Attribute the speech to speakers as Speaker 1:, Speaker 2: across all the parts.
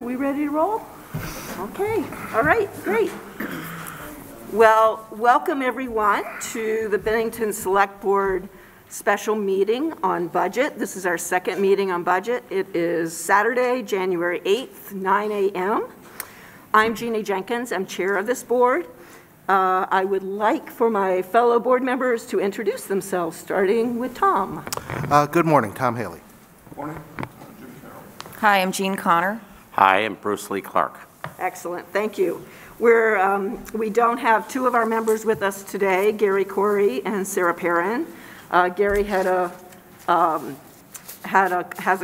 Speaker 1: We ready to roll? Okay, all right, great. Well, welcome everyone to the Bennington Select Board special meeting on budget. This is our second meeting on budget. It is Saturday, January 8th, 9 a.m. I'm Jeannie Jenkins, I'm chair of this board. I would like for my fellow board members to introduce themselves, starting with Tom.
Speaker 2: Good morning, Tom Haley.
Speaker 3: Good morning.
Speaker 4: Hi, I'm Jean Connor.
Speaker 5: Hi, I'm Bruce Lee Clark.
Speaker 1: Excellent, thank you. We don't have two of our members with us today, Gary Corey and Sarah Perrin. Gary has a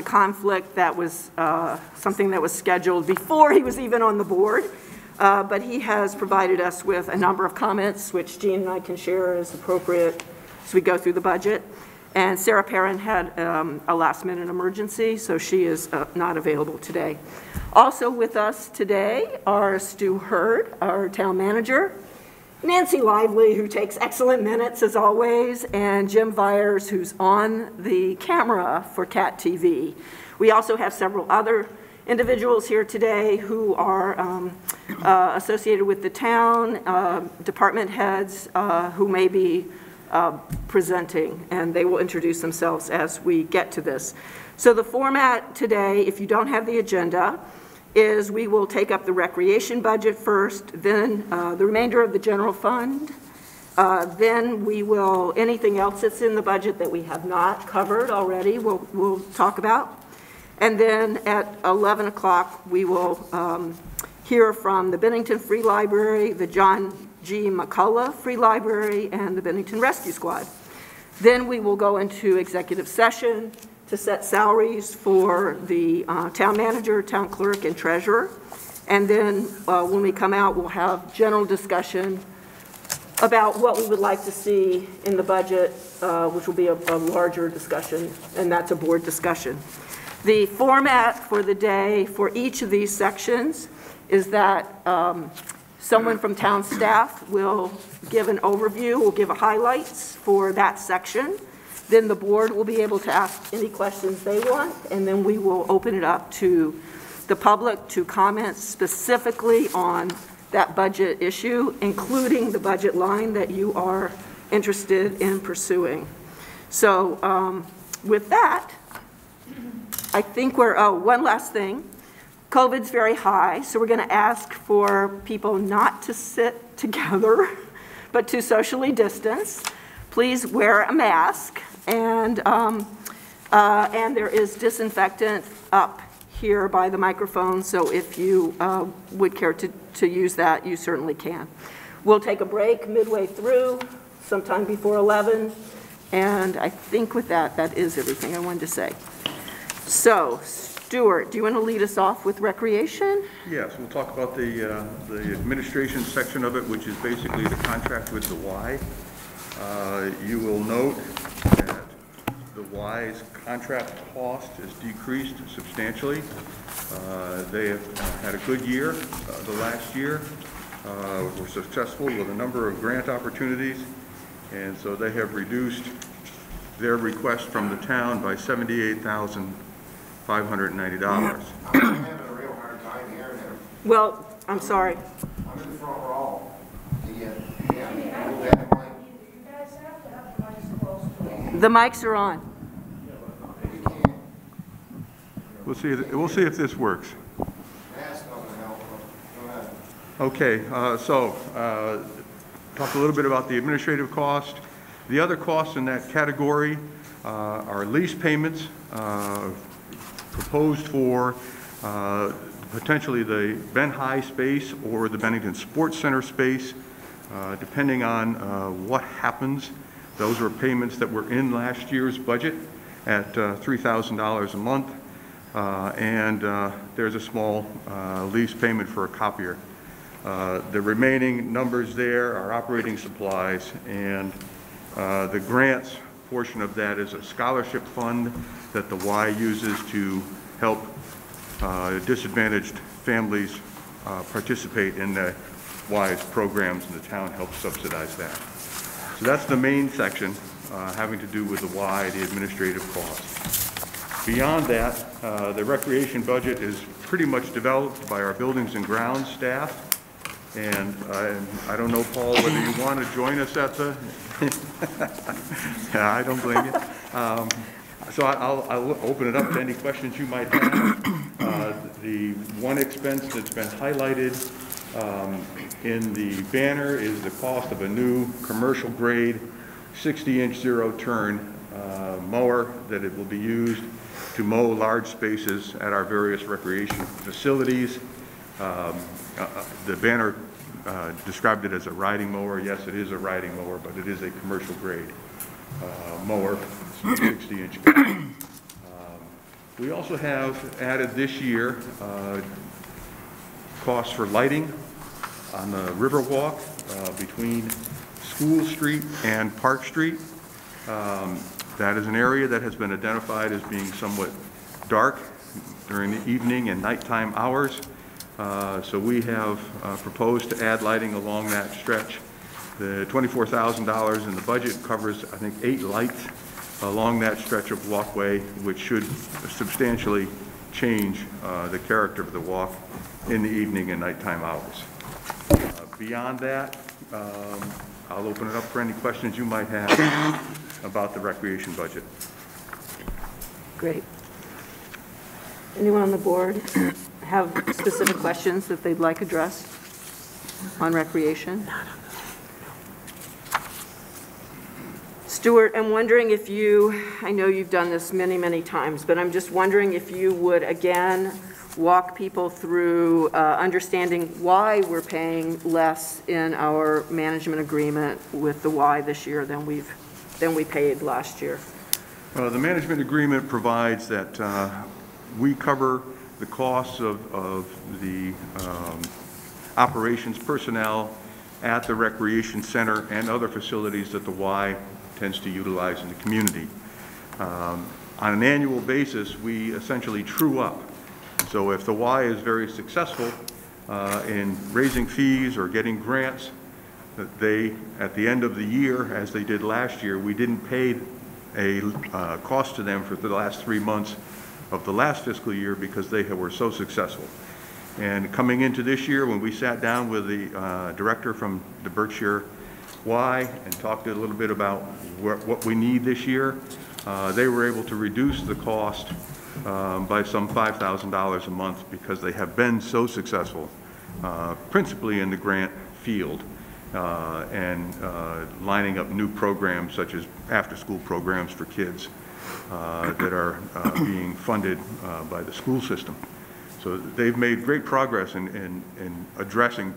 Speaker 1: conflict that was something that was scheduled before he was even on the board, but he has provided us with a number of comments, which Jean and I can share as appropriate as we go through the budget. And Sarah Perrin had a last-minute emergency, so she is not available today. Also with us today are Stu Hurd, our town manager, Nancy Lively, who takes excellent minutes as always, and Jim Vyers, who's on the camera for CAT TV. We also have several other individuals here today who are associated with the town, department heads who may be presenting, and they will introduce themselves as we get to this. So the format today, if you don't have the agenda, is we will take up the recreation budget first, then the remainder of the general fund, then we will, anything else that's in the budget that we have not covered already, we'll talk about. And then at 11 o'clock, we will hear from the Bennington Free Library, the John G. McCullough Free Library, and the Bennington Rescue Squad. Then we will go into executive session to set salaries for the town manager, town clerk, and treasurer. And then when we come out, we'll have general discussion about what we would like to see in the budget, which will be a larger discussion, and that's a board discussion. The format for the day for each of these sections is that someone from town staff will give an overview, will give a highlights for that section. Then the board will be able to ask any questions they want, and then we will open it up to the public to comment specifically on that budget issue, including the budget line that you are interested in pursuing. So with that, I think one last thing. COVID's very high, so we're going to ask for people not to sit together, but to socially distance. Please wear a mask, and there is disinfectant up here by the microphone, so if you would care to use that, you certainly can. We'll take a break midway through, sometime before 11, and I think with that, that is everything I wanted to say. So, Stuart, do you want to lead us off with recreation?
Speaker 3: Yes, we'll talk about the administration section of it, which is basically the contract with the Y. You will note that the Y's contract cost has decreased substantially. They have had a good year the last year. Were successful with a number of grant opportunities, and so they have reduced their request from the town by $78,590.
Speaker 6: I'm having a real hard time hearing him.
Speaker 1: Well, I'm sorry.
Speaker 6: I'm in the front row.
Speaker 1: The mics are on.
Speaker 3: We'll see if this works. Okay, so talk a little bit about the administrative cost. The other costs in that category are lease payments proposed for potentially the Ben High space or the Bennington Sports Center space, depending on what happens. Those were payments that were in last year's budget at $3,000 a month, and there's a small lease payment for a copier. The remaining numbers there are operating supplies, and the grants portion of that is a scholarship fund that the Y uses to help disadvantaged families participate in the Y's programs, and the town helps subsidize that. So that's the main section having to do with the Y, the administrative costs. Beyond that, the recreation budget is pretty much developed by our buildings and grounds staff. And I don't know, Paul, whether you want to join us at the, yeah, I don't blame you. So I'll open it up to any questions you might have. The one expense that's been highlighted in the banner is the cost of a new commercial grade 60-inch zero-turn mower that it will be used to mow large spaces at our various recreation facilities. The banner described it as a riding mower. Yes, it is a riding mower, but it is a commercial grade mower, 60-inch. We also have added this year costs for lighting on the Riverwalk between School Street and Park Street. That is an area that has been identified as being somewhat dark during the evening and nighttime hours. So we have proposed to add lighting along that stretch. The $24,000 in the budget covers, I think, 8 lights along that stretch of walkway, which should substantially change the character of the walk in the evening and nighttime hours. Beyond that, I'll open it up for any questions you might have about the recreation budget.
Speaker 1: Great. Anyone on the board have specific questions that they'd like addressed on recreation? Stuart, I'm wondering if you, I know you've done this many, many times, but I'm just wondering if you would again walk people through understanding why we're paying less in our management agreement with the Y this year than we paid last year.
Speaker 3: The management agreement provides that we cover the costs of the operations personnel at the recreation center and other facilities that the Y tends to utilize in the community. On an annual basis, we essentially true up. So if the Y is very successful in raising fees or getting grants, that they, at the end of the year, as they did last year, we didn't pay a cost to them for the last 3 months of the last fiscal year because they were so successful. And coming into this year, when we sat down with the director from the Berkshire Y and talked a little bit about what we need this year, they were able to reduce the cost by some $5,000 a month because they have been so successful, principally in the grant field and lining up new programs such as after-school programs for kids that are being funded by the school system. So they've made great progress in addressing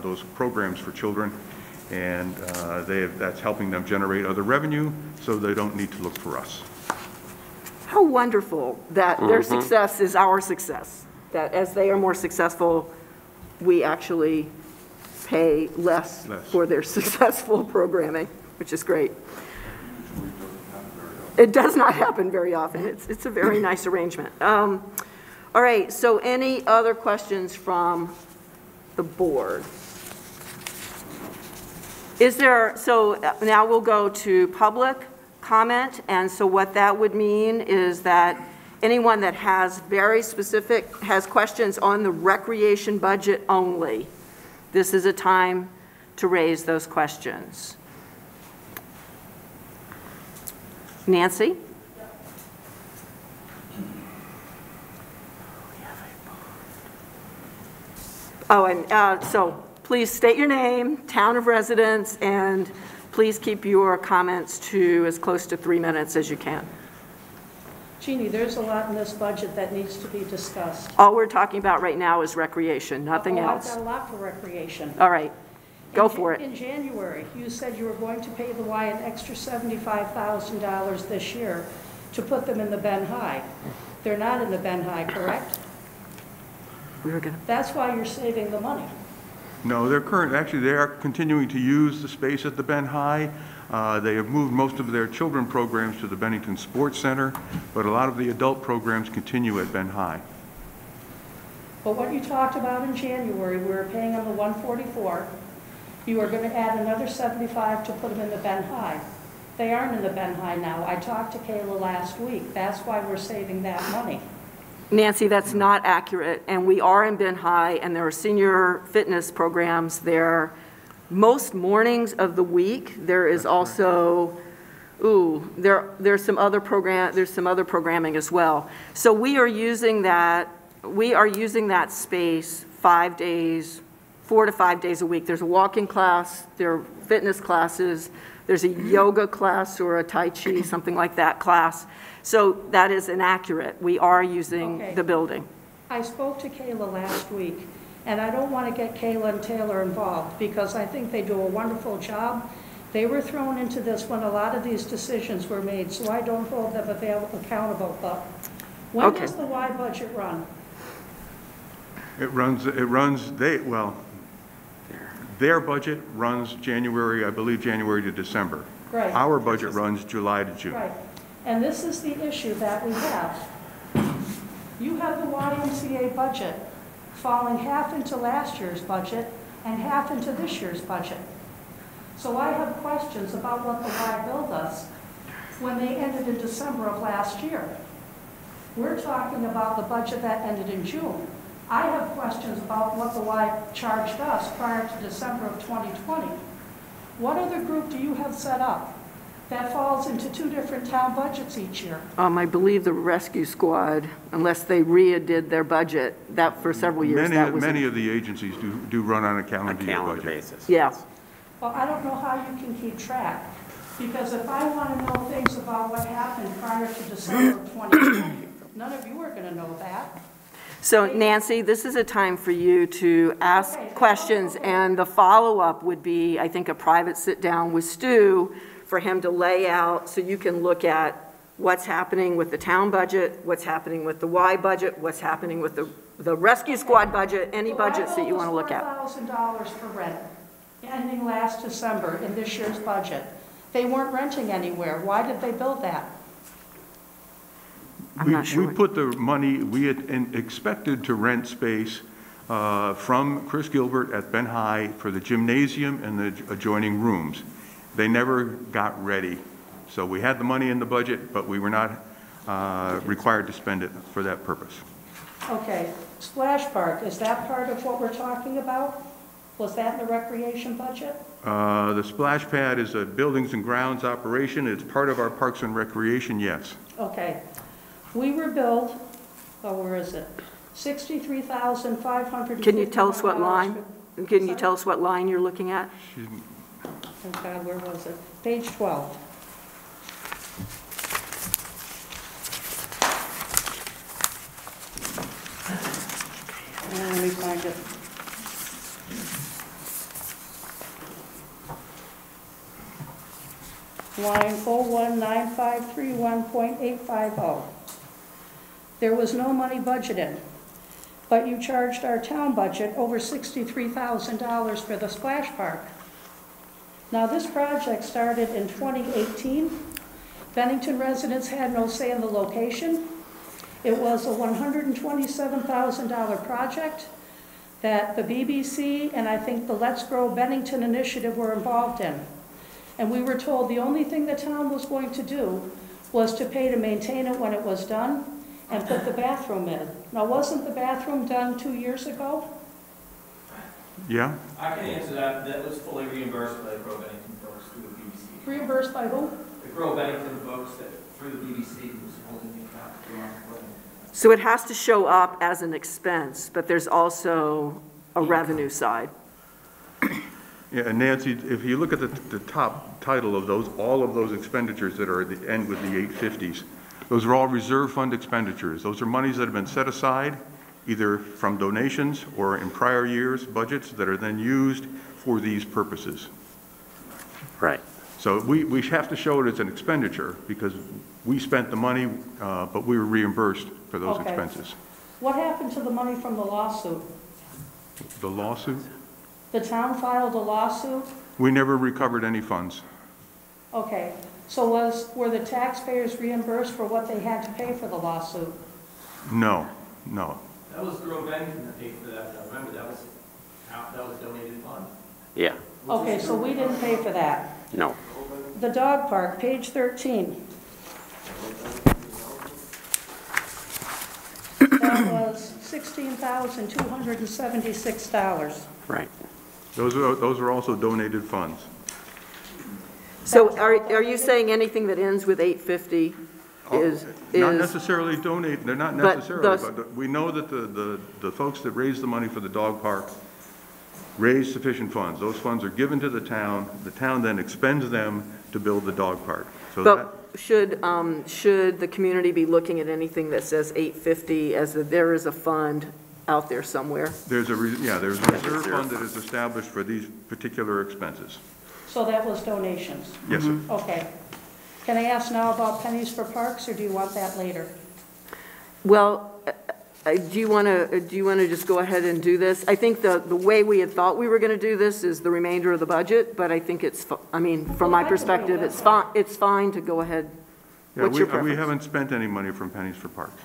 Speaker 3: those programs for children, and that's helping them generate other revenue so they don't need to look for us.
Speaker 1: How wonderful that their success is our success, that as they are more successful, we actually pay less for their successful programming, which is great. It does not happen very often. It's a very nice arrangement. All right, so any other questions from the board? So now we'll go to public comment, and so what that would mean is that anyone that has has questions on the recreation budget only, this is a time to raise those questions. Nancy? Oh, and so please state your name, town of residence, and please keep your comments to as close to 3 minutes as you can.
Speaker 7: Jeannie, there's a lot in this budget that needs to be discussed.
Speaker 1: All we're talking about right now is recreation, nothing else.
Speaker 7: I've got a lot for recreation.
Speaker 1: All right, go for it.
Speaker 7: In January, you said you were going to pay the Y an extra $75,000 this year to put them in the Ben High. They're not in the Ben High, correct? That's why you're saving the money.
Speaker 3: No, they are continuing to use the space at the Ben High. They have moved most of their children programs to the Bennington Sports Center, but a lot of the adult programs continue at Ben High.
Speaker 7: But what you talked about in January, we were paying them the $144. You are going to add another $75 to put them in the Ben High. They aren't in the Ben High now. I talked to Kayla last week. That's why we're saving that money.
Speaker 1: Nancy, that's not accurate, and we are in Ben High, and there are senior fitness programs there most mornings of the week. There is also, there's some other programming as well. So we are using that space 5 days, 4 to 5 days a week. There's a walking class, there are fitness classes, there's a yoga class or a Tai Chi, something like that class. So that is inaccurate. We are using the building.
Speaker 7: I spoke to Kayla last week, and I don't want to get Kayla and Taylor involved because I think they do a wonderful job. They were thrown into this when a lot of these decisions were made, so I don't hold them accountable. But when does the Y budget run?
Speaker 3: Their budget runs January, I believe January to December.
Speaker 7: Right.
Speaker 3: Our budget runs July to June.
Speaker 7: Right. And this is the issue that we have. You have the YMCA budget falling half into last year's budget and half into this year's budget. So I have questions about what the Y billed us when they ended in December of last year. We're talking about the budget that ended in June. I have questions about what the Y charged us prior to December of 2020. What other group do you have set up that falls into two different town budgets each year?
Speaker 1: I believe the rescue squad, unless they redid their budget, that for several years.
Speaker 3: Many of the agencies do run on a calendar year budget.
Speaker 5: basis.
Speaker 1: Yeah.
Speaker 7: Well, I don't know how you can keep track, because if I want to know things about what happened prior to December of 2020, none of you are going to know that.
Speaker 1: So Nancy, this is a time for you to ask questions, and the follow-up would be, I think, a private sit-down with Stu for him to lay out so you can look at what's happening with the town budget, what's happening with the Y budget, what's happening with the rescue squad budget, any budgets that you want to look at.
Speaker 7: $4,000 for rent, ending last December in this year's budget. They weren't renting anywhere. Why did they build that?
Speaker 1: I'm not sure.
Speaker 3: We put the money, we had expected to rent space from Chris Gilbert at Ben High for the gymnasium and the adjoining rooms. They never got ready. So we had the money in the budget, but we were not required to spend it for that purpose.
Speaker 7: Okay, Splash Park, is that part of what we're talking about? Was that in the recreation budget?
Speaker 3: The splash pad is a buildings and grounds operation. It's part of our Parks and Recreation, yes.
Speaker 7: Okay. We were billed, where is it? $63,500.
Speaker 1: Can you tell us what line? Can you tell us what line you're looking at?
Speaker 7: Oh God, where was it? Page 12. Let me find it. Line 019531.850. There was no money budgeted, but you charged our town budget over $63,000 for the splash park. Now, this project started in 2018. Bennington residents had no say in the location. It was a $127,000 project that the BBC and I think the Let's Grow Bennington initiative were involved in. And we were told the only thing the town was going to do was to pay to maintain it when it was done and put the bathroom in. Now, wasn't the bathroom done 2 years ago?
Speaker 3: Yeah?
Speaker 8: I can answer that. That was fully reimbursed by the Grow Bennington folks through the BBC.
Speaker 7: Reimbursed by who?
Speaker 8: The Grow Bennington folks that through the BBC was holding the account.
Speaker 1: So it has to show up as an expense, but there's also a revenue side.
Speaker 3: Yeah, and Nancy, if you look at the top title of those, all of those expenditures that are at the end with the 850s, those are all reserve fund expenditures. Those are monies that have been set aside either from donations or in prior years' budgets that are then used for these purposes.
Speaker 5: Right.
Speaker 3: So we have to show it as an expenditure because we spent the money, but we were reimbursed for those expenses.
Speaker 7: What happened to the money from the lawsuit?
Speaker 3: The lawsuit?
Speaker 7: The town filed a lawsuit?
Speaker 3: We never recovered any funds.
Speaker 7: Okay, so were the taxpayers reimbursed for what they had to pay for the lawsuit?
Speaker 3: No, no.
Speaker 8: That was Grow Bennington that paid for that. Now, remember, that was donated fund.
Speaker 5: Yeah.
Speaker 7: Okay, so we didn't pay for that.
Speaker 5: No.
Speaker 7: The dog park, page 13. That was $16,276.
Speaker 5: Right.
Speaker 3: Those are also donated funds.
Speaker 1: So are you saying anything that ends with 850 is?
Speaker 3: Not necessarily donate, they're not
Speaker 1: But
Speaker 3: necessarily,
Speaker 1: those-
Speaker 3: but we know that the folks that raise the money for the dog park raise sufficient funds. Those funds are given to the town then expends them to build the dog park. So that,
Speaker 1: But should the community be looking at anything that says 850 as that there is a fund out there somewhere?
Speaker 3: there's a reserve fund that is established for these particular expenses.
Speaker 7: So that was donations.
Speaker 3: Yes, sir.
Speaker 7: Okay. Can I ask now about pennies for parks, or do you want that later?
Speaker 1: Well, do you want to just go ahead and do this? I think the way we had thought we were going to do this is the remainder of the budget, but I think from my perspective, it's fine to go ahead.
Speaker 3: Yeah,
Speaker 1: What's your
Speaker 3: we
Speaker 1: preference?
Speaker 3: haven't spent any money from Pennies for Parks.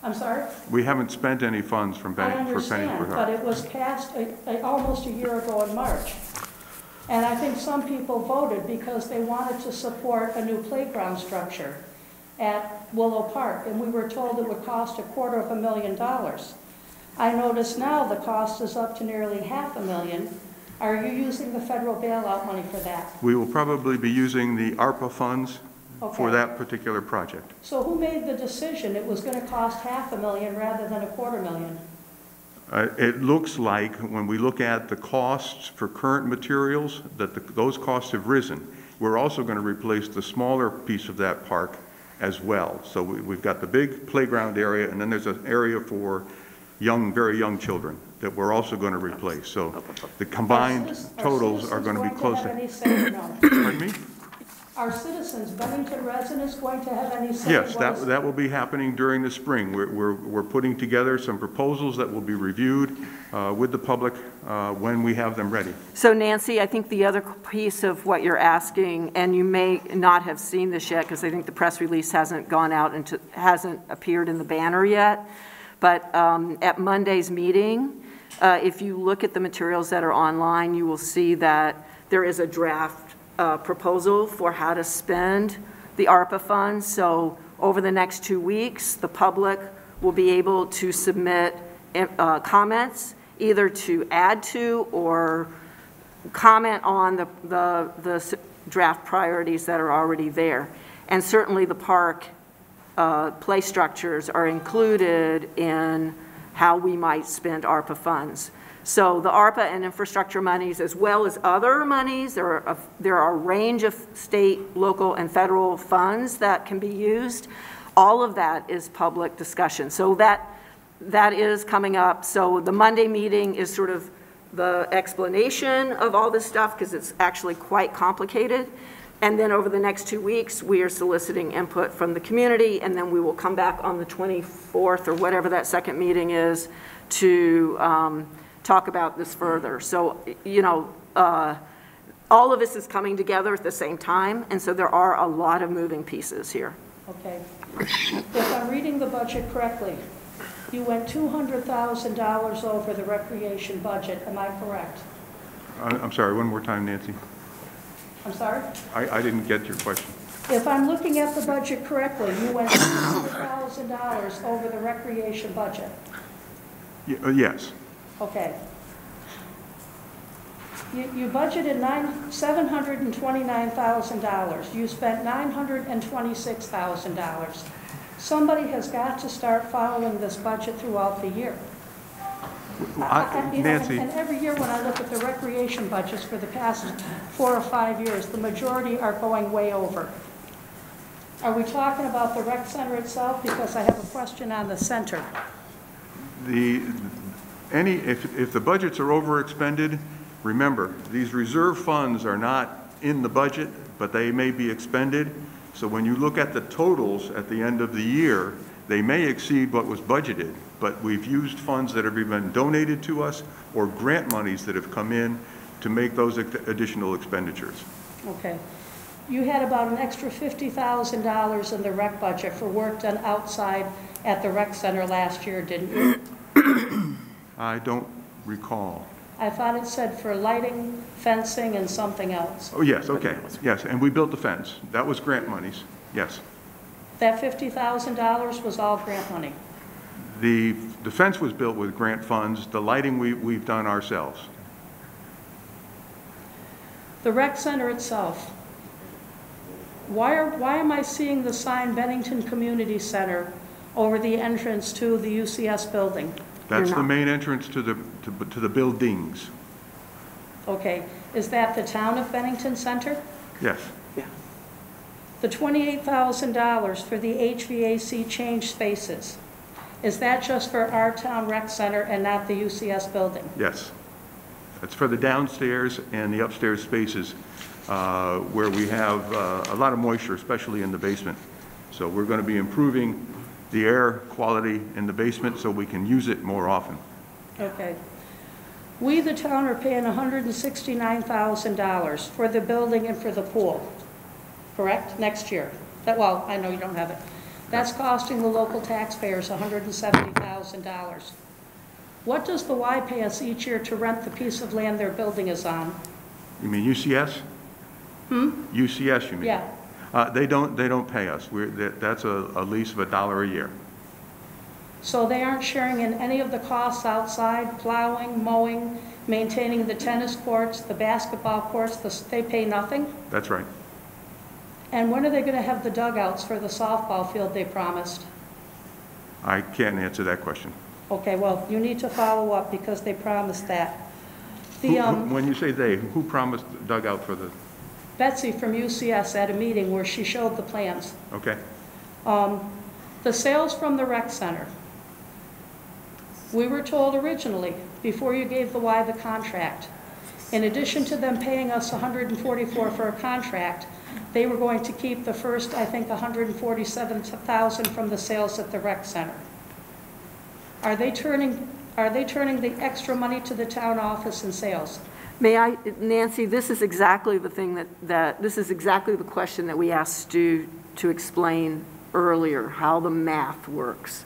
Speaker 7: I'm sorry?
Speaker 3: We haven't spent any funds from
Speaker 7: I
Speaker 3: Pennies for
Speaker 7: understand, but
Speaker 3: Parks.
Speaker 7: it was passed almost a year ago in March. And I think some people voted because they wanted to support a new playground structure at Willow Park, and we were told it would cost $250,000. I notice now the cost is up to nearly $500,000. Are you using the federal bailout money for that?
Speaker 3: We will probably be using the ARPA funds for
Speaker 7: Okay.
Speaker 3: that particular project.
Speaker 7: So who made the decision it was going to cost $500,000 rather than $250,000?
Speaker 3: It looks like, when we look at the costs for current materials, that those costs have risen. We're also going to replace the smaller piece of that park as well. So we've got the big playground area, and then there's an area for very young children that we're also going to replace. So the combined totals are going to be close to... Pardon me?
Speaker 7: Are citizens, Bennington residents, going to have any say?
Speaker 3: Yes, that will be happening during the spring. We're putting together some proposals that will be reviewed with the public when we have them ready.
Speaker 1: So Nancy, I think the other piece of what you're asking, and you may not have seen this yet because I think the press release hasn't gone out and hasn't appeared in the banner yet, but at Monday's meeting, if you look at the materials that are online, you will see that there is a draft proposal for how to spend the ARPA funds. So over the next 2 weeks, the public will be able to submit comments, either to add to or comment on the draft priorities that are already there. And certainly the park play structures are included in how we might spend ARPA funds. So the ARPA and infrastructure monies, as well as other monies, there are a range of state, local, and federal funds that can be used. All of that is public discussion. So that is coming up. So the Monday meeting is sort of the explanation of all this stuff because it's actually quite complicated. And then over the next 2 weeks, we are soliciting input from the community, and then we will come back on the 24th or whatever that second meeting is to talk about this further. So, all of this is coming together at the same time, and so there are a lot of moving pieces here.
Speaker 7: Okay. If I'm reading the budget correctly, you went $200,000 over the recreation budget, am I correct?
Speaker 3: I'm sorry, one more time, Nancy.
Speaker 7: I'm sorry?
Speaker 3: I didn't get your question.
Speaker 7: If I'm looking at the budget correctly, you went $200,000 over the recreation budget.
Speaker 3: Yes.
Speaker 7: Okay. You budgeted $729,000. You spent $926,000. Somebody has got to start following this budget throughout the year.
Speaker 3: Nancy.
Speaker 7: And every year when I look at the recreation budgets for the past 4 or 5 years, the majority are going way over. Are we talking about the rec center itself? Because I have a question on the center.
Speaker 3: If the budgets are over-expended, remember, these reserve funds are not in the budget, but they may be expended. So when you look at the totals at the end of the year, they may exceed what was budgeted, but we've used funds that have been donated to us or grant monies that have come in to make those additional expenditures.
Speaker 7: Okay. You had about an extra $50,000 in the rec budget for work done outside at the rec center last year, didn't you?
Speaker 3: I don't recall.
Speaker 7: I thought it said for lighting, fencing, and something else.
Speaker 3: Oh, yes, okay, yes, and we built the fence. That was grant monies, yes.
Speaker 7: That $50,000 was all grant money.
Speaker 3: The fence was built with grant funds. The lighting we've done ourselves.
Speaker 7: The rec center itself, why am I seeing the sign Bennington Community Center over the entrance to the UCS building?
Speaker 3: That's
Speaker 1: You're
Speaker 3: the
Speaker 1: not.
Speaker 3: main entrance to the buildings.
Speaker 7: Okay, is that the town of Bennington Center?
Speaker 3: Yes,
Speaker 7: The $28,000 for the HVAC change spaces, is that just for our town rec center and not the UCS building?
Speaker 3: yes. It's for the downstairs and the upstairs spaces where we have a lot of moisture, especially in the basement. So we're going to be improving the air quality in the basement so we can use it more often.
Speaker 7: Okay. We, the town, are paying $169,000 for the building and for the pool, correct? Next year. Well, I know you don't have it. That's costing the local taxpayers $170,000. What does the Y pay us each year to rent the piece of land their building is on?
Speaker 3: You mean UCS? UCS, you mean?
Speaker 7: Yeah.
Speaker 3: They don't pay us. That's a lease of $1 a year.
Speaker 7: So they aren't sharing in any of the costs outside, plowing, mowing, maintaining the tennis courts, the basketball courts, they pay nothing?
Speaker 3: That's right.
Speaker 7: And when are they going to have the dugouts for the softball field they promised?
Speaker 3: I can't answer that question.
Speaker 7: Okay, well, you need to follow up because they promised that.
Speaker 3: When you say they, who promised dugout for the,
Speaker 7: Betsy from UCS at a meeting where she showed the plans.
Speaker 3: okay?
Speaker 7: The sales from the rec center. We were told originally, before you gave the Y the contract, in addition to them paying us $144 for a contract, they were going to keep the first, I think, $147,000 from the sales at the rec center. Are they turning the extra money to the town office in sales?
Speaker 1: May I, Nancy, this is exactly the thing this is exactly the question that we asked Stu to explain earlier, how the math works.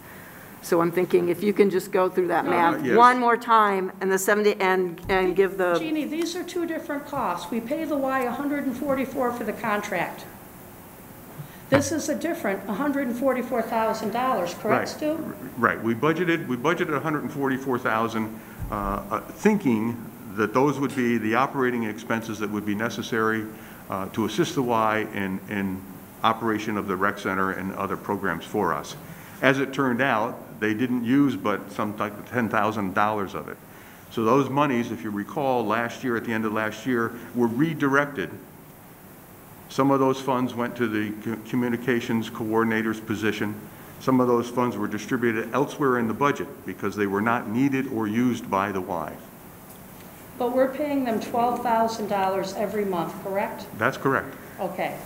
Speaker 1: So I'm thinking if you can just go through that math
Speaker 3: yes.
Speaker 1: one more time and the 70, and give the,
Speaker 7: Jeannie, these are two different costs. We pay the Y $144 for the contract. This is a different $144,000, correct, Stu?
Speaker 3: Right. We budgeted $144,000, thinking that those would be the operating expenses that would be necessary to assist the Y in operation of the rec center and other programs for us. As it turned out, they didn't use but some like $10,000 of it. So those monies, if you recall, last year, at the end of last year, were redirected. Some of those funds went to the communications coordinator's position. Some of those funds were distributed elsewhere in the budget because they were not needed or used by the Y.
Speaker 7: But we're paying them $12,000 every month, correct?
Speaker 3: That's correct.
Speaker 7: Okay.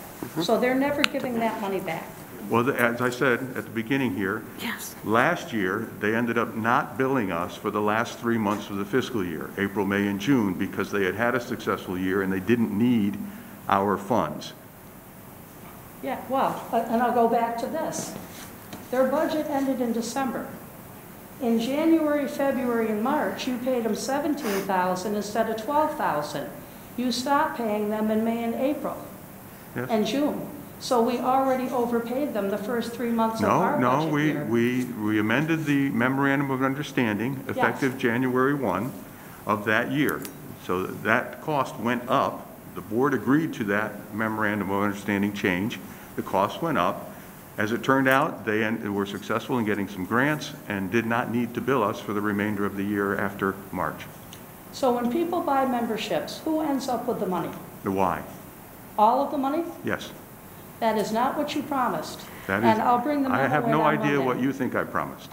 Speaker 7: So they're never giving that money back.
Speaker 3: Well, as I said at the beginning here,
Speaker 1: yes.
Speaker 3: last year, they ended up not billing us for the last 3 months of the fiscal year, April, May, and June, because they had had a successful year and they didn't need our funds.
Speaker 7: Yeah, well, and I'll go back to this. Their budget ended in December. In January, February, and March, you paid them $17,000 instead of $12,000. You stopped paying them in May and April
Speaker 3: Yes.
Speaker 7: and June. So we already overpaid them the first 3 months of our budget year.
Speaker 3: We amended the memorandum of understanding effective January 1 of that year. So that cost went up. The board agreed to that memorandum of understanding change. The cost went up. As it turned out, they were successful in getting some grants and did not need to bill us for the remainder of the year after March.
Speaker 7: So when people buy memberships, who ends up with the money?
Speaker 3: The why?
Speaker 7: All of the money?
Speaker 3: Yes.
Speaker 7: That is not what you promised.
Speaker 3: That is,
Speaker 7: And I'll bring the memo
Speaker 3: I have
Speaker 7: in
Speaker 3: no
Speaker 7: on
Speaker 3: idea
Speaker 7: Monday.
Speaker 3: what you think I promised.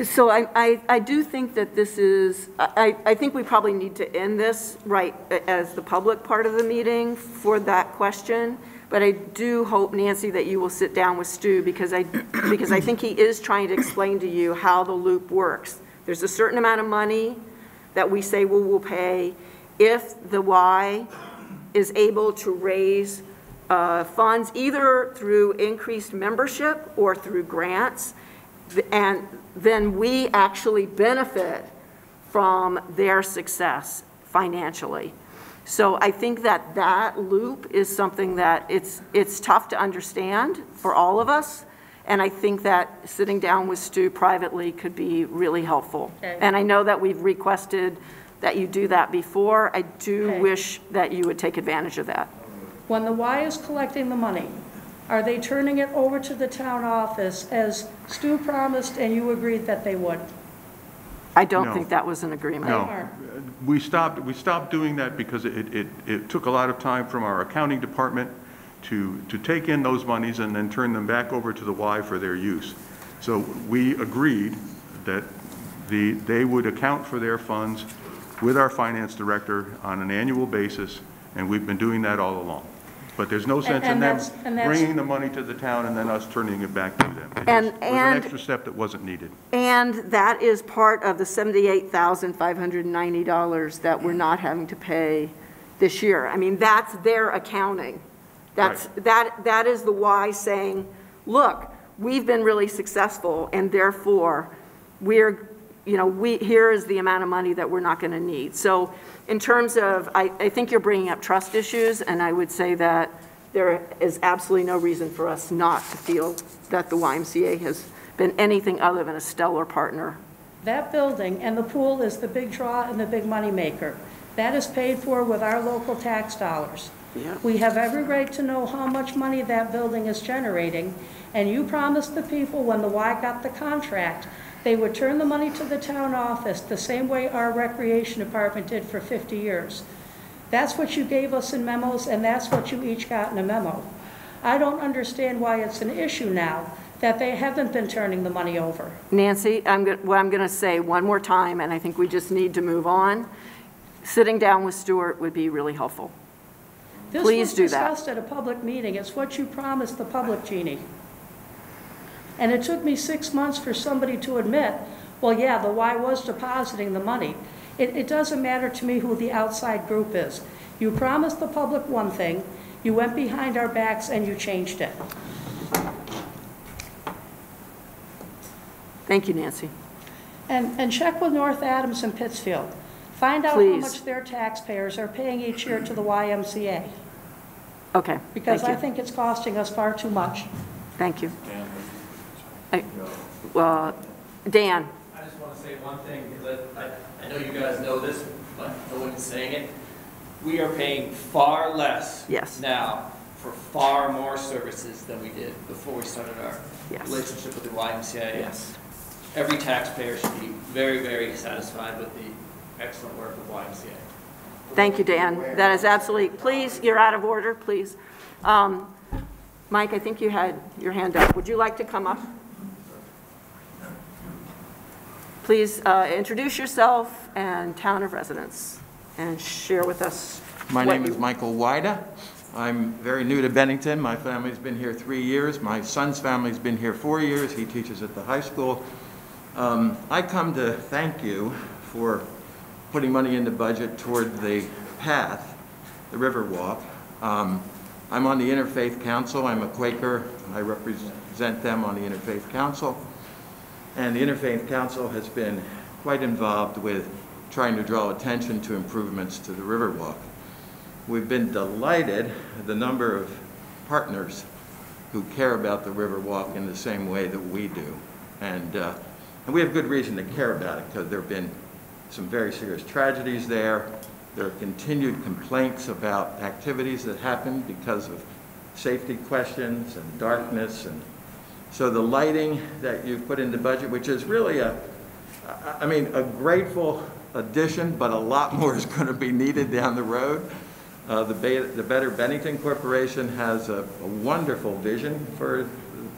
Speaker 1: So I do think that this is, I think we probably need to end this right as the public part of the meeting for that question. But I do hope, Nancy, that you will sit down with Stu because I think he is trying to explain to you how the loop works. There's a certain amount of money that we say we'll pay if the Y is able to raise funds either through increased membership or through grants, and then we actually benefit from their success financially. So I think that that loop is something that it's tough to understand for all of us. And I think that sitting down with Stu privately could be really helpful.
Speaker 7: Okay.
Speaker 1: And I know that we've requested that you do that before. I do
Speaker 7: Okay.
Speaker 1: wish that you would take advantage of that.
Speaker 7: When the Y is collecting the money, are they turning it over to the town office as Stu promised and you agreed that they would?
Speaker 1: I don't
Speaker 3: No.
Speaker 1: think that was an agreement.
Speaker 3: No, we stopped doing that because it took a lot of time from our accounting department to take in those monies and then turn them back over to the Y for their use. So we agreed that they would account for their funds with our finance director on an annual basis, and we've been doing that all along. But there's no sense in
Speaker 7: And
Speaker 3: them
Speaker 7: that's-
Speaker 3: bringing the money to the town and then us turning it back to them. It
Speaker 1: And-
Speaker 3: was an
Speaker 1: and-
Speaker 3: extra step that wasn't needed.
Speaker 1: And that is part of the $78,590 that we're not having to pay this year. I mean, that's their accounting. That is the Y saying, look, we've been really successful, and therefore, here is the amount of money that we're not going to need. So in terms of, I think you're bringing up trust issues, and I would say that there is absolutely no reason for us not to feel that the YMCA has been anything other than a stellar partner.
Speaker 7: That building and the pool is the big draw and the big moneymaker. That is paid for with our local tax dollars.
Speaker 1: Yeah.
Speaker 7: We have every right to know how much money that building is generating, and you promised the people when the Y got the contract, they would turn the money to the town office the same way our recreation department did for 50 years. That's what you gave us in memos, and that's what you each got in a memo. I don't understand why it's an issue now that they haven't been turning the money over.
Speaker 1: Nancy, what I'm going to say one more time, and I think we just need to move on, sitting down with Stuart would be really helpful. Please do that.
Speaker 7: This was discussed at a public meeting. It's what you promised the public, Jeannie. And it took me 6 months for somebody to admit, well, yeah, the Y was depositing the money. It doesn't matter to me who the outside group is. You promised the public one thing, you went behind our backs and you changed it.
Speaker 1: Thank you, Nancy.
Speaker 7: And check with North Adams and Pittsfield. Find out how
Speaker 1: Please.
Speaker 7: much their taxpayers are paying each year to the YMCA.
Speaker 1: Okay,
Speaker 7: Because I
Speaker 1: thank you.
Speaker 7: think it's costing us far too much.
Speaker 1: Thank you. Dan,
Speaker 8: I just want to say one thing, because I know you guys know this, but no one's saying it. We are paying far less
Speaker 1: Yes.
Speaker 8: now for far more services than we did before we started our
Speaker 1: Yes.
Speaker 8: relationship with the YMCA.
Speaker 1: Yes.
Speaker 8: Every taxpayer should be very, very satisfied with the excellent work of YMCA.
Speaker 1: Thank you, Dan. That is absolutely, please, you're out of order, please. Mike, I think you had your hand up. Would you like to come up? Please introduce yourself and town of residence and share with us.
Speaker 9: My
Speaker 1: what
Speaker 9: name is
Speaker 1: you-
Speaker 9: Michael Wida. I'm very new to Bennington. My family's been here 3 years. My son's family's been here 4 years. He teaches at the high school. I come to thank you for putting money in the budget toward the path, the Riverwalk. I'm on the Interfaith Council. I'm a Quaker. I represent them on the Interfaith Council. And the Interfaith Council has been quite involved with trying to draw attention to improvements to the Riverwalk. We've been delighted at the number of partners who care about the Riverwalk in the same way that we do. And we have good reason to care about it because there have been some very serious tragedies there. There are continued complaints about activities that happen because of safety questions and darkness. And so the lighting that you've put in the budget, which is really a grateful addition, but a lot more is going to be needed down the road. The Better Bennington Corporation has a wonderful vision for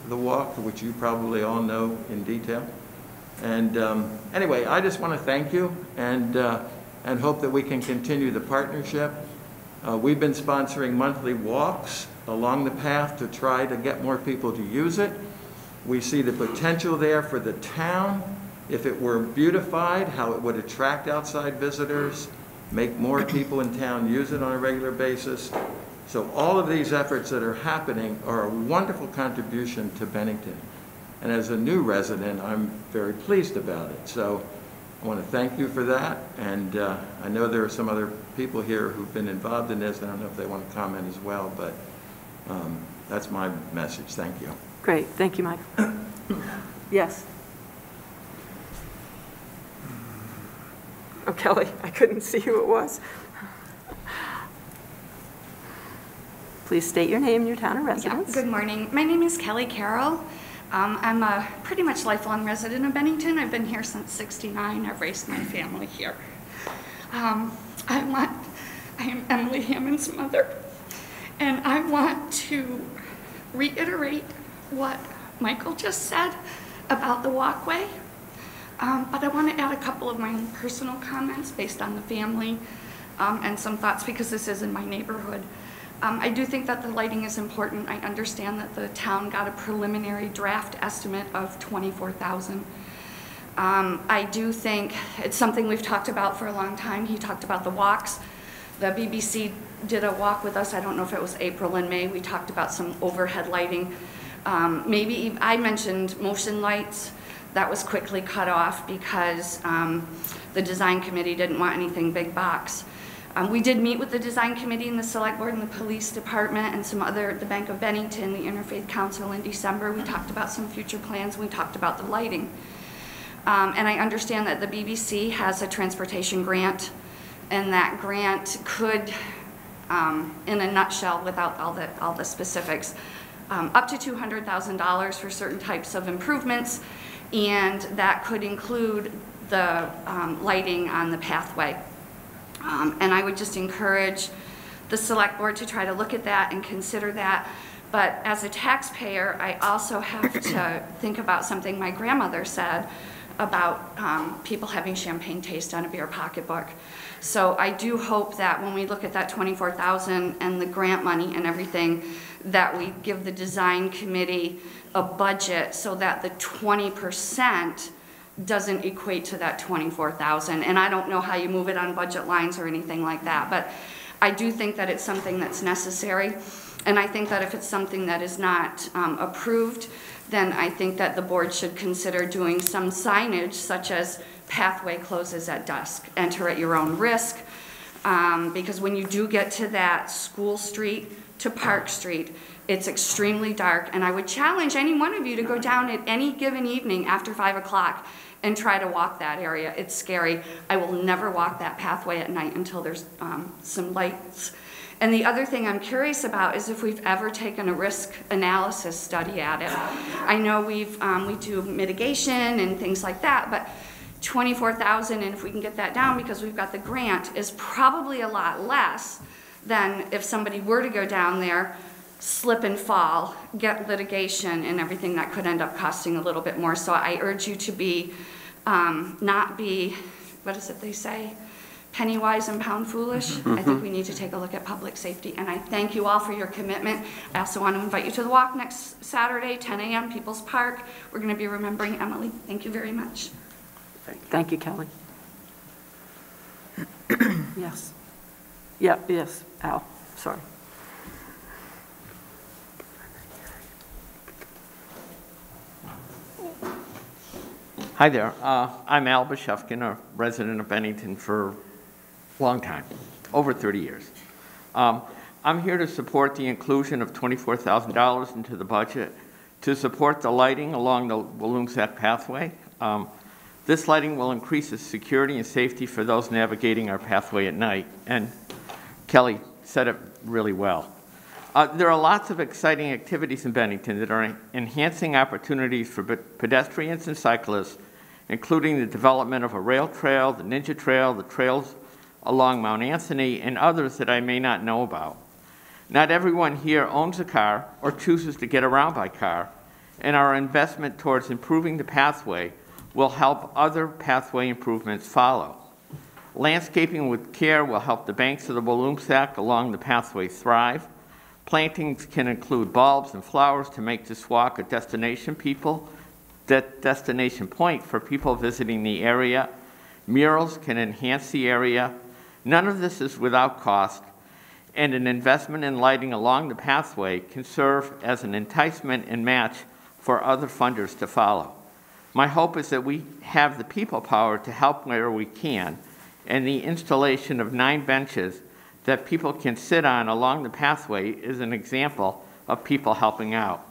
Speaker 9: the walk, which you probably all know in detail. And anyway, I just want to thank you and hope that we can continue the partnership. We've been sponsoring monthly walks along the path to try to get more people to use it. We see the potential there for the town. If it were beautified, how it would attract outside visitors, make more people in town use it on a regular basis. So all of these efforts that are happening are a wonderful contribution to Bennington. And as a new resident, I'm very pleased about it. So I want to thank you for that, and I know there are some other people here who've been involved in this. I don't know if they want to comment as well, but that's my message. Thank you.
Speaker 1: Great, thank you, Mike. Yes. Oh, Kelly, I couldn't see who it was. Please state your name and your town of residence.
Speaker 10: Yeah, good morning. My name is Kelly Carroll. I'm a pretty much lifelong resident of Bennington. I've been here since '69. I've raised my family here. I am Emily Hammond's mother, and I want to reiterate what Michael just said about the walkway, but I want to add a couple of my own personal comments based on the family and some thoughts because this is in my neighborhood. I do think that the lighting is important. I understand that the town got a preliminary draft estimate of $24,000. I do think it's something we've talked about for a long time. He talked about the walks. The BBC did a walk with us. I don't know if it was April and May. We talked about some overhead lighting. Maybe I mentioned motion lights. That was quickly cut off because the design committee didn't want anything big box. We did meet with the design committee and the select board and the police department and the Bank of Bennington, the Interfaith Council in December. We talked about some future plans. We talked about the lighting. And I understand that the BBC has a transportation grant, and that grant could, in a nutshell, without all the specifics, up to $200,000 for certain types of improvements, and that could include the lighting on the pathway. And I would just encourage the select board to try to look at that and consider that. But as a taxpayer, I also have to think about something my grandmother said about people having champagne taste on a beer pocketbook. So I do hope that when we look at that $24,000 and the grant money and everything, that we give the design committee a budget so that the 20% doesn't equate to that $24,000. And I don't know how you move it on budget lines or anything like that, but I do think that it's something that's necessary. And I think that if it's something that is not approved, then I think that the board should consider doing some signage such as pathway closes at dusk, enter at your own risk, because when you do get to that School Street to Park Street, it's extremely dark, and I would challenge any one of you to go down at any given evening after 5 o'clock and try to walk that area. It's scary. I will never walk that pathway at night until there's some lights. And the other thing I'm curious about is if we've ever taken a risk analysis study at it. I know we do mitigation and things like that, but $24,000, and if we can get that down because we've got the grant, is probably a lot less than if somebody were to go down there, slip and fall, get litigation and everything that could end up costing a little bit more. So I urge you to be, not be, what is it they say? Penny wise and pound foolish. I think we need to take a look at public safety. And I thank you all for your commitment. I also want to invite you to the walk next Saturday, 10 a.m., People's Park. We're going to be remembering Emily. Thank you very much.
Speaker 1: Thank you, Kelly. Yes. Yeah, yes, Al, sorry.
Speaker 11: Hi there. I'm Al Bashufkin, a resident of Bennington for a long time, over 30 years. I'm here to support the inclusion of $24,000 into the budget to support the lighting along the Walloomsac pathway. This lighting will increase the security and safety for those navigating our pathway at night, and Kelly said it really well. There are lots of exciting activities in Bennington that are enhancing opportunities for pedestrians and cyclists, including the development of a rail trail, the Ninja Trail, the trails along Mount Anthony, and others that I may not know about. Not everyone here owns a car or chooses to get around by car, and our investment towards improving the pathway will help other pathway improvements follow. Landscaping with care will help the banks of the Walloomsac along the pathway thrive. Plantings can include bulbs and flowers to make this walk a destination point for people visiting the area. Murals can enhance the area. None of this is without cost, and an investment in lighting along the pathway can serve as an enticement and match for other funders to follow. My hope is that we have the people power to help where we can, and the installation of 9 benches that people can sit on along the pathway is an example of people helping out.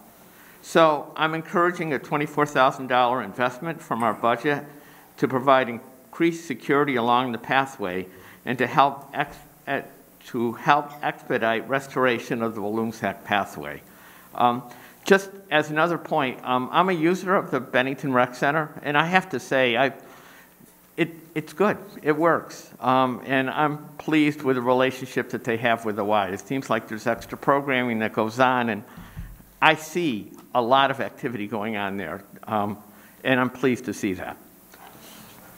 Speaker 11: So I'm encouraging a $24,000 investment from our budget to provide increased security along the pathway and to help expedite restoration of the Walloomsac pathway. Just as another point, I'm a user of the Bennington Rec Center, and I have to say, it's good. It works. And I'm pleased with the relationship that they have with the Y. It seems like there's extra programming that goes on, and I see a lot of activity going on there, and I'm pleased to see that.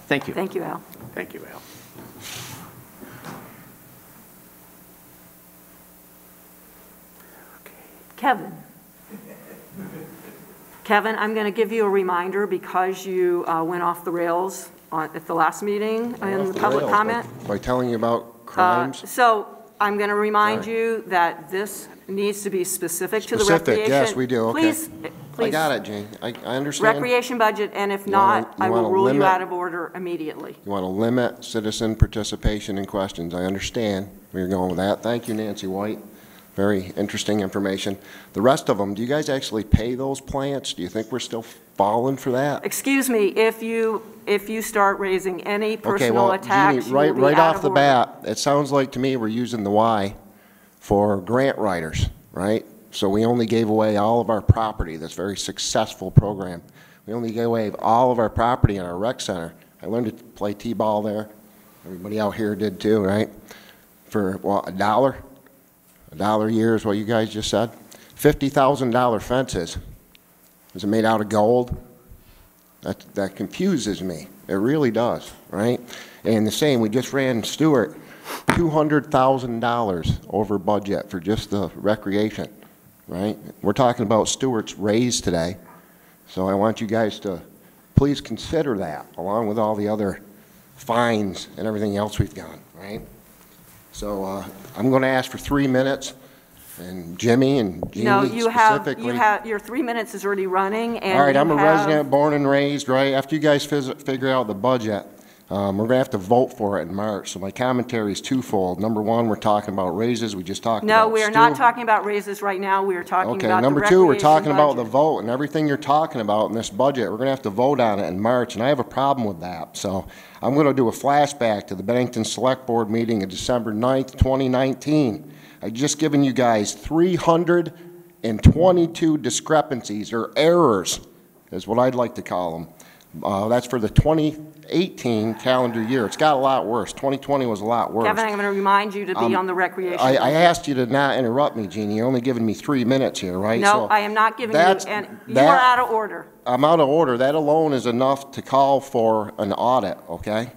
Speaker 11: Thank you.
Speaker 1: Thank you, Al.
Speaker 11: Thank you, Al.
Speaker 1: Kevin. Kevin, I'm going to give you a reminder because you went off the rails at the last meeting in the public comment.
Speaker 6: By telling you about crimes?
Speaker 1: So I'm going to remind you that this needs to be specific to the recreation.
Speaker 6: Yes, we do, okay.
Speaker 1: Please.
Speaker 6: I got it, Jane. I understand.
Speaker 1: Recreation budget, and if not, I will rule you out of order immediately.
Speaker 6: You want to limit citizen participation in questions. I understand where you're going with that. Thank you, Nancy White. Very interesting information. The rest of them, do you guys actually pay those plants? Do you think we're still falling for that?
Speaker 1: Excuse me, if you start raising any personal
Speaker 6: okay, well,
Speaker 1: attacks,
Speaker 6: Jeannie,
Speaker 1: you will be
Speaker 6: right
Speaker 1: out
Speaker 6: off
Speaker 1: of
Speaker 6: the
Speaker 1: order.
Speaker 6: bat, it sounds like to me we're using the Y for grant writers, right? So we only gave away all of our property. That's a very successful program. We only gave away all of our property in our rec center. I learned to play t-ball there. Everybody out here did too, right? For, what, $1? $1 a year is what you guys just said. $50,000 fences. Is it made out of gold? That confuses me. It really does, right? And the same, we just ran Stewart $200,000 over budget for just the recreation, right? We're talking about Stewart's raise today. So I want you guys to please consider that along with all the other fines and everything else we've got, right? So I'm going to ask for 3 minutes, and Jimmy and Jeannie
Speaker 1: No,
Speaker 6: specifically.
Speaker 1: your 3 minutes is already running, and
Speaker 6: all right, I'm a
Speaker 1: have-
Speaker 6: resident, born and raised, right? After you guys figure out the budget, we're going to have to vote for it in March. So my commentary is twofold. Number one, we're talking about raises. We just talked about
Speaker 1: No, we are not talking about raises right now. We are talking
Speaker 6: Okay,
Speaker 1: about the
Speaker 6: number two, we're
Speaker 1: recreation
Speaker 6: talking about the
Speaker 1: budget.
Speaker 6: vote, and everything you're talking about in this budget, we're going to have to vote on it in March, and I have a problem with that. So I'm going to do a flashback to the Bennington Select Board meeting of December 9th, 2019. I've just given you guys 322 discrepancies, or errors, is what I'd like to call them. That's for the 2018 calendar year. It's got a lot worse. 2020 was a lot worse.
Speaker 1: Kevin, I'm going to remind you to be on the recreation.
Speaker 6: I asked you to not interrupt me, Jeannie. You're only giving me 3 minutes here, right?
Speaker 1: No,
Speaker 6: So
Speaker 1: I am not giving you,
Speaker 6: that's-
Speaker 1: and you are out of order.
Speaker 6: I'm out of order. That alone is enough to call for an audit, okay?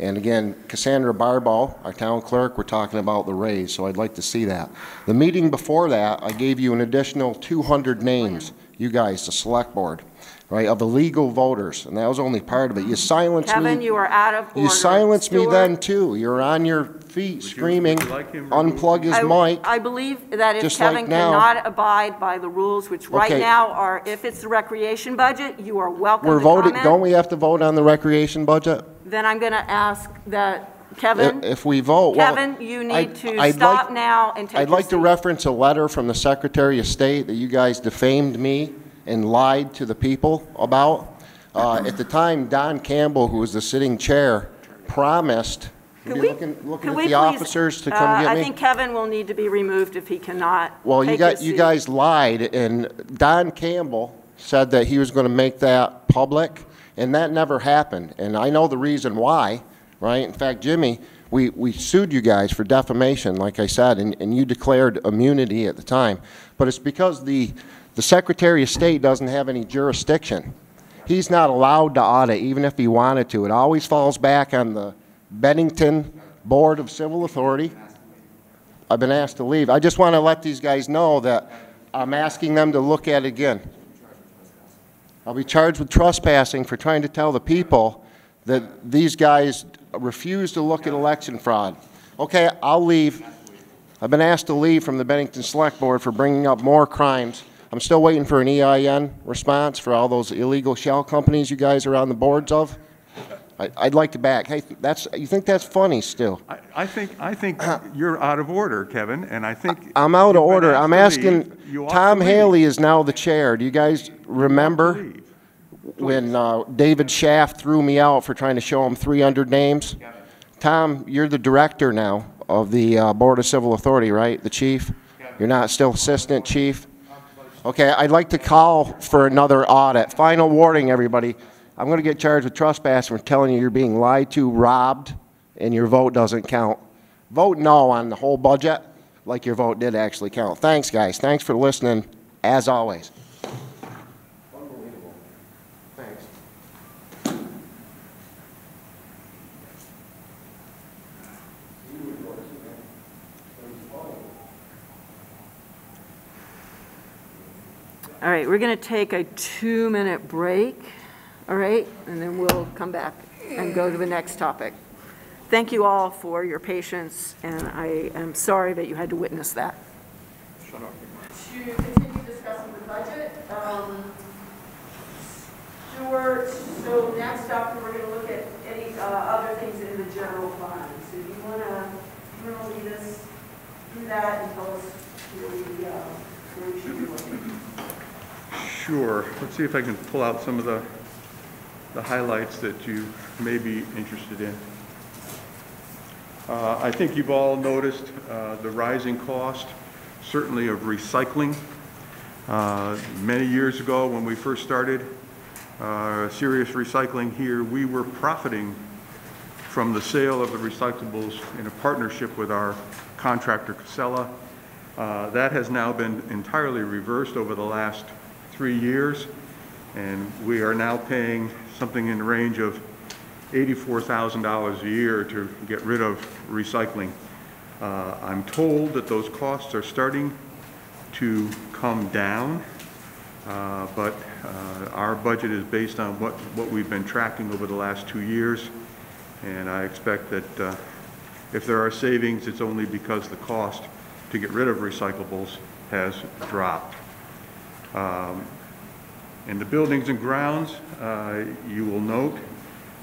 Speaker 6: And again, Cassandra Barbaugh, our town clerk, we're talking about the raise, so I'd like to see that. The meeting before that, I gave you an additional 200 names, you guys, the select board, right, of illegal voters, and that was only part of it. You silenced me.
Speaker 1: Kevin, you are out of order.
Speaker 6: You silenced me
Speaker 1: Stuart,
Speaker 6: then, too. You're on your feet screaming,
Speaker 3: would you like him removed?
Speaker 6: unplug his mic.
Speaker 1: I believe that if
Speaker 6: Just like
Speaker 1: Kevin
Speaker 6: now.
Speaker 1: cannot abide by the rules, which right
Speaker 6: Okay.
Speaker 1: now are, if it's the recreation budget, you are welcome
Speaker 6: We're
Speaker 1: to
Speaker 6: voting,
Speaker 1: comment.
Speaker 6: don't we have to vote on the recreation budget?
Speaker 1: Then I'm going to ask that Kevin,
Speaker 6: If we vote, well,
Speaker 1: Kevin, you need
Speaker 6: I'd
Speaker 1: to
Speaker 6: like-
Speaker 1: stop now and take
Speaker 6: I'd
Speaker 1: your
Speaker 6: like to
Speaker 1: seat.
Speaker 6: reference a letter from the Secretary of State that you guys defamed me and lied to the people about. At the time, Don Campbell, who was the sitting chair, promised,
Speaker 1: Could
Speaker 6: you're
Speaker 1: we-
Speaker 6: looking
Speaker 1: could
Speaker 6: at
Speaker 1: we
Speaker 6: the
Speaker 1: please,
Speaker 6: officers to come get
Speaker 1: I
Speaker 6: me?
Speaker 1: think Kevin will need to be removed if he cannot
Speaker 6: Well,
Speaker 1: take
Speaker 6: you
Speaker 1: his seat.
Speaker 6: guys lied, and Don Campbell said that he was going to make that public, and that never happened. And I know the reason why, right? In fact, Jimmy, we sued you guys for defamation, like I said, and you declared immunity at the time. But it's because the Secretary of State doesn't have any jurisdiction. He's not allowed to audit, even if he wanted to. It always falls back on the Bennington Board of Civil Authority. I've been asked to leave. I just want to let these guys know that I'm asking them to look at it again. I'll be charged with trespassing for trying to tell the people that these guys refuse to look at election fraud. Okay, I'll leave. I've been asked to leave from the Bennington Select Board for bringing up more crimes I'm still waiting for an EIN response for all those illegal shell companies you guys are on the boards of. I'd like to back. Hey, you think that's funny still?
Speaker 3: I think you're out of order, Kevin, and I think...
Speaker 6: I'm out of
Speaker 3: you've been
Speaker 6: order.
Speaker 3: asked
Speaker 6: I'm
Speaker 3: to
Speaker 6: asking,
Speaker 3: leave. You ought to
Speaker 6: Tom
Speaker 3: leave.
Speaker 6: Haley is now the chair. Do you guys remember
Speaker 3: Leave.
Speaker 6: when David Schaff threw me out for trying to show him 300 names? Tom, you're the director now of the Board of Civil Authority, right? The chief? You're not still assistant chief? Okay, I'd like to call for another audit. Final warning, everybody. I'm going to get charged with trespassing for telling you you're being lied to, robbed, and your vote doesn't count. Vote no on the whole budget like your vote did actually count. Thanks, guys. Thanks for listening, as always. Unbelievable. Thanks.
Speaker 1: All right, we're going to take a 2-minute break, all right? And then we'll come back and go to the next topic. Thank you all for your patience, and I am sorry that you had to witness that. To continue discussing the budget, Stuart, so next up, we're going to look at any other things in the general fund. So do you want to lead us through that and tell us where we should be looking?
Speaker 3: Sure. Let's see if I can pull out some of the highlights that you may be interested in. I think you've all noticed the rising cost, certainly of recycling. Many years ago when we first started serious recycling here, we were profiting from the sale of the recyclables in a partnership with our contractor Casella. That has now been entirely reversed over the last 3 years, and we are now paying something in the range of $84,000 a year to get rid of recycling. I'm told that those costs are starting to come down, but our budget is based on what we've been tracking over the last 2 years, and I expect that if there are savings, it's only because the cost to get rid of recyclables has dropped. In the buildings and grounds, you will note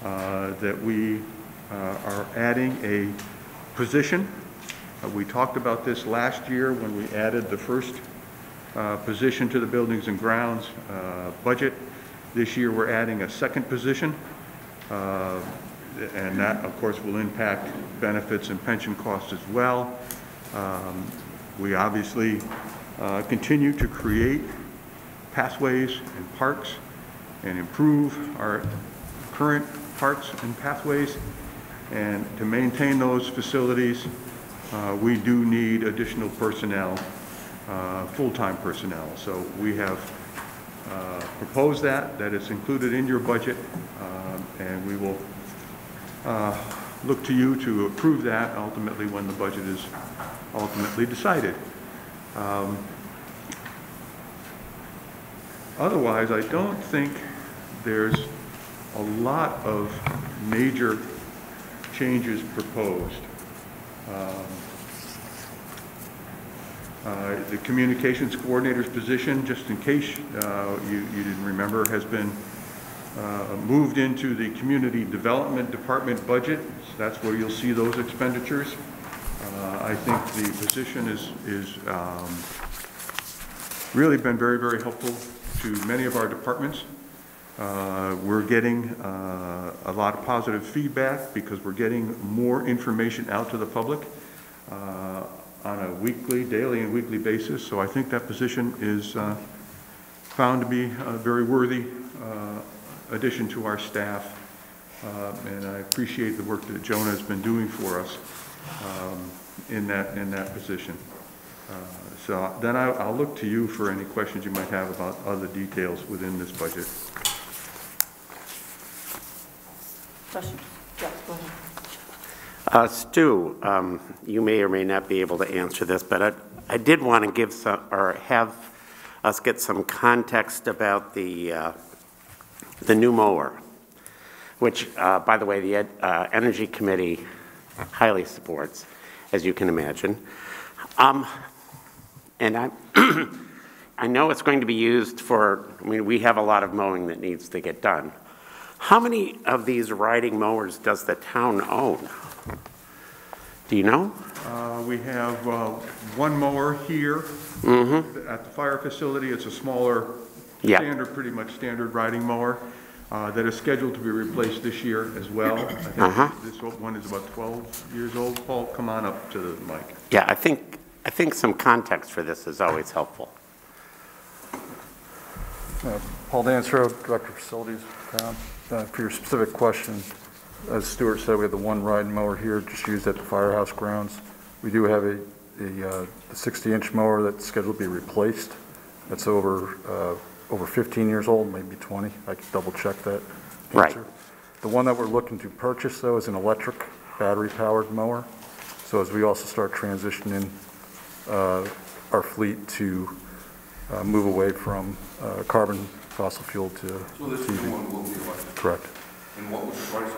Speaker 3: that we are adding a position. We talked about this last year when we added the first position to the buildings and grounds budget. This year we're adding a second position, and that of course will impact benefits and pension costs as well. We obviously continue to create pathways and parks and improve our current parks and pathways, and to maintain those facilities we do need additional personnel, full-time personnel. So we have proposed that is included in your budget, and we will look to you to approve that ultimately when the budget is ultimately decided. Otherwise, I don't think there's a lot of major changes proposed. The communications coordinator's position, just in case you didn't remember, has been moved into the community development department budget. So that's where you'll see those expenditures. I think the position is really been very, very helpful to many of our departments. We're getting a lot of positive feedback because we're getting more information out to the public on a daily and weekly basis. So I think that position is found to be a very worthy addition to our staff. And I appreciate the work that Jonah has been doing for us in that position. So then I'll look to you for any questions you might have about other details within this budget.
Speaker 1: Questions? Jeff, go ahead.
Speaker 5: Stu, you may or may not be able to answer this, but I did want to give some, or have us get some context about the new mower, which, by the way, the Energy Committee highly supports, as you can imagine. And I know it's going to be used for, I mean, we have a lot of mowing that needs to get done. How many of these riding mowers does the town own? Do you know?
Speaker 3: We have one mower here at the fire facility. It's a smaller, standard, pretty much standard riding mower that is scheduled to be replaced this year as well. I think this one is about 12 years old. Paul, come on up to the mic.
Speaker 5: Yeah, I think some context for this is always helpful.
Speaker 12: Paul Dansero, Director of Facilities. For your specific question, as Stuart said, we have the one riding mower here just used at the firehouse grounds. We do have a 60-inch mower that's scheduled to be replaced. That's over 15 years old, maybe 20. I can double check that answer.
Speaker 5: Right.
Speaker 12: The one that we're looking to purchase, though, is an electric battery-powered mower. So as we also start transitioning our fleet to move away from carbon fossil fuel to
Speaker 13: So this new one will be electric?
Speaker 12: Correct.
Speaker 13: And what was the price?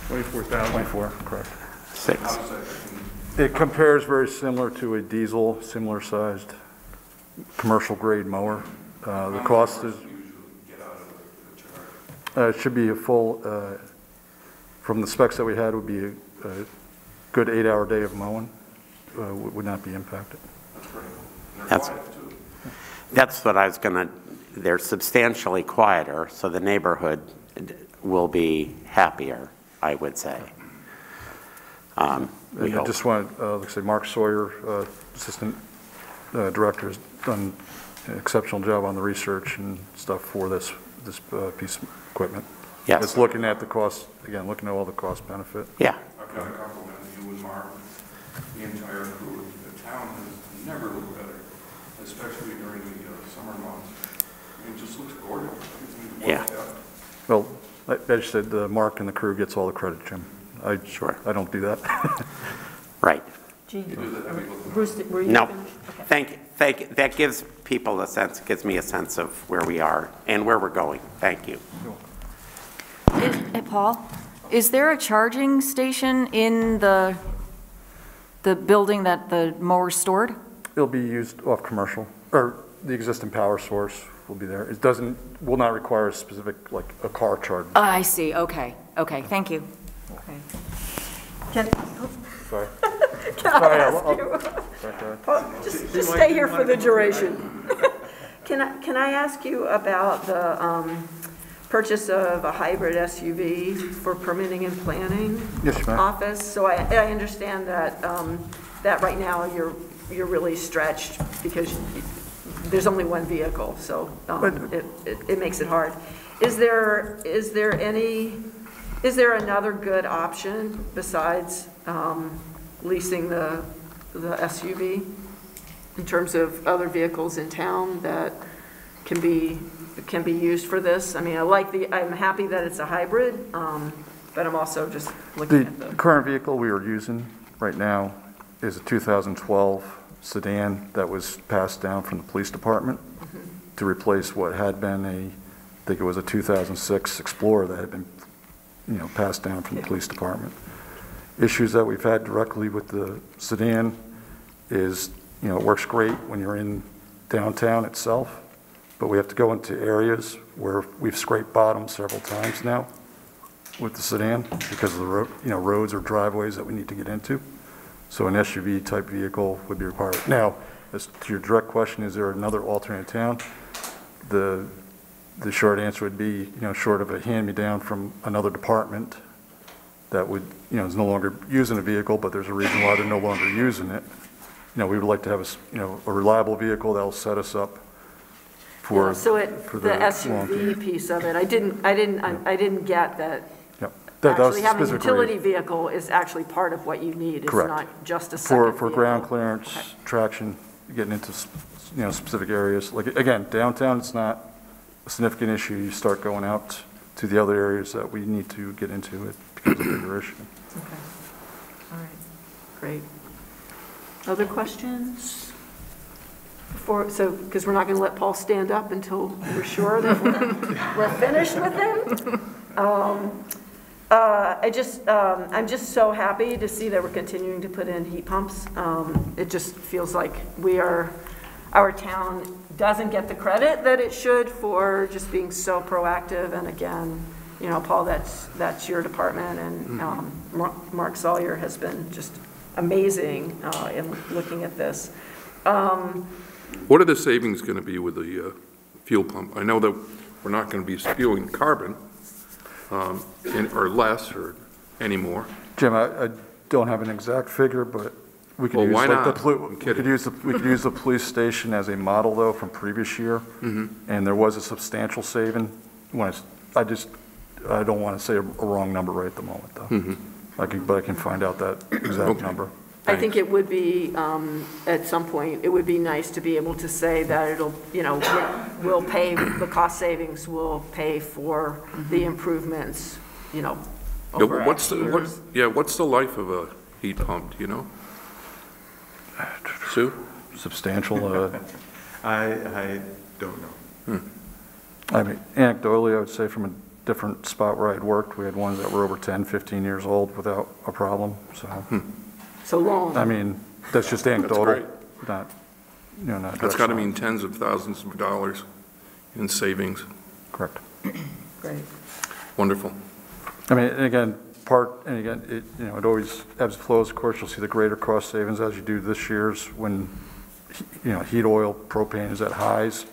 Speaker 3: 24,000.
Speaker 12: 24, correct.
Speaker 13: How does that
Speaker 12: It compares very similar to a diesel, similar sized commercial grade mower. The cost is, it should be a full, from the specs that we had, would be a good 8-hour day of mowing, would not be impacted.
Speaker 5: That's what I was going to, they're substantially quieter, so the neighborhood will be happier, I would say.
Speaker 12: I just want to, like I say, Mark Sawyer, Assistant Director, has done an exceptional job on the research and stuff for this piece of equipment.
Speaker 5: Yes.
Speaker 12: It's looking at the cost, again, looking at all the cost benefit.
Speaker 5: Yeah.
Speaker 13: I've got to compliment you and Mark, the entire crew. The town has never looked better, especially during the summer months. It just looks gorgeous.
Speaker 5: Yeah.
Speaker 12: Well, like I just said, Mark and the crew gets all the credit, Jim. I don't do that.
Speaker 5: Right.
Speaker 1: Bruce, were you
Speaker 5: No.
Speaker 1: finished? Okay.
Speaker 5: Thank you. That gives people a sense, gives me a sense of where we are and where we're going. Thank you.
Speaker 4: Hey, Paul, is there a charging station in the building that the mower's stored?
Speaker 12: It'll be used off commercial, or the existing power source will be there. It will not require a specific, like a car charge.
Speaker 4: I see, okay, thank you. Okay.
Speaker 12: Sorry.
Speaker 1: Can I ask you? Just stay here for the duration. Can I ask you about the purchase of a hybrid SUV for permitting and planning office? So I understand that that right now you're really stretched because there's only one vehicle, so it makes it hard. Is there another good option besides leasing the SUV in terms of other vehicles in town that can be used for this? I mean, I'm happy that it's a hybrid, but I'm also just looking at
Speaker 12: The current vehicle we are using right now is a 2012 sedan that was passed down from the police department to replace what had been I think it was a 2006 Explorer that had been passed down from the police department. Issues that we've had directly with the sedan is, it works great when you're in downtown itself, but we have to go into areas where we've scraped bottom several times now with the sedan because of the roads or driveways that we need to get into. So an SUV type vehicle would be required. Now, as to your direct question, is there another alternate town? The short answer would be, short of a hand-me-down from another department that would, is no longer using a vehicle, but there's a reason why they're no longer using it. We would like to have a reliable vehicle that will set us up for
Speaker 1: the SUV piece of it. I didn't get that. Actually, having a utility vehicle is actually part of what you need. It's
Speaker 12: Correct.
Speaker 1: not just a second
Speaker 12: For
Speaker 1: vehicle.
Speaker 12: ground clearance, traction, getting into specific areas. Like again, downtown, it's not a significant issue. You start going out to the other areas that we need to get into, it becomes a bigger issue.
Speaker 1: Okay. All right. Great. Other questions? Because we're not going to let Paul stand up until we're sure that we're finished with him. I'm just so happy to see that we're continuing to put in heat pumps. It just feels like our town doesn't get the credit that it should for just being so proactive. And again, you know, Paul, that's your department, and Mark Sawyer has been just amazing in looking at this.
Speaker 13: What are the savings going to be with the fuel pump? I know that we're not going to be spewing carbon or less or anymore.
Speaker 12: Jim, I don't have an exact figure, but we could
Speaker 13: Well,
Speaker 12: use
Speaker 13: why
Speaker 12: like
Speaker 13: not?
Speaker 12: we could use the police station as a model though from previous year, and there was a substantial saving. I don't want to say a wrong number right at the moment though. But I can find out that exact number.
Speaker 1: I think it would be, at some point, it would be nice to be able to say that it'll, you know, we'll pay, the cost savings will pay for the improvements, you know, over X years.
Speaker 13: What's the life of a heat pump, do you know? Sue?
Speaker 12: Substantial.
Speaker 3: I don't know.
Speaker 12: I mean, anecdotally, I would say from a different spot where I'd worked, we had ones that were over 10, 15 years old without a problem, so.
Speaker 1: So long.
Speaker 12: I mean, that's just anecdotal, not, you know, not.
Speaker 13: That's got to mean tens of thousands of dollars in savings.
Speaker 12: Correct.
Speaker 1: Great.
Speaker 13: Wonderful.
Speaker 12: I mean, and again, it always ebbs and flows. Of course, you'll see the greater cost savings as you do this year's when, you know, heat oil, propane is at highs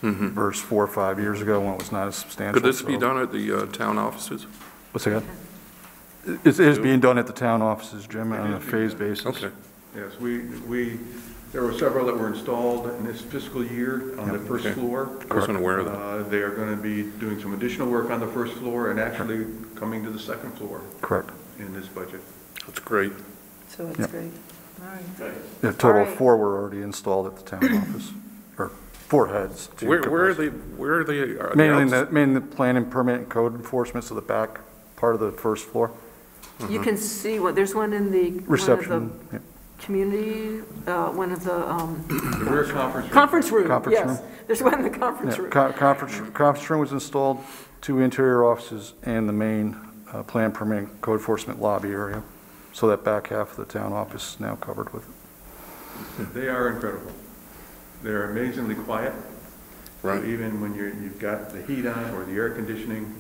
Speaker 12: versus 4 or 5 years ago when it was not as substantial.
Speaker 13: Could this be done at the town offices?
Speaker 12: What's that? It is being done at the town offices, Jim, on a phased basis.
Speaker 13: Okay.
Speaker 3: Yes, there were several that were installed in this fiscal year on the first floor.
Speaker 13: I wasn't aware of that.
Speaker 3: They are going to be doing some additional work on the first floor and actually coming to the second floor.
Speaker 12: Correct.
Speaker 3: In this budget.
Speaker 13: That's great.
Speaker 1: So it's great. All right.
Speaker 12: A total
Speaker 1: All
Speaker 12: of
Speaker 1: right.
Speaker 12: 4 were already installed at the town office, or 4 heads.
Speaker 13: Where are they?
Speaker 12: Mainly the planning, permit, and code enforcement, so the back part of the first floor.
Speaker 1: You can see there's one in the.
Speaker 12: Reception.
Speaker 1: One of the community, one of the.
Speaker 3: The rear conference room.
Speaker 1: Conference room,
Speaker 12: Conference
Speaker 1: yes.
Speaker 12: room.
Speaker 1: There's one in the conference
Speaker 12: Yeah,
Speaker 1: room.
Speaker 12: conference room was installed, 2 interior offices, and the main plan, permit, and code enforcement lobby area. So that back half of the town office is now covered with it.
Speaker 3: They are incredible. They're amazingly quiet.
Speaker 13: Right.
Speaker 3: So even when you've got the heat on or the air conditioning,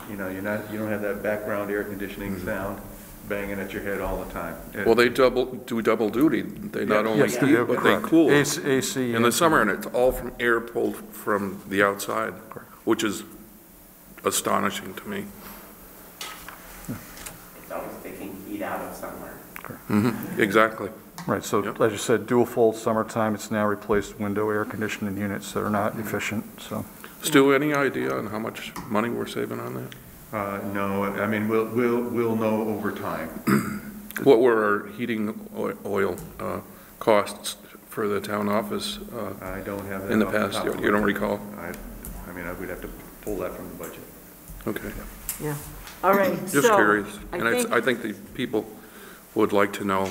Speaker 3: you know, you don't have that background air conditioning sound banging at your head all the time.
Speaker 13: Well, they do double duty. They not only
Speaker 12: Yes, they
Speaker 13: heat,
Speaker 12: do,
Speaker 13: but they
Speaker 12: correct.
Speaker 13: cool
Speaker 12: AC
Speaker 13: in the summer, and it's all from air pulled from the outside, which is astonishing to me.
Speaker 5: It's always taking heat out of somewhere.
Speaker 13: Exactly.
Speaker 12: Right, so
Speaker 13: Yep.
Speaker 12: as you said, dual fold summertime, it's now replaced window air conditioning units that are not efficient, so.
Speaker 13: Stu, any idea on how much money we're saving on that?
Speaker 3: No, I mean, we'll know over time.
Speaker 13: What were our heating oil costs for the town office
Speaker 3: I don't have that
Speaker 13: in the
Speaker 3: off
Speaker 13: past?
Speaker 3: top of
Speaker 13: You don't
Speaker 3: my head.
Speaker 13: recall?
Speaker 3: I mean, we'd have to pull that from the budget.
Speaker 13: Okay.
Speaker 1: Yeah. All right.
Speaker 13: Just
Speaker 1: so
Speaker 13: curious.
Speaker 1: I
Speaker 13: And
Speaker 1: think-
Speaker 13: I think the people would like to know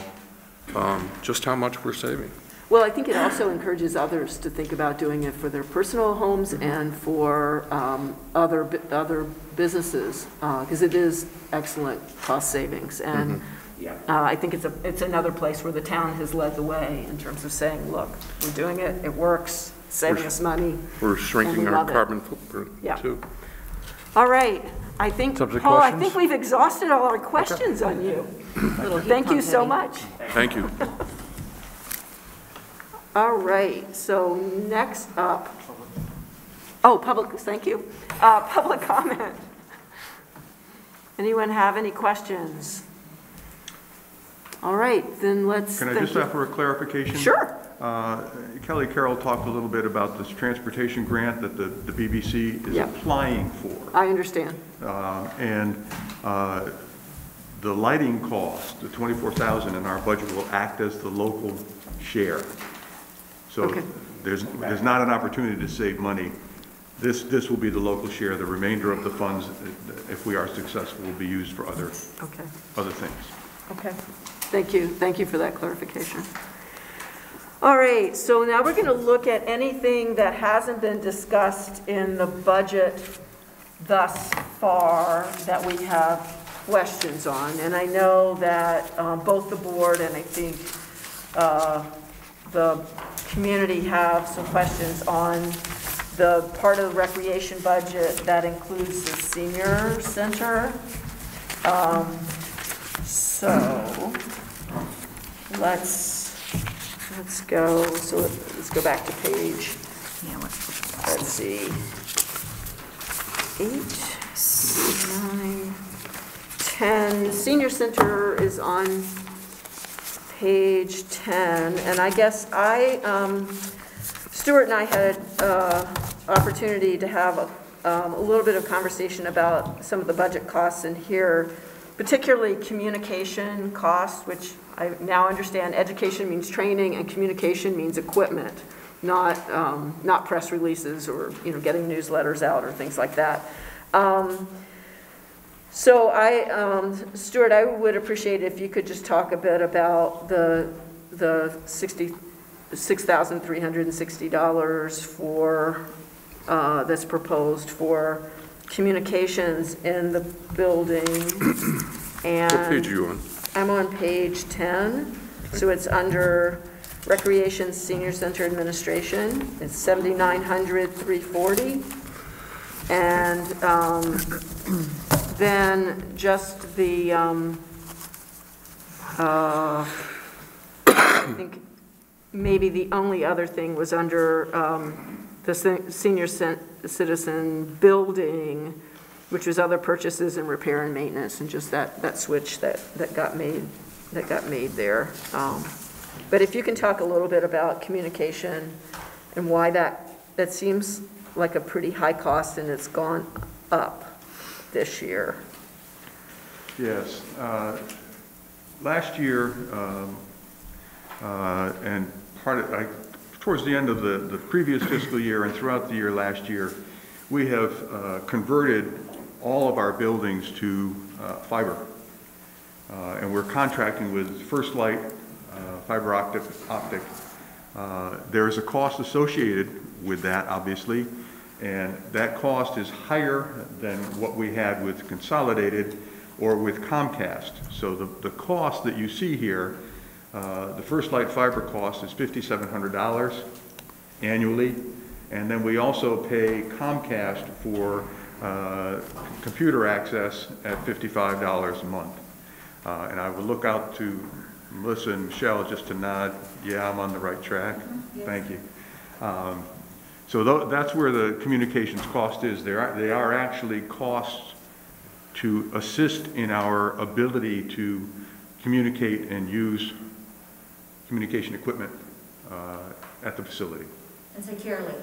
Speaker 13: just how much we're saving.
Speaker 1: Well, I think it also encourages others to think about doing it for their personal homes and for other businesses, because it is excellent cost savings. And I think it's another place where the town has led the way in terms of saying, look, we're doing it, it works, saving us money.
Speaker 13: We're shrinking
Speaker 1: and we
Speaker 13: our
Speaker 1: love it.
Speaker 13: carbon footprint,
Speaker 1: Yeah.
Speaker 13: too.
Speaker 1: All right. I think,
Speaker 12: Subject
Speaker 1: Paul, I
Speaker 12: questions?
Speaker 1: think we've exhausted all our questions on you. Thank you so much.
Speaker 13: Thank you.
Speaker 1: All right, so next up, thank you. Public comment. Anyone have any questions? All right, then let's.
Speaker 3: Can I just offer a clarification?
Speaker 1: Sure.
Speaker 3: Kelly Carroll talked a little bit about this transportation grant that the BBC is applying for.
Speaker 1: I understand.
Speaker 3: And the lighting cost, the $24,000 in our budget will act as the local share. So there's not an opportunity to save money. This will be the local share. The remainder of the funds, if we are successful, will be used for other things.
Speaker 1: Okay. Thank you for that clarification. All right, so now we're going to look at anything that hasn't been discussed in the budget thus far that we have questions on. And I know that both the board and I think the community have some questions on the part of the recreation budget that includes the senior center. So let's go. So let's go back to page. Let's see. 8, 9, 10. Senior center is on page 10, and I guess Stuart and I had opportunity to have a little bit of conversation about some of the budget costs in here, particularly communication costs, which I now understand education means training and communication means equipment, not press releases or getting newsletters out or things like that. So Stuart, I would appreciate it if you could just talk a bit about the $6,360 for that's proposed for communications in the building. And
Speaker 13: What page are you on?
Speaker 1: I'm on page 10. So it's under Recreation Senior Center Administration. It's $7,900,340. And then just the, I think maybe the only other thing was under the senior citizen building, which was other purchases and repair and maintenance, and just that switch that got made there. But if you can talk a little bit about communication and why that seems like a pretty high cost and it's gone up this year.
Speaker 3: Yes. Last year, and towards the end of the previous fiscal year and throughout the year last year, we have converted all of our buildings to fiber. And we're contracting with First Light fiber optic. There is a cost associated with that, obviously, and that cost is higher than what we had with Consolidated or with Comcast. So the cost that you see here, the First Light fiber cost is $5,700 annually, and then we also pay Comcast for computer access at $55 a month. And I will look out to Melissa and Michelle just to nod, yeah, I'm on the right track. Yes. Thank you. So that's where the communications cost is. They are actually costs to assist in our ability to communicate and use communication equipment at the facility.
Speaker 14: And securely.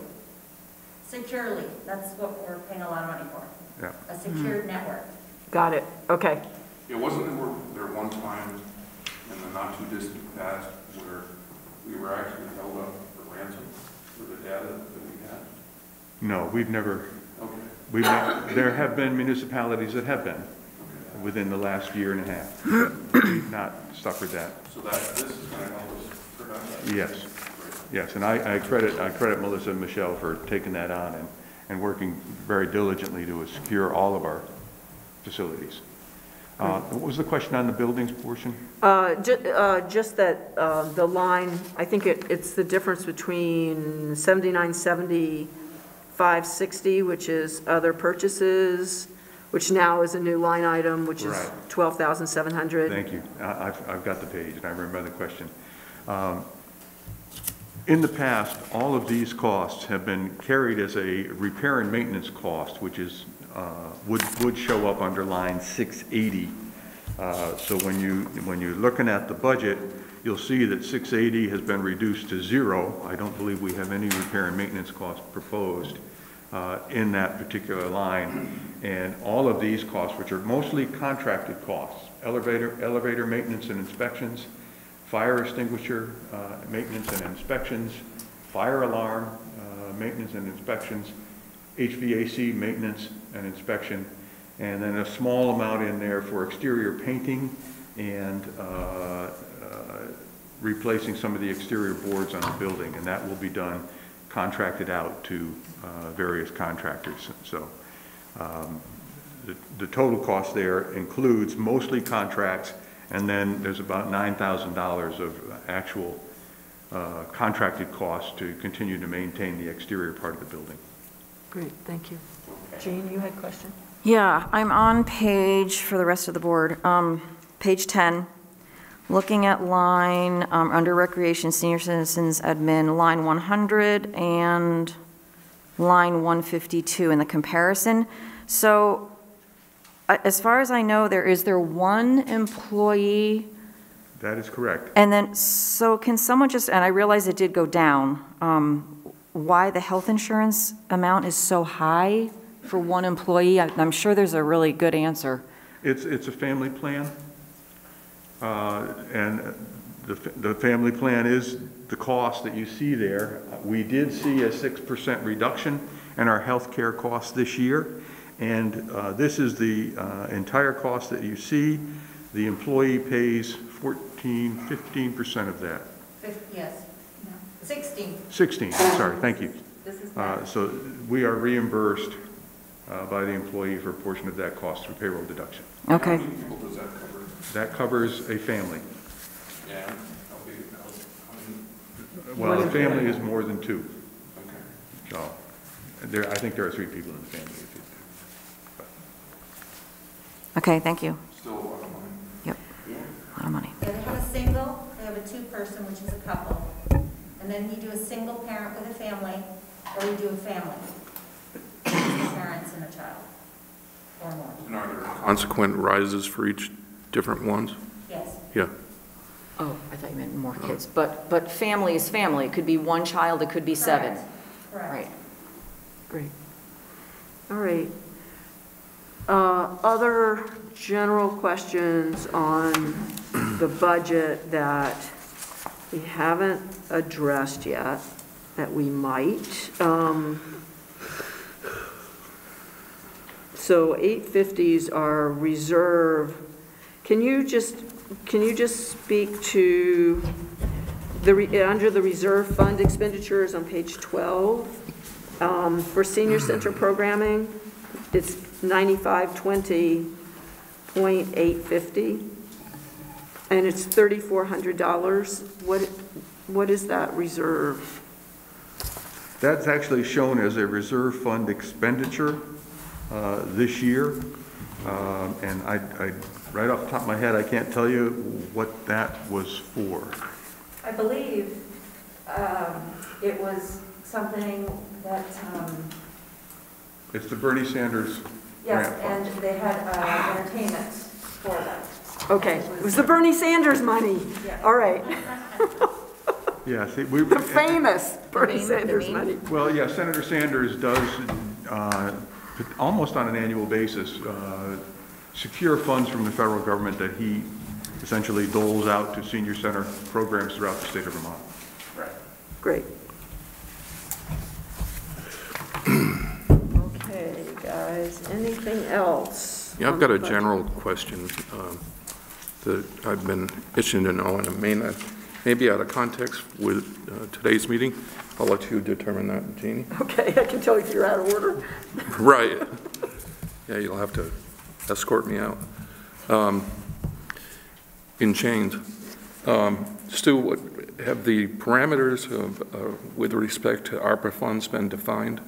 Speaker 14: Securely, that's what we're paying a lot of money for.
Speaker 3: Yeah.
Speaker 14: A secured network.
Speaker 1: Got it. Okay.
Speaker 13: Yeah, wasn't there one time in the not too distant past where we were actually held up for ransom for the data that we had?
Speaker 3: No, we've never.
Speaker 13: Okay.
Speaker 3: There have been municipalities that have been within the last year and a half. We've not suffered that.
Speaker 13: So this is going to help us prevent that?
Speaker 3: Yes. Yes, and I credit Melissa and Michelle for taking that on and working very diligently to secure all of our facilities. What was the question on the buildings portion?
Speaker 1: Just that the line, I think it's the difference between 7970, 560, which is other purchases, which now is a new line item, which is right. 12,700.
Speaker 3: Thank you. I've got the page and I remember the question. In the past, all of these costs have been carried as a repair and maintenance cost, which is would show up under line 680. So when you're looking at the budget, you'll see that 680 has been reduced to 0. I don't believe we have any repair and maintenance costs proposed in that particular line. And all of these costs, which are mostly contracted costs, elevator maintenance and inspections, fire extinguisher maintenance and inspections, fire alarm maintenance and inspections, HVAC maintenance and inspection, and then a small amount in there for exterior painting and replacing some of the exterior boards on the building, and that will be done contracted out to various contractors. So the total cost there includes mostly contracts, and then there's about $9,000 of actual contracted costs to continue to maintain the exterior part of the building.
Speaker 1: Great, thank you. Jean, you had a question?
Speaker 4: Yeah, I'm on page, for the rest of the board, page 10, looking at line, under Recreation Senior Citizens Admin, line 100 and line 152 in the comparison. So as far as I know, is there one employee?
Speaker 3: That is correct.
Speaker 4: And then, so can someone just, and I realize it did go down, why the health insurance amount is so high for one employee? I'm sure there's a really good answer.
Speaker 3: It's a family plan, and the family plan is the cost that you see there. We did see a 6% reduction in our health care costs this year, and this is the entire cost that you see. The employee pays 15% of that.
Speaker 14: Yes, 16.
Speaker 3: 16, sorry, thank you.
Speaker 14: This is
Speaker 3: so we are reimbursed by the employee for a portion of that cost through payroll deduction.
Speaker 4: Okay.
Speaker 13: How many people does that cover?
Speaker 3: That covers a family.
Speaker 13: Yeah.
Speaker 3: Well, a family is more than two.
Speaker 13: Okay.
Speaker 3: So I think there are 3 people in the family.
Speaker 4: Okay, thank you.
Speaker 13: Still a lot of money.
Speaker 4: Yep, a lot of money.
Speaker 14: Yeah, they have a single, they have a 2-person, which is a couple. And then you do a single parent with a family, or you do a family. 2 parents and a child, or more.
Speaker 13: And are there consequent rises for each different ones?
Speaker 14: Yes.
Speaker 13: Yeah.
Speaker 4: Oh, I thought you meant more kids. But family is family. It could be 1 child, it could be 7.
Speaker 14: Correct.
Speaker 4: Right.
Speaker 1: Great. All right. Other general questions on the budget that we haven't addressed yet, that we might? So 850s are reserve. Can you just speak to under the reserve fund expenditures on page 12 for senior center programming? It's 9520.850, and it's $3,400. What is that reserve?
Speaker 3: That's actually shown as a reserve fund expenditure this year, and I right off the top of my head, I can't tell you what that was for.
Speaker 14: I believe it was something that,
Speaker 3: it's the Bernie Sanders
Speaker 14: yes,
Speaker 3: grant fund.
Speaker 14: and they had entertainment for that.
Speaker 1: Okay, it was the Bernie Sanders money.
Speaker 14: Yes.
Speaker 1: All right.
Speaker 3: Yeah, see,
Speaker 1: The famous Bernie Sanders money.
Speaker 3: Well, yeah, Senator Sanders does almost on an annual basis secure funds from the federal government that he essentially doles out to senior center programs throughout the state of Vermont.
Speaker 14: Right.
Speaker 1: Great. Okay, guys, anything else?
Speaker 13: Yeah, I've got a general question that I've been itching to know, and it may not, maybe out of context with today's meeting. I'll let you determine that, Jeannie.
Speaker 1: Okay, I can tell if you're out of order.
Speaker 13: Right. Yeah, you'll have to escort me out. In chains. Stu, have the parameters with respect to ARPA funds been defined?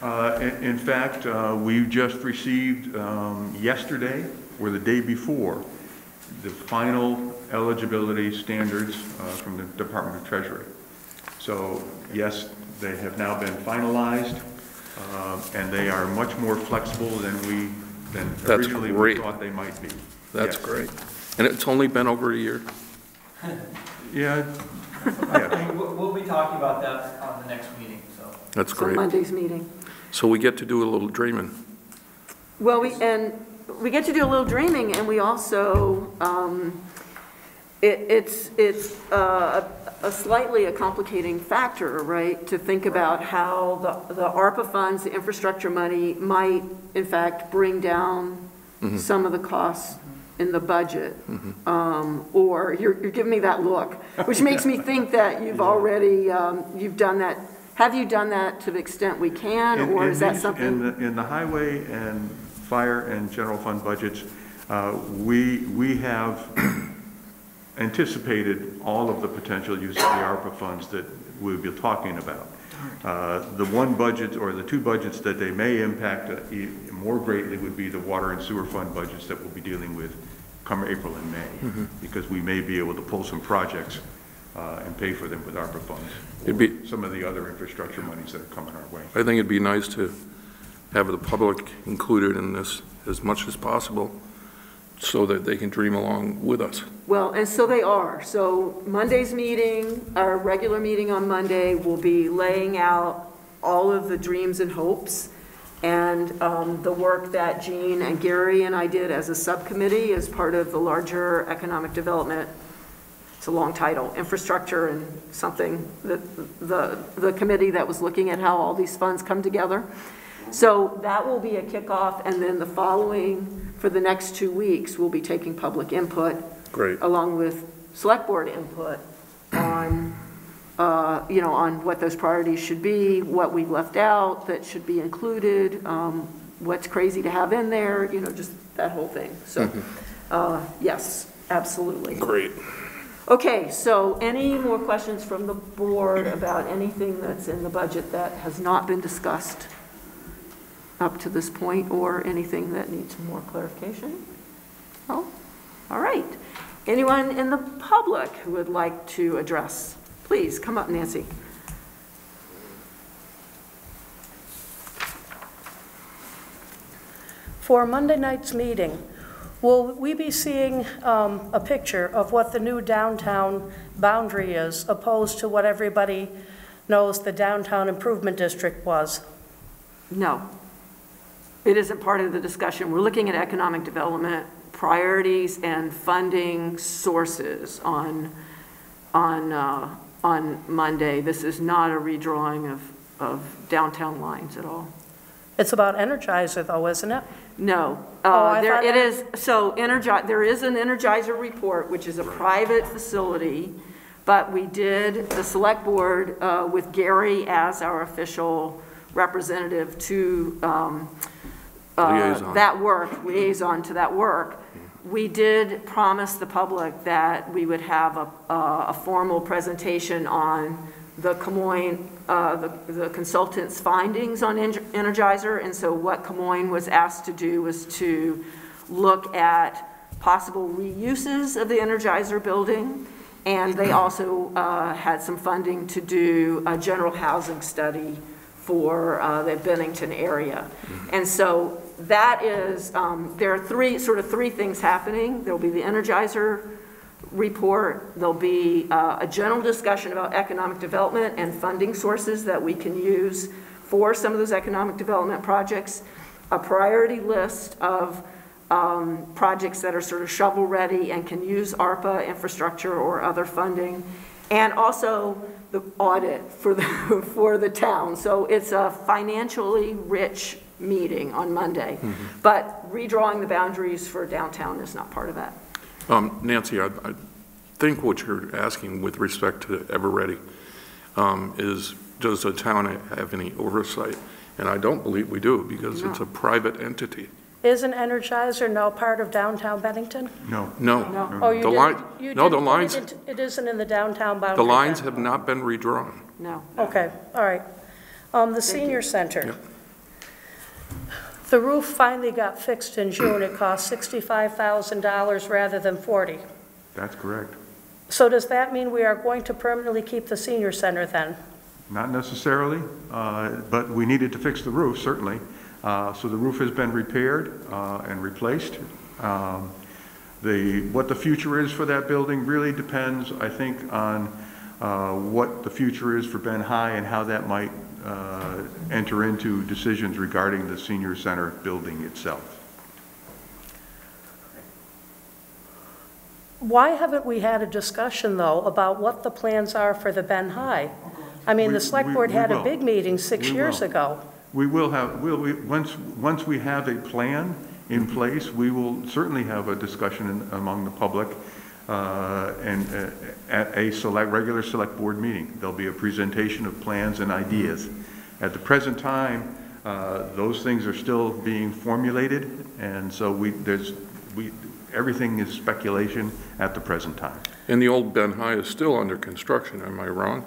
Speaker 3: In fact, we just received yesterday or the day before the final eligibility standards from the Department of Treasury. So yes, they have now been finalized, and they are much more flexible than originally we thought they might be.
Speaker 13: That's
Speaker 3: yes.
Speaker 13: great. And it's only been over a year?
Speaker 3: Yeah.
Speaker 8: We'll be talking about that on the next meeting, so.
Speaker 13: That's great.
Speaker 1: Monday's meeting.
Speaker 13: So we get to do a little dreaming.
Speaker 1: Well, we get to do a little dreaming, and we also, it's a slightly a complicating factor, right? To think about how the ARPA funds, the infrastructure money, might in fact bring down some of the costs in the budget. Or you're giving me that look, which makes me think that you've already, you've done that. Have you done that to the extent we can, or is that something?
Speaker 3: In the highway and fire and general fund budgets, we have anticipated all of the potential use of the ARPA funds that we'll be talking about. The one budget or the two budgets that they may impact more greatly would be the water and sewer fund budgets that we'll be dealing with come April and May, because we may be able to pull some projects and pay for them with ARPA funds.
Speaker 13: It'd be,
Speaker 3: some of the other infrastructure monies that are coming our way.
Speaker 13: I think it'd be nice to have the public included in this as much as possible so that they can dream along with us.
Speaker 1: Well, and so they are. So Monday's meeting, our regular meeting on Monday, will be laying out all of the dreams and hopes and the work that Jean and Gary and I did as a subcommittee as part of the larger economic development. It's a long title, infrastructure and something, that the committee that was looking at how all these funds come together. So that will be a kickoff, and then the following, for the next 2 weeks, we'll be taking public input.
Speaker 13: Great.
Speaker 1: Along with select board input on, on what those priorities should be, what we've left out that should be included, what's crazy to have in there, just that whole thing. So, yes, absolutely.
Speaker 13: Great.
Speaker 1: Okay, so any more questions from the board about anything that's in the budget that has not been discussed up to this point, or anything that needs more clarification? Oh, all right. Anyone in the public who would like to address? Please, come up, Nancy.
Speaker 7: For Monday night's meeting, will we be seeing a picture of what the new downtown boundary is, opposed to what everybody knows the downtown improvement district was?
Speaker 1: No. It isn't part of the discussion. We're looking at economic development priorities and funding sources on Monday. This is not a redrawing of downtown lines at all.
Speaker 7: It's about Energizer, though, isn't it?
Speaker 1: No.
Speaker 7: There
Speaker 1: is an Energizer report, which is a private facility, but we did, the select board, with Gary as our official representative to liaison to that work, we did promise the public that we would have a formal presentation on the Camoin, the consultant's findings on Energizer. And so what Camoin was asked to do was to look at possible reuses of the Energizer building. And they also had some funding to do a general housing study for the Bennington area. And so that is, there are three things happening. There'll be the Energizer report, there'll be a general discussion about economic development and funding sources that we can use for some of those economic development projects, a priority list of projects that are sort of shovel ready and can use ARPA infrastructure or other funding, and also the audit for the town. So it's a financially rich meeting on Monday, but redrawing the boundaries for downtown is not part of that.
Speaker 13: Nancy, I think what you're asking with respect to Eveready is, does the town have any oversight? And I don't believe we do, because it's a private entity.
Speaker 7: Isn't Energizer now part of downtown Bennington?
Speaker 3: No.
Speaker 13: No.
Speaker 7: Oh, you
Speaker 13: the lines.
Speaker 7: It isn't in the downtown boundary.
Speaker 13: The lines have not been redrawn.
Speaker 1: No.
Speaker 7: Okay, all right. The senior center.
Speaker 13: Yep.
Speaker 7: The roof finally got fixed in June. It cost $65,000 rather than $40,000.
Speaker 3: That's correct.
Speaker 7: So does that mean we are going to permanently keep the senior center then?
Speaker 3: Not necessarily, but we needed to fix the roof, certainly. So the roof has been repaired and replaced. What the future is for that building really depends, I think, on what the future is for Ben High and how that might enter into decisions regarding the senior center building itself.
Speaker 7: Why haven't we had a discussion, though, about what the plans are for the Ben High? I mean, the select board had a big meeting 6 years ago.
Speaker 3: We will have, once we have a plan in place, we will certainly have a discussion among the public and at a regular select board meeting. There'll be a presentation of plans and ideas. At the present time, those things are still being formulated, and so everything is speculation at the present time.
Speaker 13: And the old Ben High is still under construction, am I wrong?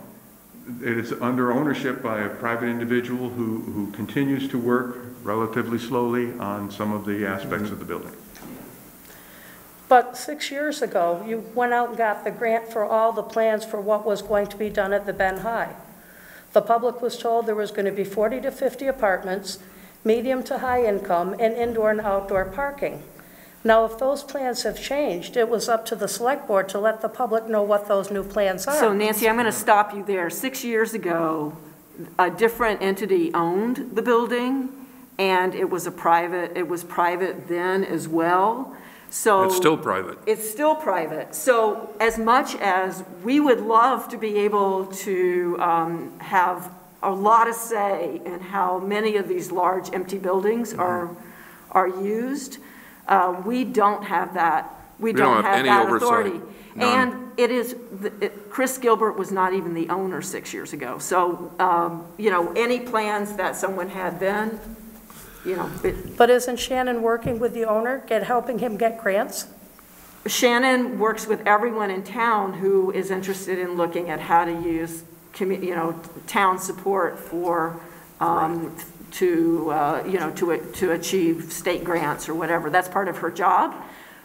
Speaker 3: It is under ownership by a private individual who continues to work relatively slowly on some of the aspects of the building.
Speaker 7: But 6 years ago, you went out and got the grant for all the plans for what was going to be done at the Ben High. The public was told there was going to be 40 to 50 apartments, medium to high income, and indoor and outdoor parking. Now, if those plans have changed, it was up to the select board to let the public know what those new plans are.
Speaker 1: So Nancy, I'm going to stop you there. 6 years ago, a different entity owned the building, and it was private then as well. So
Speaker 13: It's still private.
Speaker 1: It's still private. So as much as we would love to be able to have a lot of say in how many of these large empty buildings are used, we don't have that. We don't have
Speaker 13: any
Speaker 1: that
Speaker 13: oversight.
Speaker 1: authority.
Speaker 13: None.
Speaker 1: And it is, Chris Gilbert was not even the owner 6 years ago. So, any plans that someone had then,
Speaker 7: But isn't Shannon working with the owner, helping him get grants?
Speaker 1: Shannon works with everyone in town who is interested in looking at how to use, town support for, to achieve state grants or whatever. That's part of her job.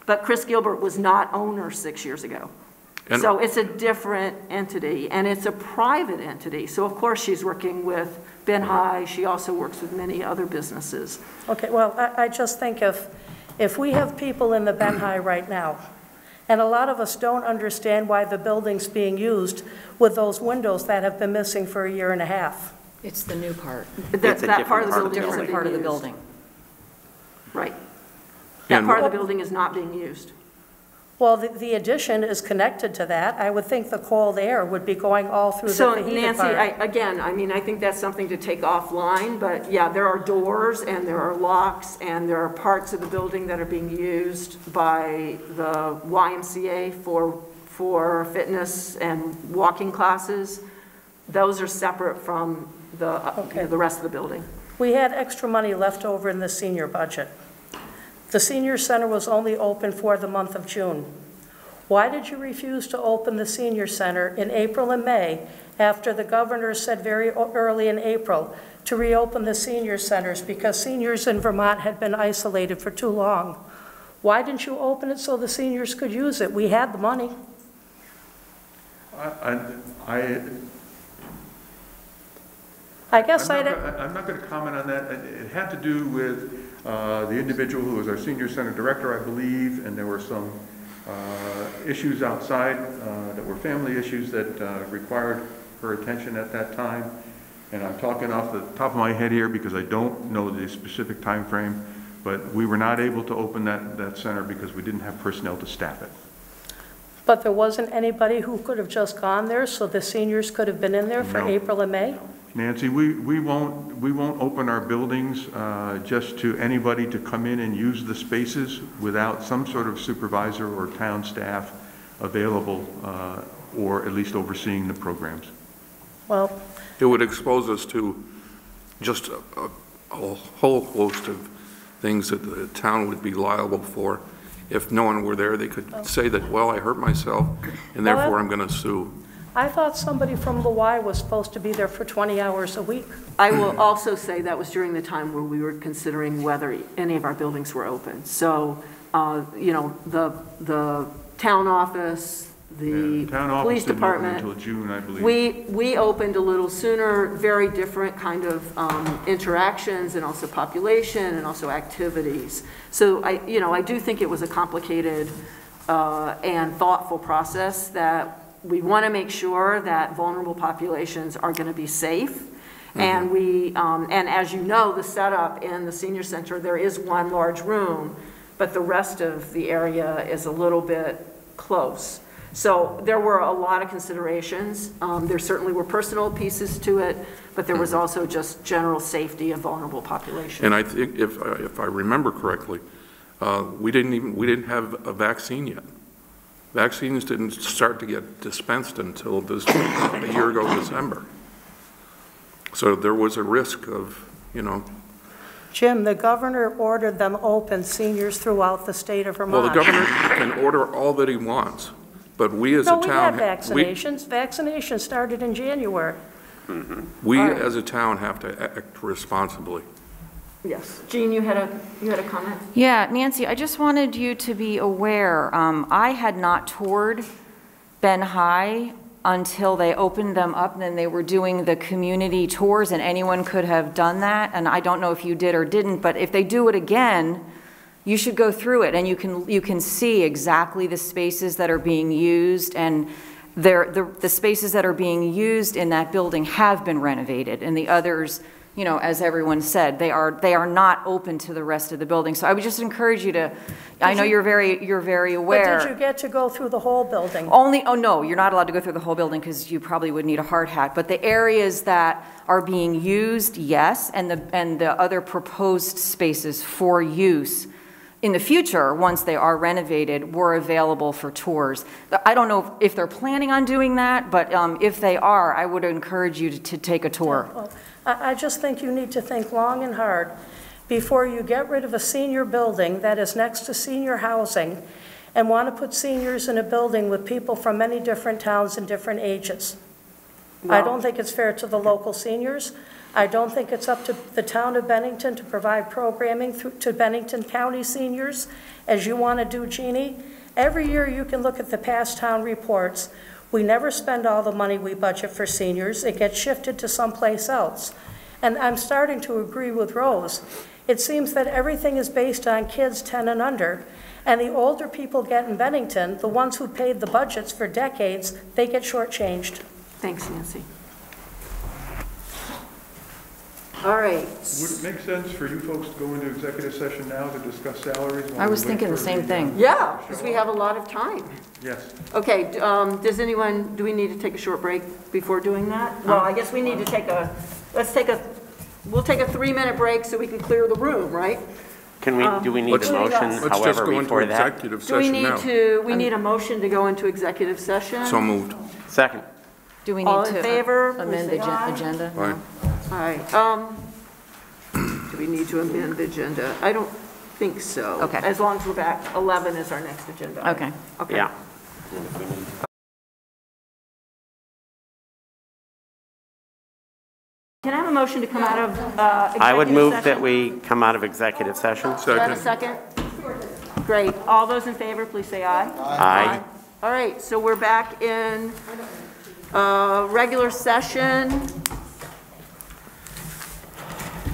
Speaker 1: But Chris Gilbert was not owner 6 years ago.
Speaker 13: And
Speaker 1: So it's a different entity, and it's a private entity. So of course she's working with Ben High. She also works with many other businesses.
Speaker 7: Okay, well, I just think if we have people in the Ben High right now, and a lot of us don't understand why the building's being used with those windows that have been missing for a year and a half.
Speaker 4: It's the new part.
Speaker 1: That part of the building
Speaker 4: Different
Speaker 1: isn't
Speaker 4: part of the
Speaker 1: being used.
Speaker 4: building.
Speaker 1: Right. That
Speaker 13: And-
Speaker 1: part of the building is not being used.
Speaker 7: Well, the addition is connected to that. I would think the cold air would be going all through
Speaker 1: So
Speaker 7: the heated
Speaker 1: Nancy,
Speaker 7: part.
Speaker 1: I think that's something to take offline, but yeah, there are doors and there are locks and there are parts of the building that are being used by the YMCA for fitness and walking classes. Those are separate from the rest of the building.
Speaker 7: We had extra money left over in the senior budget. The senior center was only open for the month of June. Why did you refuse to open the senior center in April and May after the governor said very early in April to reopen the senior centers because seniors in Vermont had been isolated for too long? Why didn't you open it so the seniors could use it? We had the money. I guess
Speaker 3: I'm not going to comment on that. It had to do with the individual who was our senior center director, I believe, and there were some issues outside that were family issues that required her attention at that time. And I'm talking off the top of my head here because I don't know the specific time frame, but we were not able to open that center because we didn't have personnel to staff it.
Speaker 7: But there wasn't anybody who could have just gone there so the seniors could have been in there for
Speaker 3: No.
Speaker 7: April and May?
Speaker 3: Nancy, we won't open our buildings just to anybody to come in and use the spaces without some sort of supervisor or town staff available or at least overseeing the programs.
Speaker 7: Well,
Speaker 13: it would expose us to just a whole host of things that the town would be liable for. If no one were there, they could say that, well, I hurt myself, and therefore I'm going to sue.
Speaker 7: I thought somebody from the Y was supposed to be there for 20 hours a week.
Speaker 1: I will also say that was during the time where we were considering whether any of our buildings were open. So, the town office, the police department.
Speaker 3: Until June, I believe.
Speaker 1: We opened a little sooner, very different kind of interactions and also population and also activities. So I do think it was a complicated and thoughtful process that we want to make sure that vulnerable populations are going to be safe. Mm-hmm. And as you know, the setup in the senior center, there is one large room, but the rest of the area is a little bit close. So there were a lot of considerations. There certainly were personal pieces to it, but there was also just general safety of vulnerable populations.
Speaker 13: And I think, if I remember correctly, we didn't have a vaccine yet. Vaccines didn't start to get dispensed until a year ago, December. So there was a risk of,
Speaker 7: Jim, the governor ordered them open, seniors throughout the state of Vermont.
Speaker 13: Well, the governor can order all that he wants, but we as a
Speaker 7: No,
Speaker 13: town...
Speaker 7: we had vaccinations. Vaccinations started in January.
Speaker 13: We
Speaker 1: All right.
Speaker 13: as a town have to act responsibly.
Speaker 1: Yes. Jean, you had a comment?
Speaker 4: Yeah, Nancy, I just wanted you to be aware, I had not toured Ben High until they opened them up, and then they were doing the community tours, and anyone could have done that, and I don't know if you did or didn't, but if they do it again, you should go through it, and you can see exactly the spaces that are being used, and the spaces that are being used in that building have been renovated, and the others, you know, as everyone said, they are not open to the rest of the building. So I would just encourage you to, I know you're very aware.
Speaker 7: But did you get to go through the whole building?
Speaker 4: Oh no, you're not allowed to go through the whole building because you probably would need a hard hat. But the areas that are being used, yes, and the other proposed spaces for use in the future, once they are renovated, were available for tours. I don't know if they're planning on doing that, but if they are, I would encourage you to take a tour.
Speaker 7: Well, I just think you need to think long and hard before you get rid of a senior building that is next to senior housing and want to put seniors in a building with people from many different towns and different ages. I don't think it's fair to the local seniors. I don't think it's up to the town of Bennington to provide programming to Bennington County seniors, as you want to do, Jeannie. Every year you can look at the past town reports. We never spend all the money we budget for seniors. It gets shifted to someplace else. And I'm starting to agree with Rose. It seems that everything is based on kids 10 and under. And the older people get in Bennington, the ones who paid the budgets for decades, they get shortchanged.
Speaker 1: Thanks, Nancy. All right.
Speaker 3: Would it make sense for you folks to go into executive session now to discuss salaries?
Speaker 4: I was thinking the same thing.
Speaker 1: Yeah, because we have a lot of time.
Speaker 3: Yes.
Speaker 1: Okay, do we need to take a short break before doing that? Well, I guess we need to we'll take a 3-minute break so we can clear the room, right?
Speaker 5: Do we need a motion,
Speaker 13: Let's just
Speaker 5: however,
Speaker 13: go into
Speaker 5: before that?
Speaker 13: executive
Speaker 1: Do we
Speaker 13: session
Speaker 1: need
Speaker 13: now.
Speaker 1: we need a motion to go into executive session?
Speaker 13: So moved.
Speaker 5: Second.
Speaker 4: Do we
Speaker 1: All
Speaker 4: need
Speaker 1: in
Speaker 4: to
Speaker 1: favor, please
Speaker 4: amend
Speaker 1: say
Speaker 4: the
Speaker 1: aye.
Speaker 4: agenda?
Speaker 13: Aye.
Speaker 1: All right, do we need to amend the agenda? I don't think so.
Speaker 4: Okay.
Speaker 1: As long as we're back, 11 is our next agenda.
Speaker 4: Okay.
Speaker 1: Okay.
Speaker 5: Yeah.
Speaker 1: Can I have a motion to come out of executive
Speaker 5: I would move
Speaker 1: session?
Speaker 5: that we come out of executive session.
Speaker 1: Do I have a second? Great. All those in favor, please say aye.
Speaker 5: Aye.
Speaker 1: All right, so we're back in regular session.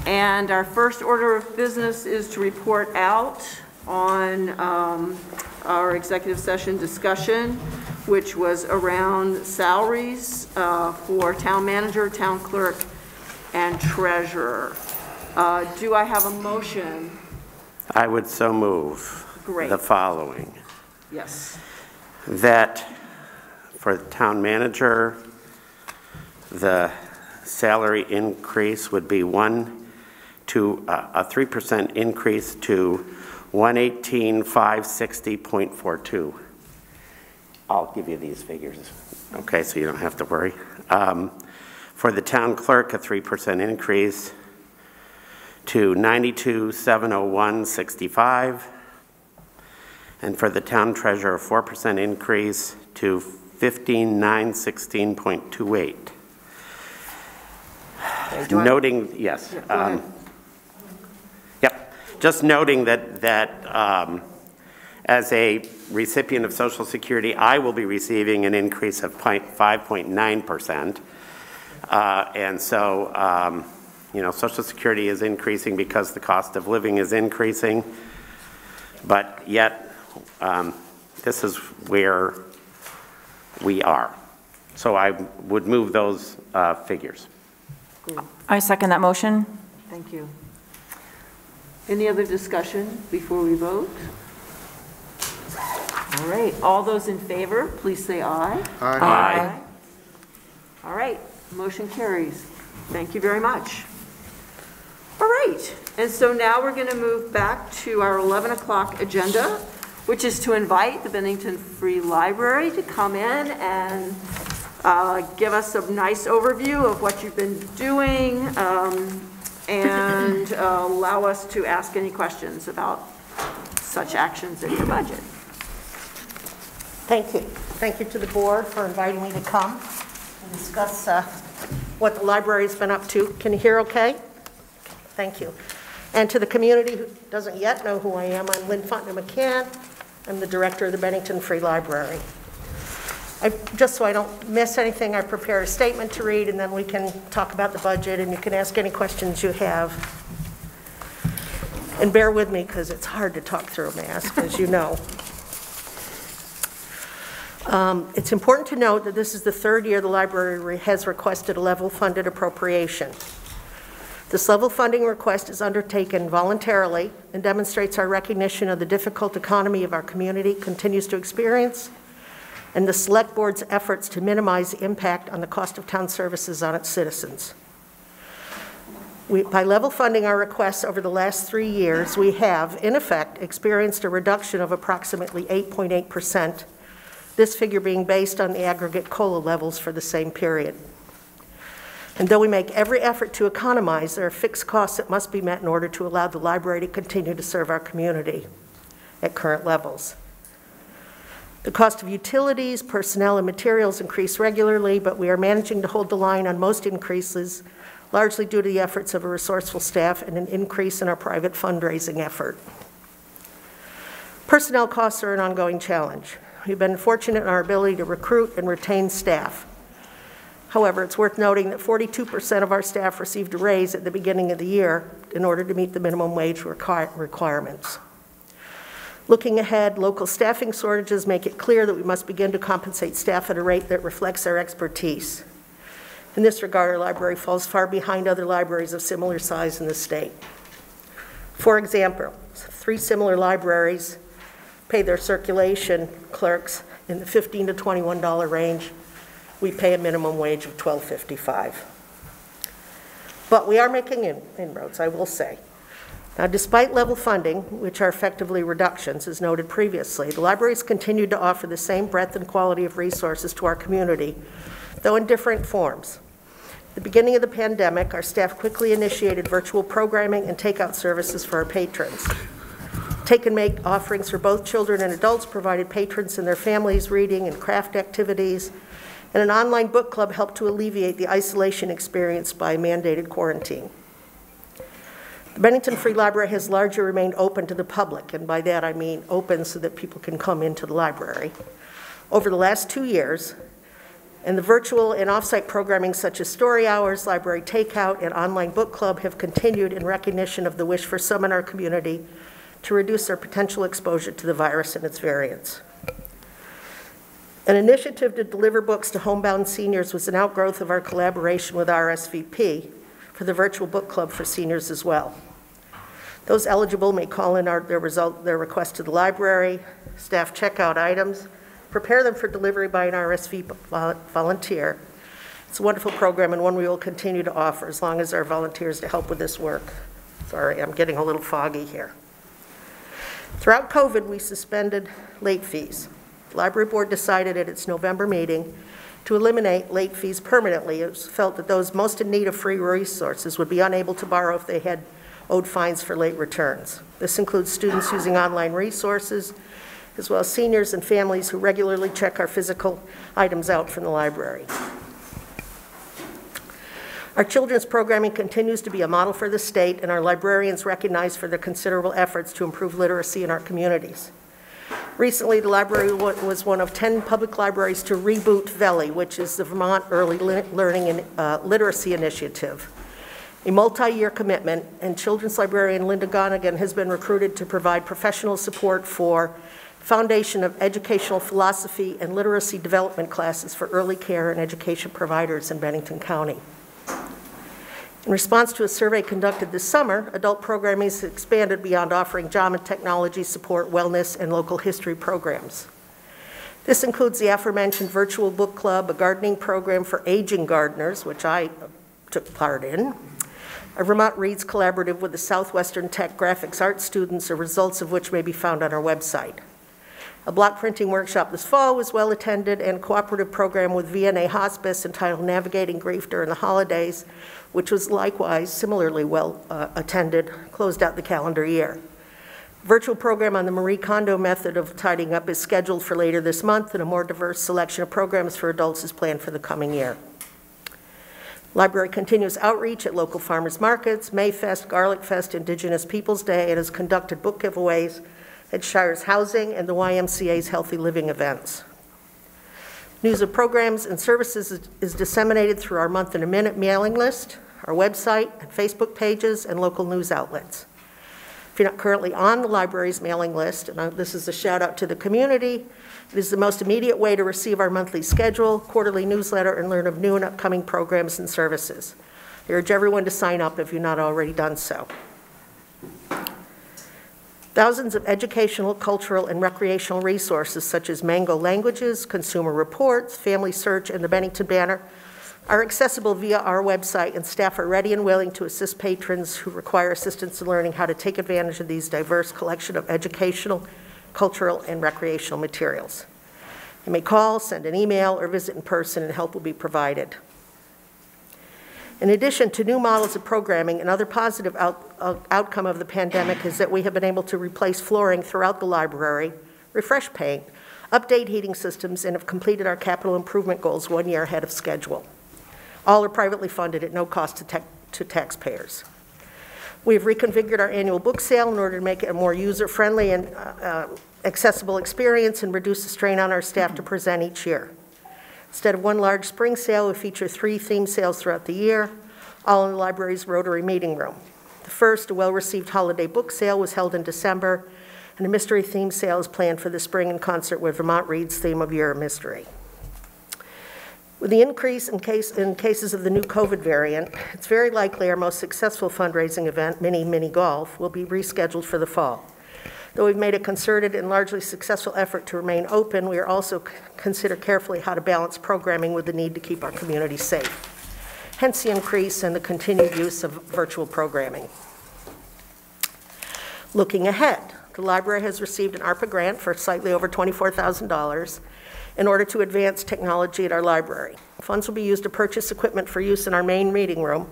Speaker 1: And our first order of business is to report out on our executive session discussion, which was around salaries for town manager, town clerk, and treasurer. Do I have a motion?
Speaker 5: I would so move
Speaker 1: Great.
Speaker 5: the following.
Speaker 1: Yes.
Speaker 5: That for the town manager, the salary increase would be a 3% increase to 118,560.42. I'll give you these figures, okay, so you don't have to worry. For the town clerk, a 3% increase to 92,701.65. And for the town treasurer, a 4% increase to 15,916.28. Noting, yes. Yep. Just noting that as a recipient of Social Security, I will be receiving an increase of 5.9%. And so, Social Security is increasing because the cost of living is increasing. But yet, this is where we are. So I would move those figures.
Speaker 4: I second that motion.
Speaker 1: Thank you. Any other discussion before we vote? All right, all those in favor, please say aye.
Speaker 5: Aye. Aye.
Speaker 1: All right, motion carries. Thank you very much. All right, and so now we're going to move back to our 11 o'clock agenda, which is to invite the Bennington Free Library to come in and give us a nice overview of what you've been doing and allow us to ask any questions about such actions in your budget.
Speaker 15: Thank you. Thank you to the board for inviting me to come and discuss what the library's been up to. Can you hear okay? Thank you. And to the community who doesn't yet know who I am, I'm Lynn Fontenay McCann. I'm the director of the Bennington Free Library. Just so I don't miss anything, I prepared a statement to read, and then we can talk about the budget, and you can ask any questions you have. And bear with me, because it's hard to talk through a mask, as you know. It's important to note that this is the third year the library has requested a level funded appropriation. This level funding request is undertaken voluntarily and demonstrates our recognition of the difficult economy of our community continues to experience and the Select Board's efforts to minimize the impact on the cost of town services on its citizens. By level funding our requests over the last 3 years, we have, in effect, experienced a reduction of approximately 8.8%, this figure being based on the aggregate COLA levels for the same period. And though we make every effort to economize, there are fixed costs that must be met in order to allow the library to continue to serve our community at current levels. The cost of utilities, personnel, and materials increase regularly, but we are managing to hold the line on most increases, largely due to the efforts of a resourceful staff and an increase in our private fundraising effort. Personnel costs are an ongoing challenge. We've been fortunate in our ability to recruit and retain staff. However, it's worth noting that 42% of our staff received a raise at the beginning of the year in order to meet the minimum wage requirements. Looking ahead, local staffing shortages make it clear that we must begin to compensate staff at a rate that reflects their expertise. In this regard, our library falls far behind other libraries of similar size in the state. For example, 3 similar libraries pay their circulation clerks in the $15 to $21 range. We pay a minimum wage of $12.55. But we are making inroads, I will say. Now, despite level funding, which are effectively reductions, as noted previously, the libraries continued to offer the same breadth and quality of resources to our community, though in different forms. At the beginning of the pandemic, our staff quickly initiated virtual programming and takeout services for our patrons. Take and Make offerings for both children and adults provided patrons and their families reading and craft activities, and an online book club helped to alleviate the isolation experienced by mandated quarantine. The Bennington Free Library has largely remained open to the public, and by that I mean open so that people can come into the library, over the last 2 years, and the virtual and off-site programming such as story hours, library takeout, and online book club have continued in recognition of the wish for some in our community to reduce their potential exposure to the virus and its variants. An initiative to deliver books to homebound seniors was an outgrowth of our collaboration with RSVP for the virtual book club for seniors as well. Those eligible may call in their request to the library, staff check out items, prepare them for delivery by an RSVP volunteer. It's a wonderful program and one we will continue to offer as long as there are volunteers to help with this work. Sorry, I'm getting a little foggy here. Throughout COVID, we suspended late fees. The library board decided at its November meeting to eliminate late fees permanently. It was felt that those most in need of free resources would be unable to borrow if they had owed fines for late returns. This includes students using online resources, as well as seniors and families who regularly check our physical items out from the library. Our children's programming continues to be a model for the state, and our librarians recognized for their considerable efforts to improve literacy in our communities. Recently, the library was one of 10 public libraries to reboot VELI, which is the Vermont Early Learning and Literacy Initiative, a multi-year commitment, and children's librarian Linda Gonigan has been recruited to provide professional support for Foundation of Educational Philosophy and Literacy Development classes for early care and education providers in Bennington County. In response to a survey conducted this summer, adult programming has expanded beyond offering job and technology support, wellness, and local history programs. This includes the aforementioned virtual book club, a gardening program for aging gardeners, which I took part in, a Vermont Reads collaborative with the Southwestern Tech graphics art students, the results of which may be found on our website. A block printing workshop this fall was well attended, and a cooperative program with VNA Hospice entitled Navigating Grief During the Holidays, which was likewise similarly well attended, closed out the calendar year. Virtual program on the Marie Kondo method of tidying up is scheduled for later this month, and a more diverse selection of programs for adults is planned for the coming year. Library continues outreach at local farmers markets, Mayfest, Garlic Fest, Indigenous Peoples Day, and has conducted book giveaways at Shire's Housing and the YMCA's Healthy Living events. News of programs and services is disseminated through our Month in a Minute mailing list, our website, and Facebook pages, and local news outlets. If you're not currently on the library's mailing list, and this is a shout out to the community, it is the most immediate way to receive our monthly schedule, quarterly newsletter, and learn of new and upcoming programs and services. I urge everyone to sign up if you've not already done so. Thousands of educational, cultural, and recreational resources such as Mango Languages, Consumer Reports, Family Search, and the Bennington Banner are accessible via our website, and staff are ready and willing to assist patrons who require assistance in learning how to take advantage of these diverse collection of educational, cultural, and recreational materials. You may call, send an email, or visit in person, and help will be provided. In addition to new models of programming, another positive outcome of the pandemic is that we have been able to replace flooring throughout the library, refresh paint, update heating systems, and have completed our capital improvement goals 1 year ahead of schedule. All are privately funded at no cost to taxpayers. We have reconfigured our annual book sale in order to make it a more user-friendly and accessible experience and reduce the strain on our staff to present each year. Instead of one large spring sale, we feature 3 theme sales throughout the year, all in the library's Rotary Meeting Room. The first, a well-received holiday book sale, was held in December, and a mystery theme sale is planned for the spring in concert with Vermont Reads Theme of Year Mystery. With the increase in cases of the new COVID variant, it's very likely our most successful fundraising event, Mini Golf, will be rescheduled for the fall. Though we've made a concerted and largely successful effort to remain open, we are also consider carefully how to balance programming with the need to keep our community safe. Hence the increase in the continued use of virtual programming. Looking ahead, the library has received an ARPA grant for slightly over $24,000 in order to advance technology at our library. Funds will be used to purchase equipment for use in our main reading room,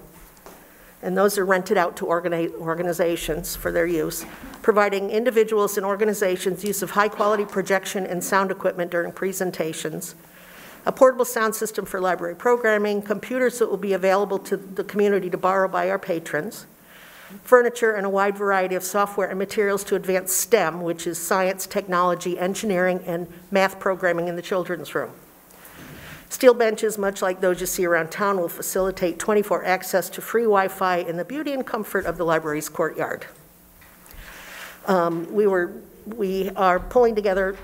Speaker 15: and those are rented out to organizations for their use, providing individuals and organizations use of high-quality projection and sound equipment during presentations, a portable sound system for library programming, computers that will be available to the community to borrow by our patrons, furniture, and a wide variety of software and materials to advance STEM, which is science, technology, engineering, and math programming in the children's room. Steel benches, much like those you see around town, will facilitate 24 access to free Wi-Fi in the beauty and comfort of the library's courtyard. We are pulling together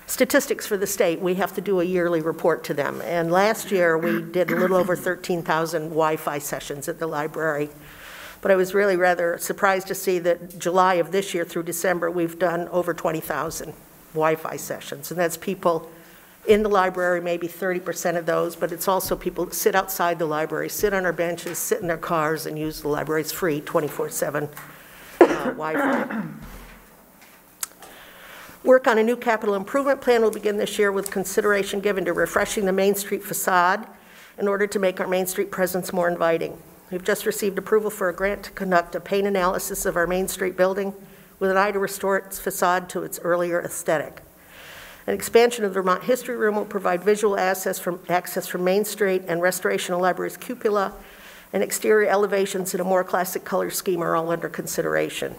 Speaker 15: statistics for the state. We have to do a yearly report to them. And last year, we did a little over 13,000 Wi-Fi sessions at the library. But I was really rather surprised to see that July of this year through December, we've done over 20,000 Wi-Fi sessions. And that's people in the library, maybe 30% of those, but it's also people that sit outside the library, sit on our benches, sit in their cars, and use the library's free 24/7 Wi-Fi. Work on a new capital improvement plan will begin this year with consideration given to refreshing the Main Street facade in order to make our Main Street presence more inviting. We've just received approval for a grant to conduct a paint analysis of our Main Street building with an eye to restore its facade to its earlier aesthetic. An expansion of the Vermont History Room will provide visual access from Main Street, and restoration of the library's cupola and exterior elevations in a more classic color scheme are all under consideration.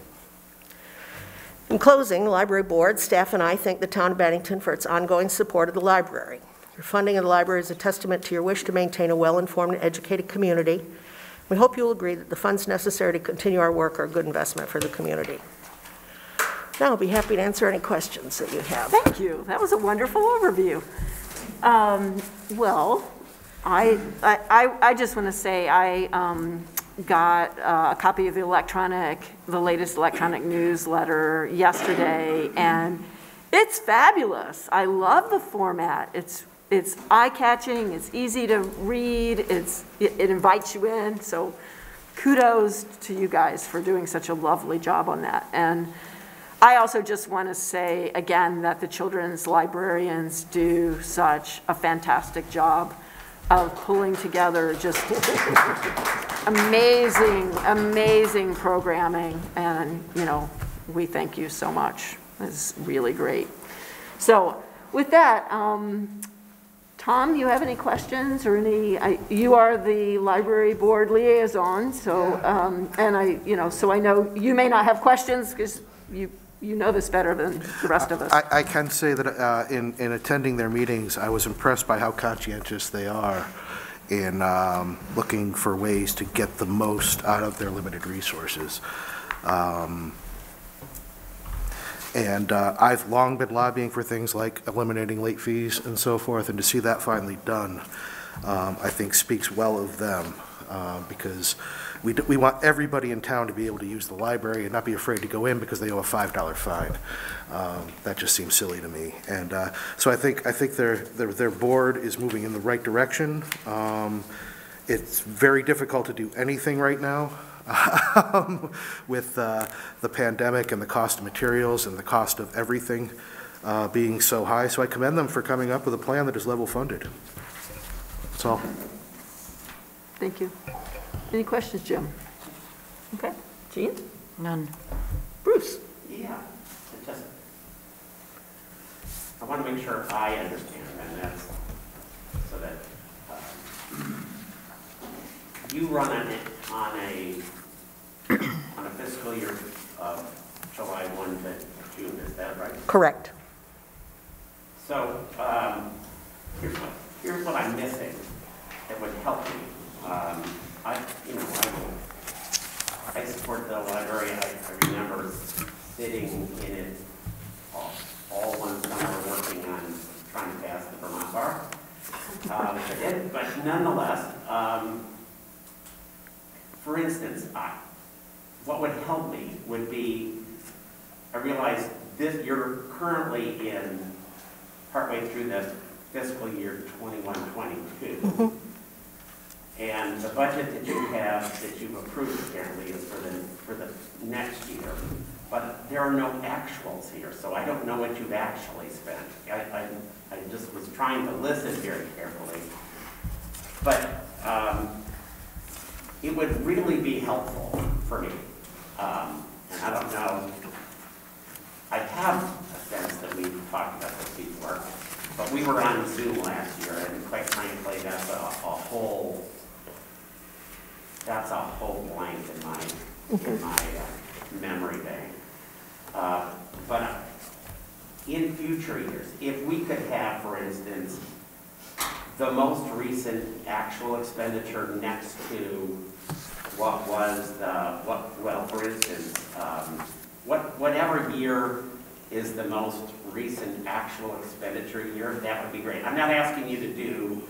Speaker 15: In closing, the library board, staff, and I thank the town of Bennington for its ongoing support of the library. Your funding of the library is a testament to your wish to maintain a well-informed and educated community. We hope you will agree that the funds necessary to continue our work are a good investment for the community. Now I'll be happy to answer any questions that you have.
Speaker 1: Thank you. That was a wonderful overview. Well, I just want to say I got a copy of the latest electronic newsletter yesterday, and it's fabulous. I love the format. It's eye-catching. It's easy to read. It invites you in. So kudos to you guys for doing such a lovely job on that. And I also just want to say again that the children's librarians do such a fantastic job of pulling together just amazing programming, and, you know, we thank you so much. It's really great. So with that, Tom, you have any questions or you are the library board liaison, so, and so I know you may not have questions because you know this better than the rest of us.
Speaker 2: I can say that in attending their meetings, I was impressed by how conscientious they are in looking for ways to get the most out of their limited resources. And I've long been lobbying for things like eliminating late fees and so forth, and to see that finally done, I think speaks well of them, because we want everybody in town to be able to use the library and not be afraid to go in because they owe a $5 fine. That just seems silly to me. And so I think their board is moving in the right direction. It's very difficult to do anything right now. With the pandemic and the cost of materials and the cost of everything being so high. So I commend them for coming up with a plan that is level funded. That's all.
Speaker 1: Thank you. Any questions, Jim? Okay. Jean?
Speaker 4: None.
Speaker 1: Bruce?
Speaker 5: Yeah. I want to make sure I understand, and that's so that you run on a fiscal year of July 1 to June, is that right?
Speaker 15: Correct.
Speaker 5: So here's what I'm missing that would help me. I support the library. I remember sitting in it all one summer working on trying to pass the Vermont bar. But nonetheless, for instance, what would help me would be, I realize you're currently in partway through the fiscal year 21-22. And the budget that you have, that you've approved apparently, is for the next year. But there are no actuals here, so I don't know what you've actually spent. I just was trying to listen very carefully. But it would really be helpful for me. And I don't know, I have a sense that we've talked about this before, but we were on Zoom last year, and quite frankly, that's a whole blank in my memory bank. But in future years, if we could have, for instance, the most recent actual expenditure next to what was for instance, whatever year is the most recent actual expenditure year, that would be great. I'm not asking you to do,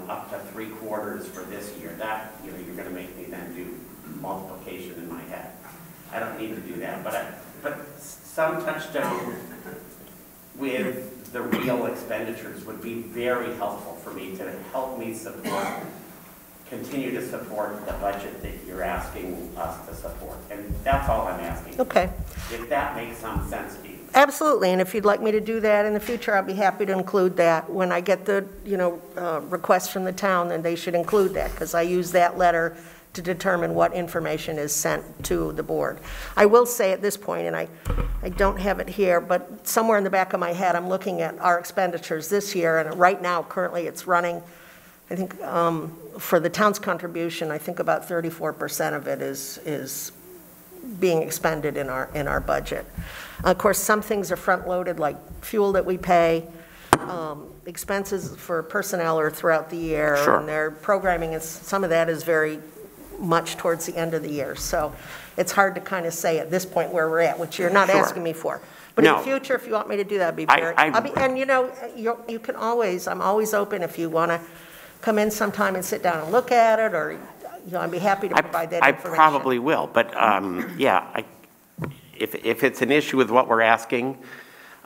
Speaker 5: up to 3/4 for this year. That, you're going to make me then do multiplication in my head. I don't need to do that, but some touchstone with the real expenditures would be very helpful for me to help me continue to support the budget that you're asking us to support. And that's all I'm asking.
Speaker 15: Okay.
Speaker 5: If that makes some sense to you.
Speaker 15: Absolutely, and if you'd like me to do that in the future, I'll be happy to include that. When I get the, request from the town, then they should include that, because I use that letter to determine what information is sent to the board. I will say at this point, and I don't have it here, but somewhere in the back of my head, I'm looking at our expenditures this year, and right now, currently, it's running, I think, for the town's contribution, I think about 34% of it is being expended in our budget. Of course, some things are front-loaded, like fuel that we pay, expenses for personnel are throughout the year,
Speaker 5: Sure.
Speaker 15: and their programming is, some of that is very much towards the end of the year. So it's hard to kind of say at this point where we're at, which you're not
Speaker 5: Sure.
Speaker 15: asking me for. But in the future, if you want me to do that, I'd be very, and you can always, I'm always open if you want to come in sometime and sit down and look at it, or, I'd be happy to provide that information.
Speaker 5: I probably will, but yeah, if it's an issue with what we're asking,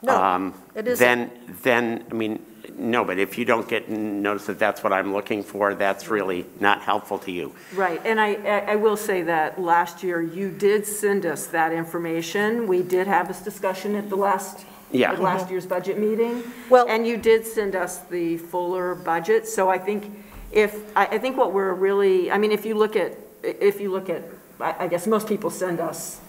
Speaker 15: No, it isn't.
Speaker 5: then, I mean, no, but if you don't get notice that that's what I'm looking for, that's really not helpful to you.
Speaker 1: Right, and I will say that last year you did send us that information. We did have this discussion at the last year's budget meeting.
Speaker 15: Well,
Speaker 1: and you did send us the fuller budget. So I think I think what we're really, I mean, if you look at, I guess most people send us,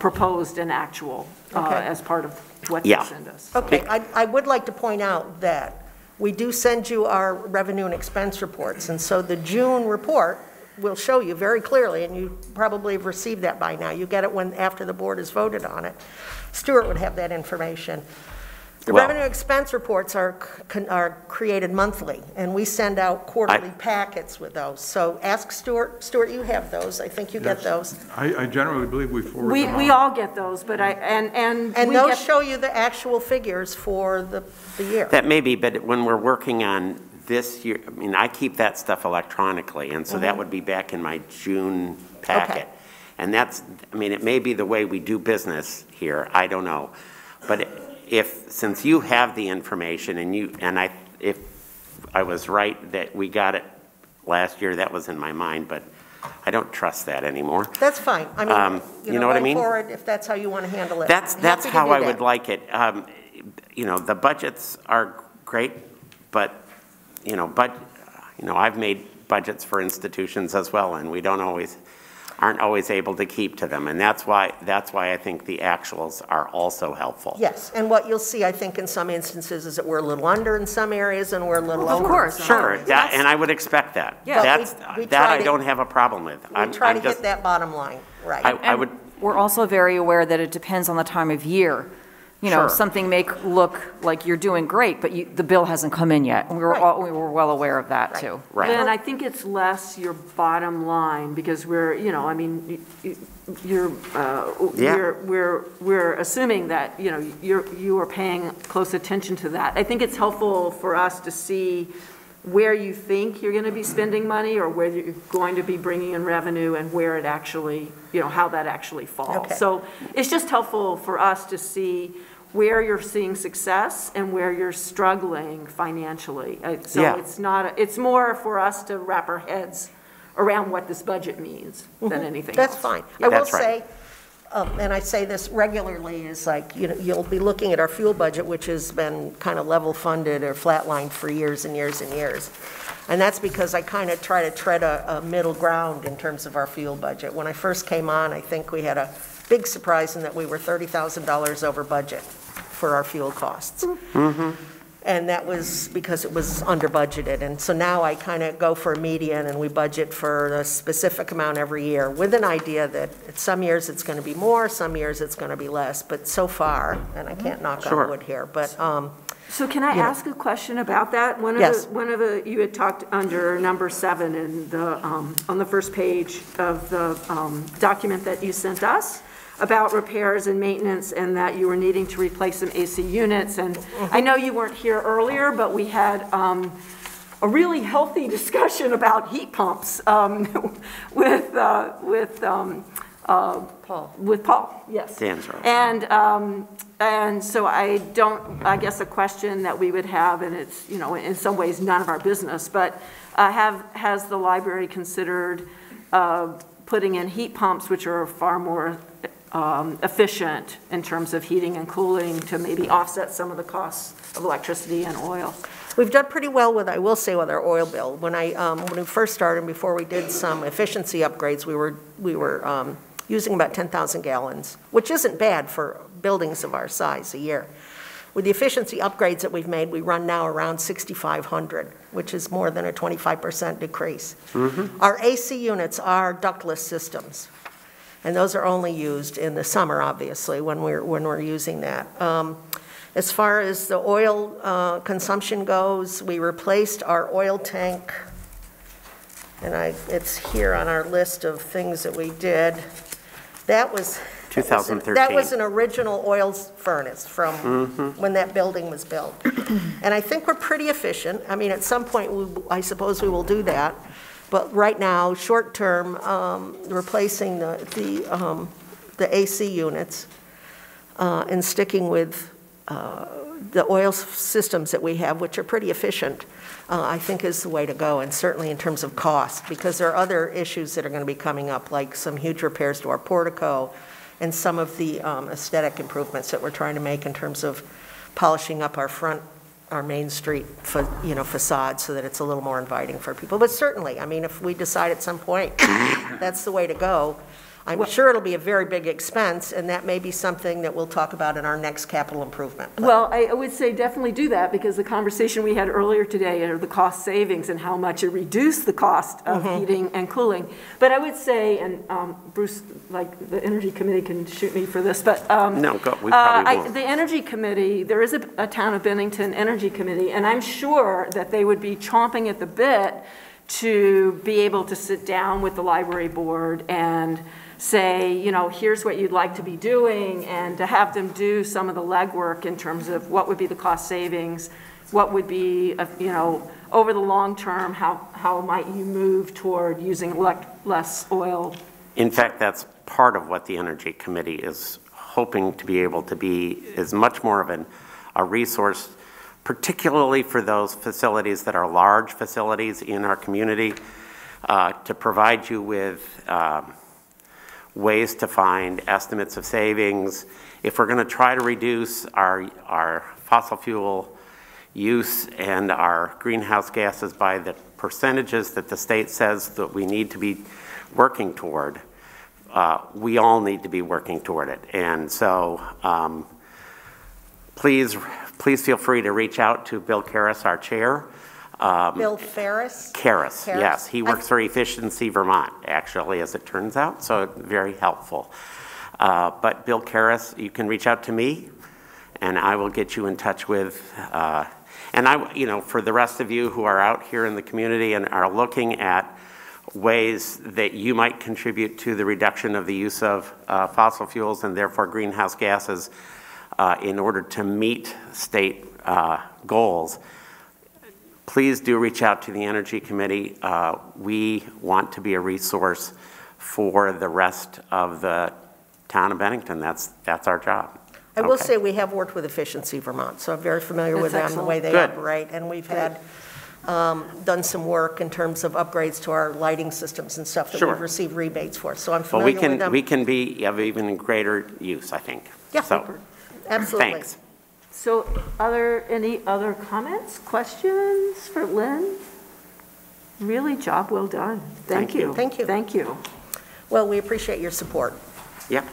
Speaker 1: proposed and actual as part of what they send us.
Speaker 15: Okay, I would like to point out that we do send you our revenue and expense reports, and so the June report will show you very clearly, and you probably have received that by now. You get it after the board has voted on it. Stuart would have that information. The revenue expense reports are created monthly, and we send out quarterly packets with those. So ask Stuart. Stuart, you have those. I think you get those.
Speaker 3: I generally believe we forward them
Speaker 1: We
Speaker 3: on.
Speaker 1: all get those, but
Speaker 15: and those show you the actual figures for the year.
Speaker 5: That may be, but when we're working on this year, I mean, I keep that stuff electronically, and so that would be back in my June packet.
Speaker 15: Okay.
Speaker 5: And that's, I mean, it may be the way we do business here, I don't know. But since you have the information if I was right that we got it last year, that was in my mind, but I don't trust that anymore.
Speaker 15: That's fine. I mean,
Speaker 5: you know what I mean?
Speaker 15: Going forward, if that's how you want to handle it.
Speaker 5: That's how I would like it. The budgets are great, but I've made budgets for institutions as well, and we aren't always able to keep to them, and that's why I think the actuals are also helpful.
Speaker 15: Yes, and what you'll see, I think, in some instances is that we're a little under in some areas and we're a little over.
Speaker 1: Of course,
Speaker 5: sure, and I would expect that.
Speaker 1: Yeah.
Speaker 5: I don't have a problem with.
Speaker 15: We try to get that bottom line right.
Speaker 5: I would.
Speaker 4: We're also very aware that it depends on the time of year.
Speaker 5: Sure.
Speaker 4: Something may look like you're doing great, but the bill hasn't come in yet. And we were well aware of that, too.
Speaker 5: Right.
Speaker 1: And I think it's less your bottom line, because we're assuming that, you are paying close attention to that. I think it's helpful for us to see where you think you're going to be spending money, or where you're going to be bringing in revenue, and where it actually, how that actually falls.
Speaker 15: Okay.
Speaker 1: So it's just helpful for us to see where you're seeing success and where you're struggling financially. It's more for us to wrap our heads around what this budget means than anything else.
Speaker 15: That's fine. I will say, and I say this regularly, is like, you'll be looking at our fuel budget, which has been kind of level funded or flatlined for years and years and years. And that's because I kind of try to tread a middle ground in terms of our fuel budget. When I first came on, I think we had a big surprise in that we were $30,000 over budget for our fuel costs.
Speaker 5: Mm-hmm.
Speaker 15: And that was because it was under budgeted. And so now I kind of go for a median, and we budget for a specific amount every year, with an idea that some years it's going to be more, some years it's going to be less. But so far, and I can't knock on wood here, but
Speaker 1: so can I ask a question about that? You had talked under number 7 in on the first page of the document that you sent us about repairs and maintenance, and that you were needing to replace some AC units. And I know you weren't here earlier, but we had a really healthy discussion about heat pumps with Paul. Yes.
Speaker 5: Dan's right.
Speaker 1: And so I guess a question that we would have, and it's, in some ways none of our business, but has the library considered putting in heat pumps, which are far more efficient in terms of heating and cooling, to maybe offset some of the costs of electricity and oil?
Speaker 15: We've done pretty well with our oil bill. When we first started, before we did some efficiency upgrades, we were using about 10,000 gallons, which isn't bad for buildings of our size a year. With the efficiency upgrades that we've made, we run now around 6,500, which is more than a 25% decrease.
Speaker 5: Mm-hmm.
Speaker 15: Our AC units are ductless systems, and those are only used in the summer, obviously, when we're using that. As far as the oil consumption goes, we replaced our oil tank, and it's here on our list of things that we did. That was
Speaker 5: 2013.
Speaker 15: That was an original oil furnace from when that building was built. And I think we're pretty efficient. I mean, at some point, I suppose we will do that. But right now, short term, replacing the AC units and sticking with the oil systems that we have, which are pretty efficient, I think is the way to go, and certainly in terms of cost, because there are other issues that are going to be coming up, like some huge repairs to our portico and some of the aesthetic improvements that we're trying to make in terms of polishing up our Main Street, facade so that it's a little more inviting for people. But certainly, I mean, if we decide at some point that's the way to go, I'm sure it'll be a very big expense, and that may be something that we'll talk about in our next capital improvement.
Speaker 1: Well, I would say definitely do that, because the conversation we had earlier today are the cost savings and how much it reduced the cost of heating and cooling. But I would say, and Bruce, like the Energy Committee can shoot me for this, but
Speaker 5: no, we probably won't.
Speaker 1: The Energy Committee, there is a Town of Bennington Energy Committee, and I'm sure that they would be chomping at the bit to be able to sit down with the library board and say, here's what you'd like to be doing, and to have them do some of the legwork in terms of what would be the cost savings, what would be, over the long term, how might you move toward using less oil.
Speaker 5: In fact, that's part of what the Energy Committee is hoping to be able to be, is much more of a resource, particularly for those facilities that are large facilities in our community, to provide you with ways to find estimates of savings. If we're going to try to reduce our fossil fuel use and our greenhouse gases by the percentages that the state says that we need to be working toward, we all need to be working toward it. And so please feel free to reach out to Bill Karras, our chair.
Speaker 15: Bill Ferris?
Speaker 5: Karras, yes. He works for Efficiency Vermont, actually, as it turns out, so very helpful. But Bill Karras, you can reach out to me, and I will get you in touch with, for the rest of you who are out here in the community and are looking at ways that you might contribute to the reduction of the use of fossil fuels and therefore greenhouse gases in order to meet state goals, please do reach out to the Energy Committee. We want to be a resource for the rest of the town of Bennington. That's our job.
Speaker 15: I will say we have worked with Efficiency Vermont, so I'm very familiar with them, the way they operate. And we've had done some work in terms of upgrades to our lighting systems and stuff that we've received rebates for. So I'm familiar with them.
Speaker 5: We can be of even greater use, I think.
Speaker 15: Yeah,
Speaker 5: so,
Speaker 15: absolutely.
Speaker 5: Thanks.
Speaker 1: So any other comments, questions for Lynn? Really, job well done. Thank you.
Speaker 15: Thank you.
Speaker 1: Thank you.
Speaker 15: Well, we appreciate your support.
Speaker 5: Yeah.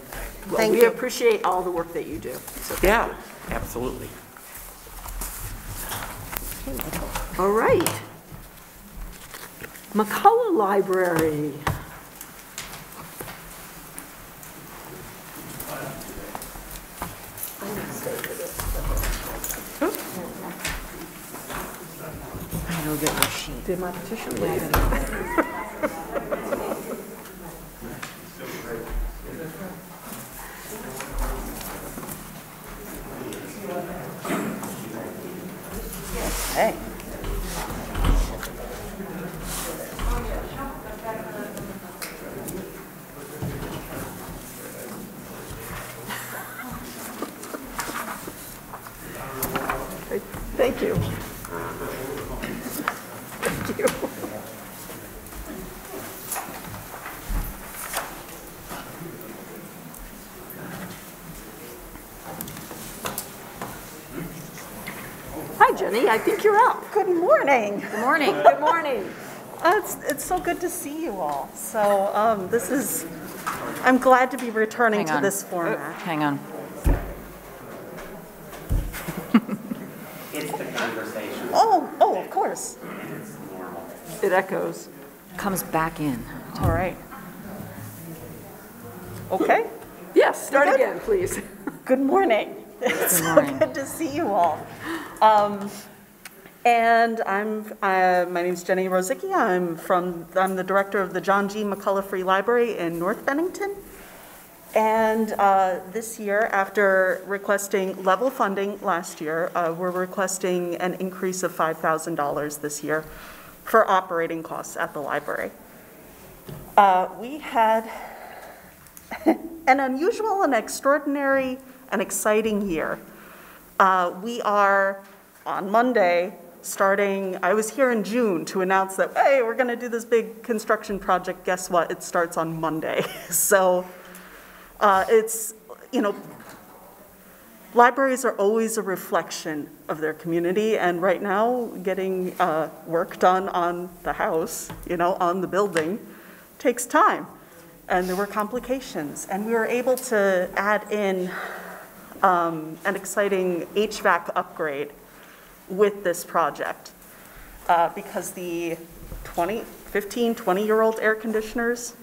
Speaker 1: Well, we appreciate all the work that you do. So
Speaker 5: yeah, absolutely.
Speaker 1: All right. McCullough Library.
Speaker 4: I know, get your sheet.
Speaker 1: Did my petition leave?
Speaker 4: Hey.
Speaker 1: Thank you. Thank you. Hi, Jenny. I think you're up.
Speaker 16: Good morning.
Speaker 4: Good morning.
Speaker 1: Good morning.
Speaker 16: It's so good to see you all. So I'm glad to be returning to this format.
Speaker 4: Hang on.
Speaker 5: It's the conversation.
Speaker 16: Oh, of course.
Speaker 1: It echoes.
Speaker 4: Comes back in.
Speaker 16: All right. Okay.
Speaker 1: Yes, start again, please.
Speaker 16: Good morning. It's so good to see you all. And my name's Jenny Rosicki. I'm the director of the John G. McCullough Free Library in North Bennington. And this year, after requesting level funding last year, we're requesting an increase of $5,000 this year for operating costs at the library. We had an unusual and extraordinary and exciting year. We are, on Monday, starting, I was here in June to announce that, hey, we're going to do this big construction project. Guess what? It starts on Monday. So it's, you know, libraries are always a reflection of their community, and right now, getting work done on the house, you know, on the building, takes time. And there were complications, and we were able to add in an exciting HVAC upgrade with this project because the 15, 20-year-old air conditioners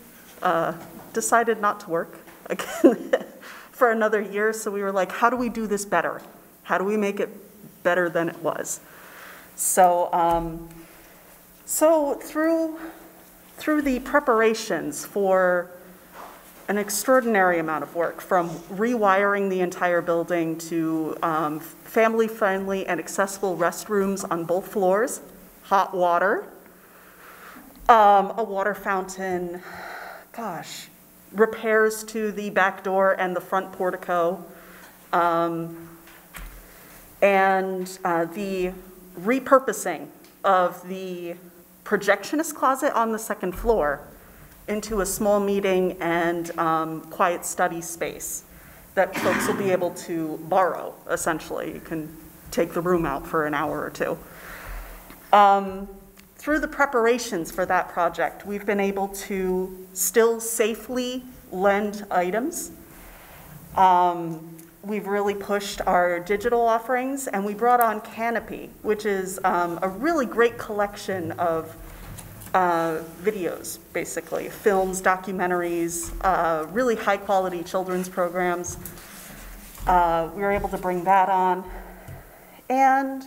Speaker 16: decided not to work again for another year. So we were like, how do we do this better? How do we make it better than it was? So, through the preparations for an extraordinary amount of work, from rewiring the entire building to family-friendly and accessible restrooms on both floors, hot water, a water fountain, gosh, repairs to the back door and the front portico, and the repurposing of the projectionist closet on the second floor into a small meeting and quiet study space that folks will be able to borrow, essentially. You can take the room out for an hour or two. Through the preparations for that project, we've been able to still safely lend items. We've really pushed our digital offerings, and we brought on Canopy, which is a really great collection of videos, basically, films, documentaries, really high-quality children's programs. We were able to bring that on. And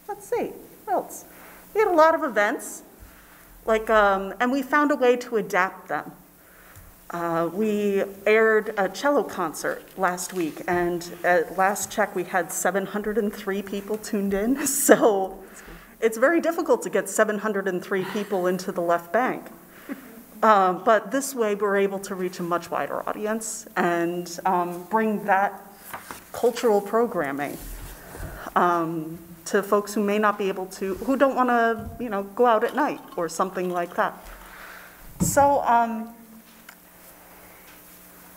Speaker 16: let's see, what else? We had a lot of events, like, and we found a way to adapt them. We aired a cello concert last week, and at last check, we had 703 people tuned in, so it's very difficult to get 703 people into the left bank. But this way, we're able to reach a much wider audience and bring that cultural programming to folks who may not be able to, who don't want to, you know, go out at night or something like that. So,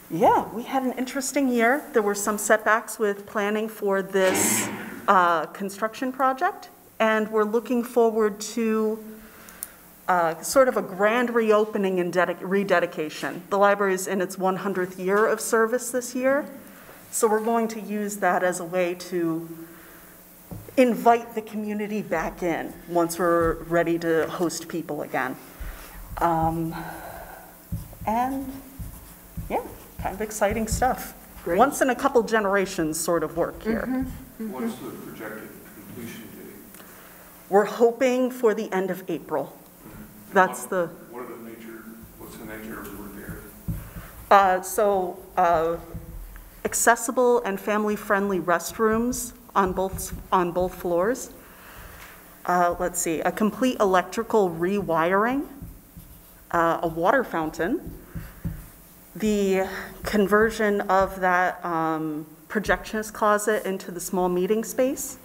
Speaker 16: yeah, we had an interesting year. There were some setbacks with planning for this construction project, and we're looking forward to sort of a grand reopening and rededication. The library is in its 100th year of service this year, so we're going to use that as a way to invite the community back in once we're ready to host people again. And yeah, kind of exciting stuff.
Speaker 1: Great.
Speaker 16: Once in a couple generations sort of work here.
Speaker 13: What's the projected completion date?
Speaker 16: We're hoping for the end of April. That's the...
Speaker 13: What's the nature of the repairs?
Speaker 16: Accessible and family-friendly restrooms on both floors. Let's see, a complete electrical rewiring, a water fountain, the conversion of that projectionist closet into the small meeting space.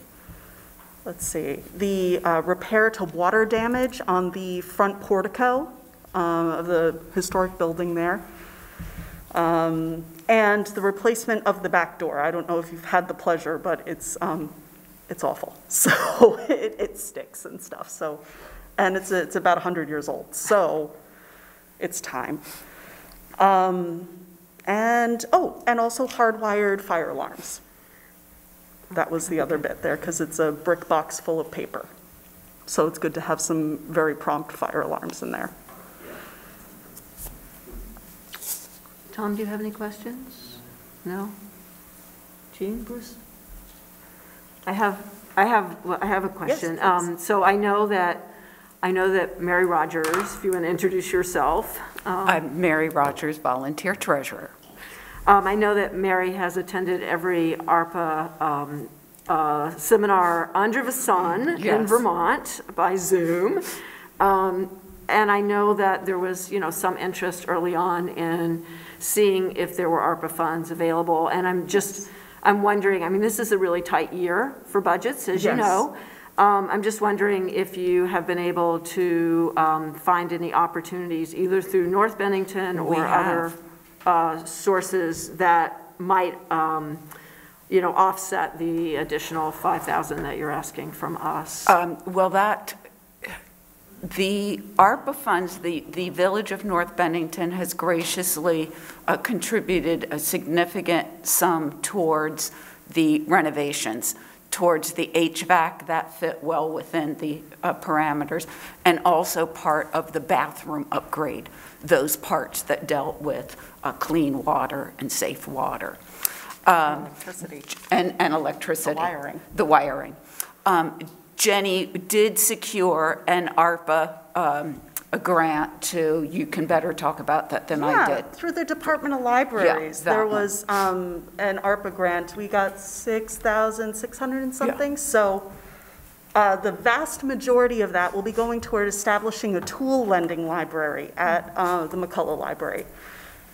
Speaker 16: Let's see, the repair to water damage on the front portico of the historic building there. And the replacement of the back door. I don't know if you've had the pleasure, but it's awful. So it sticks and stuff. So, and it's about 100 years old. So it's time. And also hardwired fire alarms. That was the other bit there, because it's a brick box full of paper. So it's good to have some very prompt fire alarms in there.
Speaker 1: Tom, do you have any questions? No? Jean, Bruce? I have a question.
Speaker 16: Yes,
Speaker 1: so I know that Mary Rogers, if you want to introduce yourself.
Speaker 17: I'm Mary Rogers, volunteer treasurer.
Speaker 1: I know that Mary has attended every ARPA seminar under the sun in
Speaker 17: Yes.
Speaker 1: Vermont by Zoom. And I know that there was, some interest early on in seeing if there were ARPA funds available. And I'm wondering, I mean, this is a really tight year for budgets, as you
Speaker 16: Yes.
Speaker 1: know. I'm just wondering if you have been able to find any opportunities, either through North Bennington
Speaker 17: We
Speaker 1: or
Speaker 17: have.
Speaker 1: other sources that might, offset the additional $5,000 that you're asking from us.
Speaker 17: Well, the ARPA funds, the Village of North Bennington has graciously contributed a significant sum towards the renovations, towards the HVAC that fit well within the parameters, and also part of the bathroom upgrade, those parts that dealt with clean water and safe water.
Speaker 16: Electricity.
Speaker 17: And electricity.
Speaker 16: The wiring.
Speaker 17: The wiring. Jenny did secure an ARPA a grant to, you can better talk about that than I did.
Speaker 16: Through the Department of Libraries.
Speaker 17: Yeah, that
Speaker 16: there
Speaker 17: one.
Speaker 16: was an ARPA grant. We got 6,600 and something.
Speaker 17: Yeah.
Speaker 16: So the vast majority of that will be going toward establishing a tool lending library at the McCullough Library.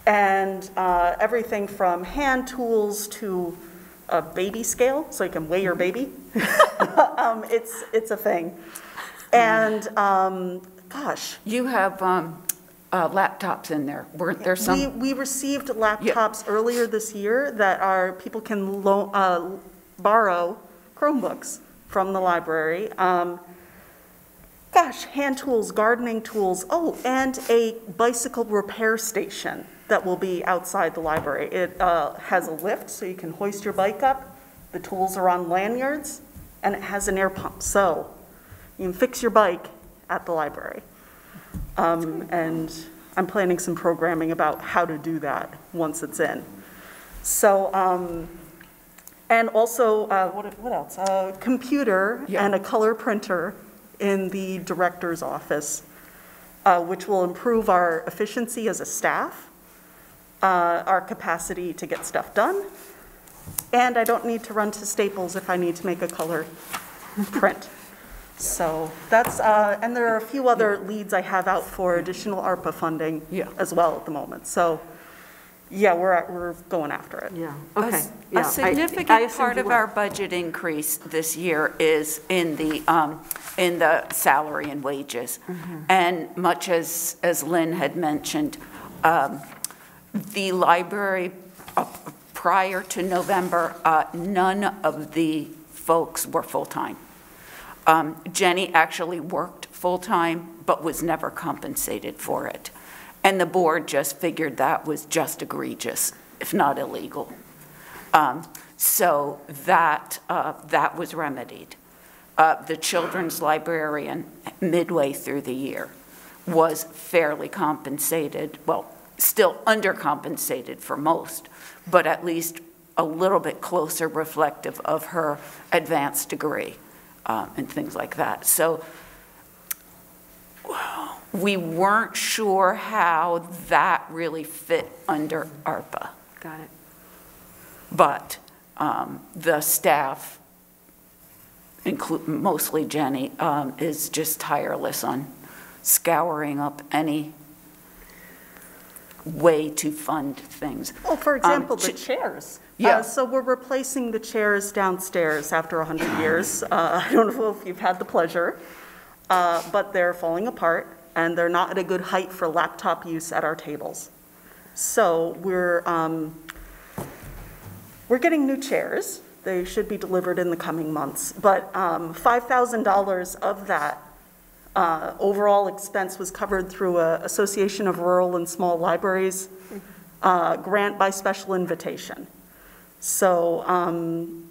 Speaker 16: And everything from hand tools to a baby scale, so you can weigh your baby. It's a thing. And gosh.
Speaker 17: You have laptops in there. Weren't there some?
Speaker 16: We received laptops earlier this year that people can borrow Chromebooks from the library. Gosh, hand tools, gardening tools. Oh, and a bicycle repair station that will be outside the library. It has a lift so you can hoist your bike up. The tools are on lanyards, and it has an air pump. So you can fix your bike at the library. And I'm planning some programming about how to do that once it's in. So, and also, what else? A computer and a color printer in the director's office, which will improve our efficiency as a staff, our capacity to get stuff done, and I don't need to run to Staples if I need to make a color print. So that's, and there are a few other leads I have out for additional ARPA funding as well at the moment. So, yeah, we're going after it.
Speaker 1: Yeah, okay.
Speaker 17: A significant part of our budget increase this year is in the salary and wages. And much as Lynn had mentioned, the library, prior to November, none of the folks were full-time. Jenny actually worked full-time, but was never compensated for it. And the board just figured that was just egregious, if not illegal. So that was remedied. The children's librarian, midway through the year, was fairly compensated, well, still undercompensated for most, but at least a little bit closer reflective of her advanced degree and things like that. So we weren't sure how that really fit under ARPA.
Speaker 1: Got it.
Speaker 17: But the staff, mostly Jenny, is just tireless on scouring up any way to fund things.
Speaker 16: Oh, for example, the chairs.
Speaker 17: Yeah.
Speaker 16: So we're replacing the chairs downstairs after 100 years. I don't know if you've had the pleasure, but they're falling apart and they're not at a good height for laptop use at our tables. So we're getting new chairs. They should be delivered in the coming months. But $5,000 of that overall expense was covered through an Association of Rural and Small Libraries grant by special invitation. So,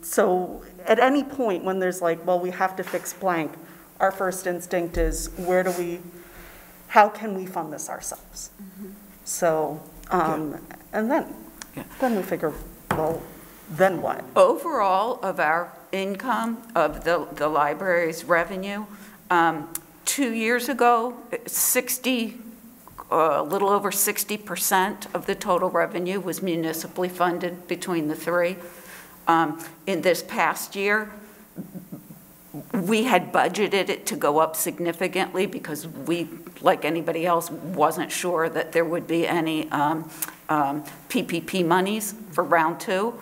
Speaker 16: so at any point when there's like, well, we have to fix blank, our first instinct is how can we fund this ourselves? So, and then we figure, well, then what?
Speaker 17: Overall of our income, of the library's revenue, 2 years ago, a little over 60% of the total revenue was municipally funded between the three. In this past year, we had budgeted it to go up significantly because we, like anybody else, wasn't sure that there would be any PPP monies for round two.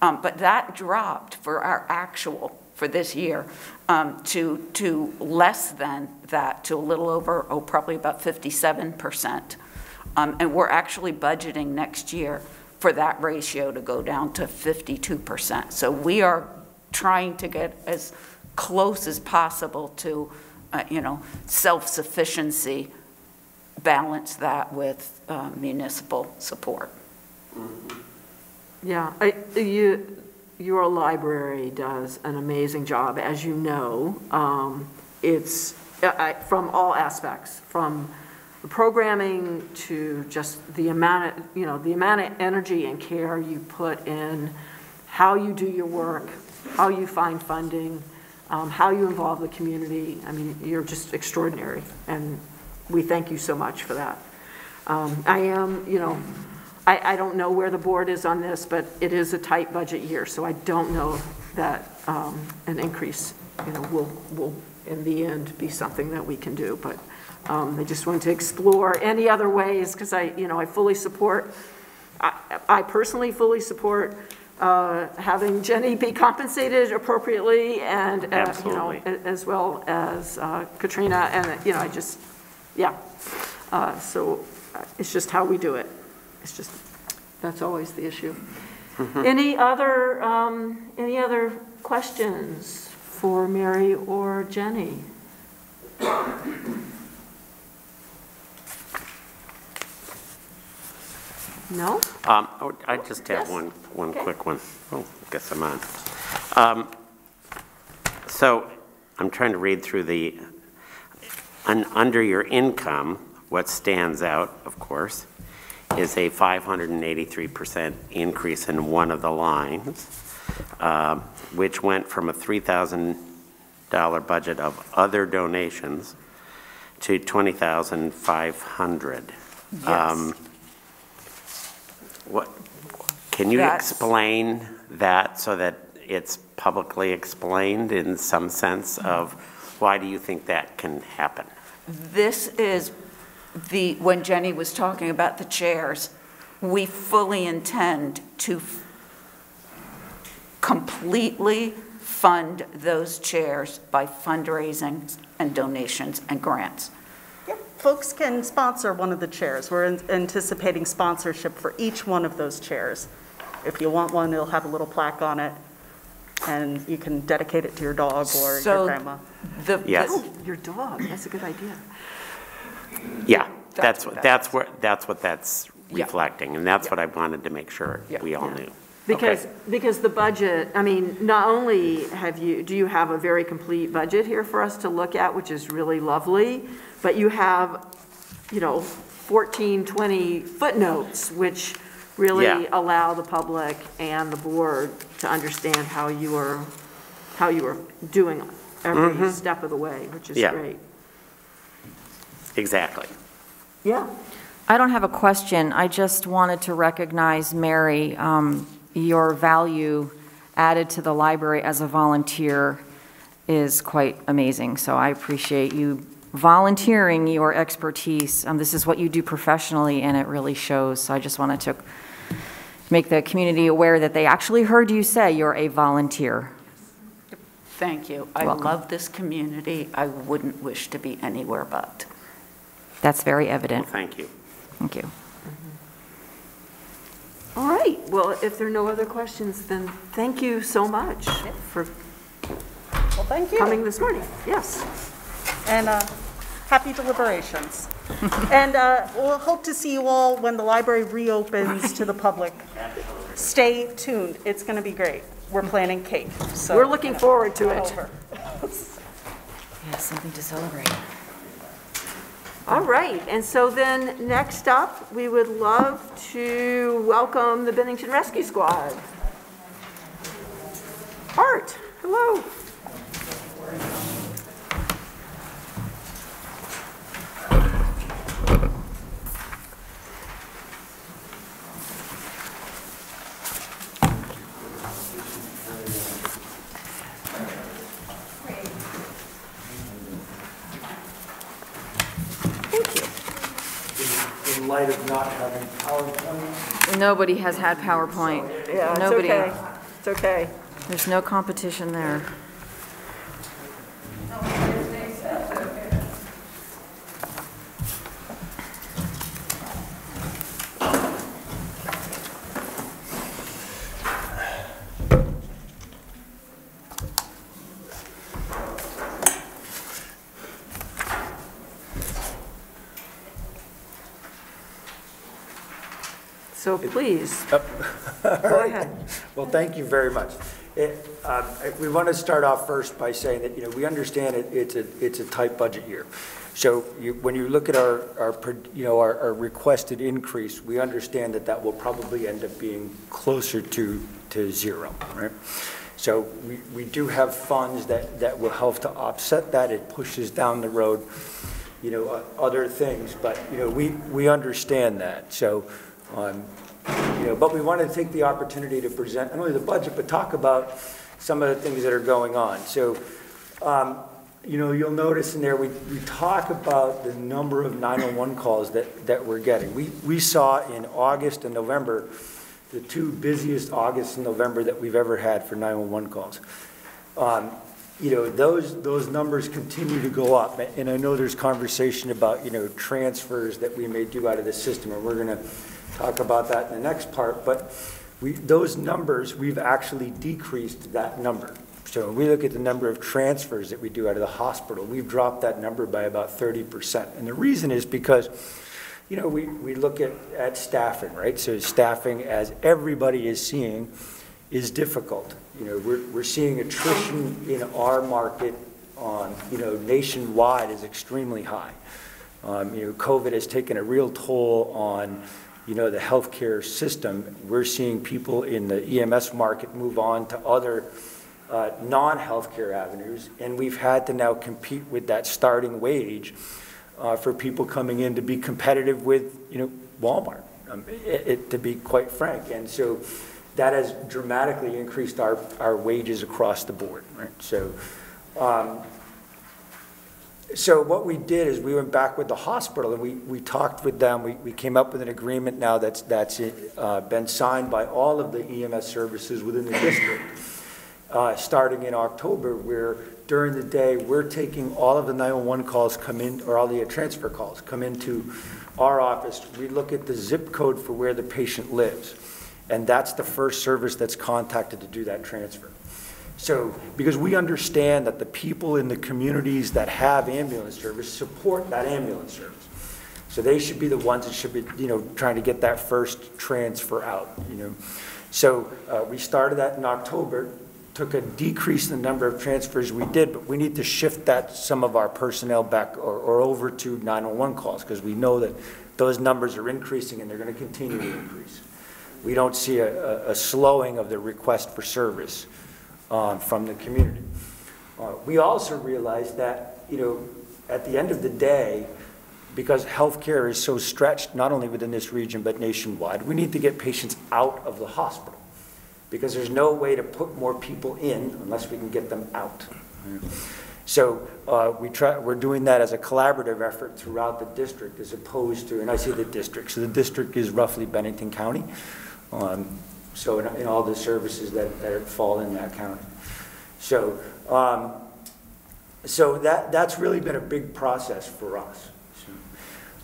Speaker 17: But that dropped for our actual for this year to less than that, to a little over, probably about 57%. And we're actually budgeting next year for that ratio to go down to 52%. So we are trying to get as close as possible to, self-sufficiency, balance that with municipal support.
Speaker 1: Yeah, your library does an amazing job, as you know. It's from all aspects, from the programming to just the amount of energy and care you put in how you do your work, how you find funding, how you involve the community. I mean, you're just extraordinary, and we thank you so much for that. I don't know where the board is on this, but it is a tight budget year, so I don't know that an increase, will in the end be something that we can do. But I just want to explore any other ways, because I fully support. I personally fully support having Jenny be compensated appropriately, and as well as Katrina, and so it's just how we do it. It's just, that's always the issue. Any other questions for Mary or Jenny? No?
Speaker 5: I just have one quick one. Oh, I guess I'm on. So I'm trying to read through under your income, what stands out, of course, is a 583% increase in one of the lines, which went from a $3,000 budget of other donations to $20,500.
Speaker 17: Yes.
Speaker 5: Can you explain that so that it's publicly explained in some sense of why do you think that can happen?
Speaker 17: This is when Jenny was talking about the chairs, we fully intend to completely fund those chairs by fundraising and donations and grants.
Speaker 16: Yep, folks can sponsor one of the chairs. We're anticipating sponsorship for each one of those chairs. If you want one, it'll have a little plaque on it, and you can dedicate it to your dog or your grandma.
Speaker 1: Your dog, that's a good idea.
Speaker 5: Yeah, that's what that's reflecting, and that's what I wanted to make sure we all knew.
Speaker 1: Because the budget, I mean, not only do you have a very complete budget here for us to look at, which is really lovely, but you have, 14, 20 footnotes, which really allow the public and the board to understand how you are doing every step of the way, which is great.
Speaker 5: Exactly.
Speaker 1: Yeah.
Speaker 4: I don't have a question. I just wanted to recognize, Mary, your value added to the library as a volunteer is quite amazing. So I appreciate you volunteering your expertise. This is what you do professionally, and it really shows. So I just wanted to make the community aware that they actually heard you say you're a volunteer.
Speaker 17: Thank you. I love this community. I wouldn't wish to be anywhere but.
Speaker 4: That's very evident.
Speaker 5: Well, thank you.
Speaker 4: Thank you.
Speaker 1: All right. Well, if there are no other questions, then thank you so much for coming this morning. Yes.
Speaker 16: And happy deliberations. And we'll hope to see you all when the library reopens to the public. Stay tuned. It's going to be great. We're planning cake. So
Speaker 1: we're looking forward to it.
Speaker 4: Yeah, something to celebrate.
Speaker 1: All right, and so then next up, we would love to welcome the Bennington Rescue Squad. Art, hello.
Speaker 18: In light of not having PowerPoint.
Speaker 4: Nobody has had PowerPoint.
Speaker 1: Yeah,
Speaker 4: Nobody.
Speaker 1: It's okay. It's okay.
Speaker 4: There's no competition there.
Speaker 1: So please,
Speaker 18: Go
Speaker 1: ahead.
Speaker 18: Well, thank you very much. We want to start off first by saying that, we understand it's a tight budget year. So when you look at our requested increase, we understand that will probably end up being closer to zero, right? So we do have funds that will help to offset that. It pushes down the road, other things, but, we understand that. So, but we wanted to take the opportunity to present not only the budget, but talk about some of the things that are going on. So, you'll notice in there, we talk about the number of 911 calls that we're getting. We saw in August and November, the two busiest August and November that we've ever had for 911 calls. Those numbers continue to go up. And I know there's conversation about, transfers that we may do out of the system, and we're going to talk about that in the next part, but those numbers, we've actually decreased that number. So when we look at the number of transfers that we do out of the hospital, we've dropped that number by about 30%. And the reason is because, we look at staffing, right? So staffing, as everybody is seeing, is difficult. We're seeing attrition in our market nationwide is extremely high. COVID has taken a real toll on the healthcare system. We're seeing people in the EMS market move on to other non-healthcare avenues, and we've had to now compete with that starting wage for people coming in to be competitive with, Walmart, to be quite frank. And so that has dramatically increased our wages across the board, right? So what we did is we went back with the hospital and we talked with them. We came up with an agreement now that's been signed by all of the EMS services within the district, starting in October, where during the day we're taking all of the 911 calls come in, or all the transfer calls come into our office. We look at the zip code for where the patient lives, and that's the first service that's contacted to do that transfer. So, because we understand that the people in the communities that have ambulance service support that ambulance service. So they should be the ones that should be, trying to get that first transfer out, So we started that in October, took a decrease in the number of transfers we did, but we need to shift some of our personnel back or over to 911 calls, because we know that those numbers are increasing and they're going to continue to increase. We don't see a slowing of the request for service from the community. We also realize that, at the end of the day, because healthcare is so stretched, not only within this region, but nationwide, we need to get patients out of the hospital, because there's no way to put more people in unless we can get them out. So we're doing that as a collaborative effort throughout the district, as opposed to, and I say the district, so the district is roughly Bennington County. So in all the services that fall in that county. So, that's really been a big process for us.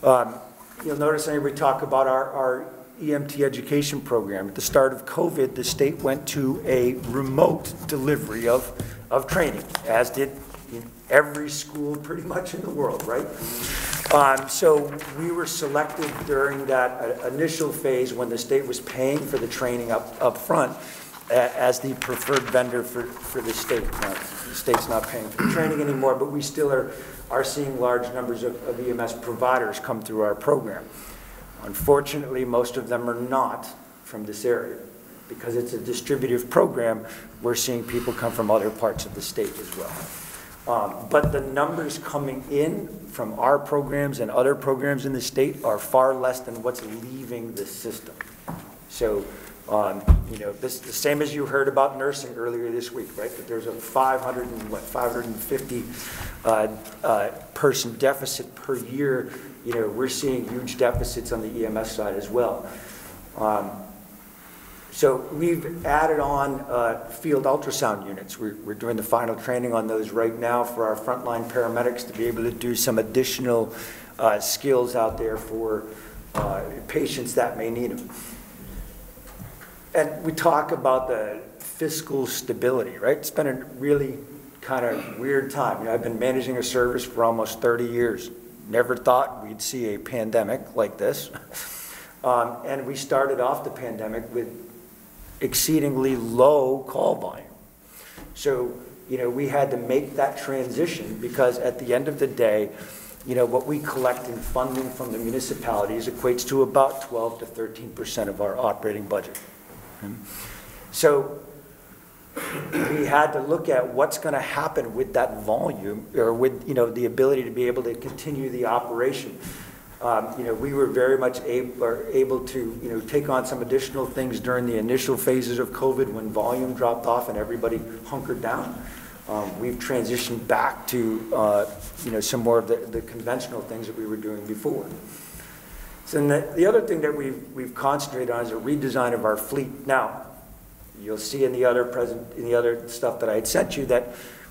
Speaker 18: So, you'll notice we talk about our EMT education program. At the start of COVID, the state went to a remote delivery of training, as did every school pretty much in the world, right? So we were selected during that initial phase when the state was paying for the training up front as the preferred vendor for the state. Now, the state's not paying for the training anymore, but we still are seeing large numbers of EMS providers come through our program. Unfortunately, most of them are not from this area. Because it's a distributive program, we're seeing people come from other parts of the state as well. But the numbers coming in from our programs and other programs in the state are far less than what's leaving the system. So, this the same as you heard about nursing earlier this week, right? That there's a 550 person deficit per year. We're seeing huge deficits on the EMS side as well. So we've added on field ultrasound units. We're doing the final training on those right now for our frontline paramedics to be able to do some additional skills out there for patients that may need them. And we talk about the fiscal stability, right? It's been a really kind of weird time. You know, I've been managing a service for almost 30 years. Never thought we'd see a pandemic like this. And we started off the pandemic with exceedingly low call volume. So, you know, we had to make that transition because at the end of the day, you know, what we collect in funding from the municipalities equates to about 12 to 13% of our operating budget. So we had to look at what's going to happen with that volume, or with, you know, the ability to be able to continue the operation. You know, we were very much able to, you know, take on some additional things during the initial phases of COVID when volume dropped off and everybody hunkered down. We've transitioned back to, you know, some more of the conventional things that we were doing before. So the other thing that we've concentrated on is a redesign of our fleet. Now, you'll see in the other stuff that I had sent you that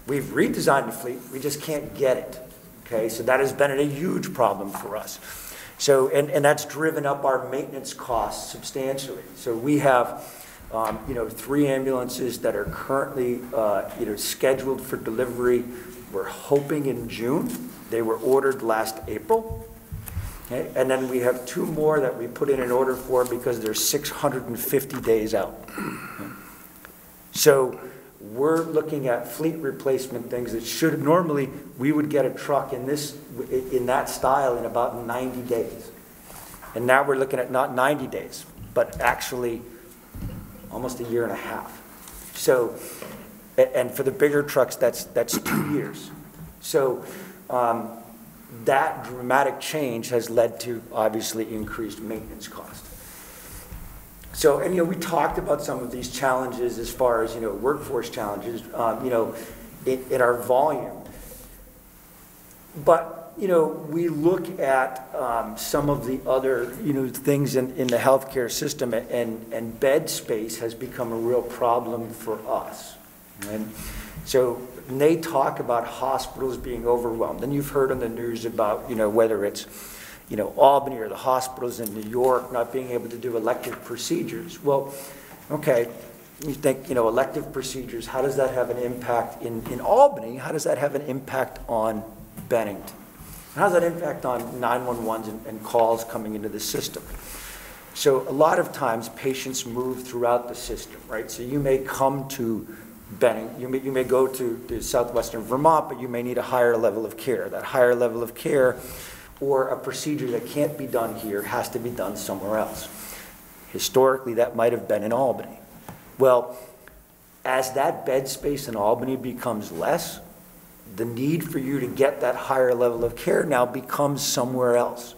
Speaker 18: we've redesigned the fleet. We just can't get it. Okay, so that has been a huge problem for us. So, and that's driven up our maintenance costs substantially. So we have, you know, 3 ambulances that are currently, you know, scheduled for delivery. We're hoping in June. They were ordered last April. Okay, and then we have 2 more that we put in an order for because they're 650 days out. Okay. So we're looking at fleet replacement things that should normally, we would get a truck in that style in about 90 days. And now we're looking at not 90 days, but actually almost a year and a half. So, and for the bigger trucks, that's 2 years. So that dramatic change has led to obviously increased maintenance costs. So, and, you know, we talked about some of these challenges as far as, you know, workforce challenges, you know, in our volume. But, you know, we look at some of the other, you know, things in the healthcare system, and bed space has become a real problem for us. And so when they talk about hospitals being overwhelmed, and you've heard on the news about, you know, whether it's, you know, Albany or the hospitals in New York not being able to do elective procedures. Well, okay, you think, you know, elective procedures, how does that have an impact in Albany? How does that have an impact on Bennington? How does that impact on 911s and calls coming into the system? So a lot of times patients move throughout the system, right? So you may come to Bennington, you may go to southwestern Vermont, but you may need a higher level of care. That higher level of care or a procedure that can't be done here has to be done somewhere else. Historically, that might have been in Albany. Well, as that bed space in Albany becomes less, the need for you to get that higher level of care now becomes somewhere else.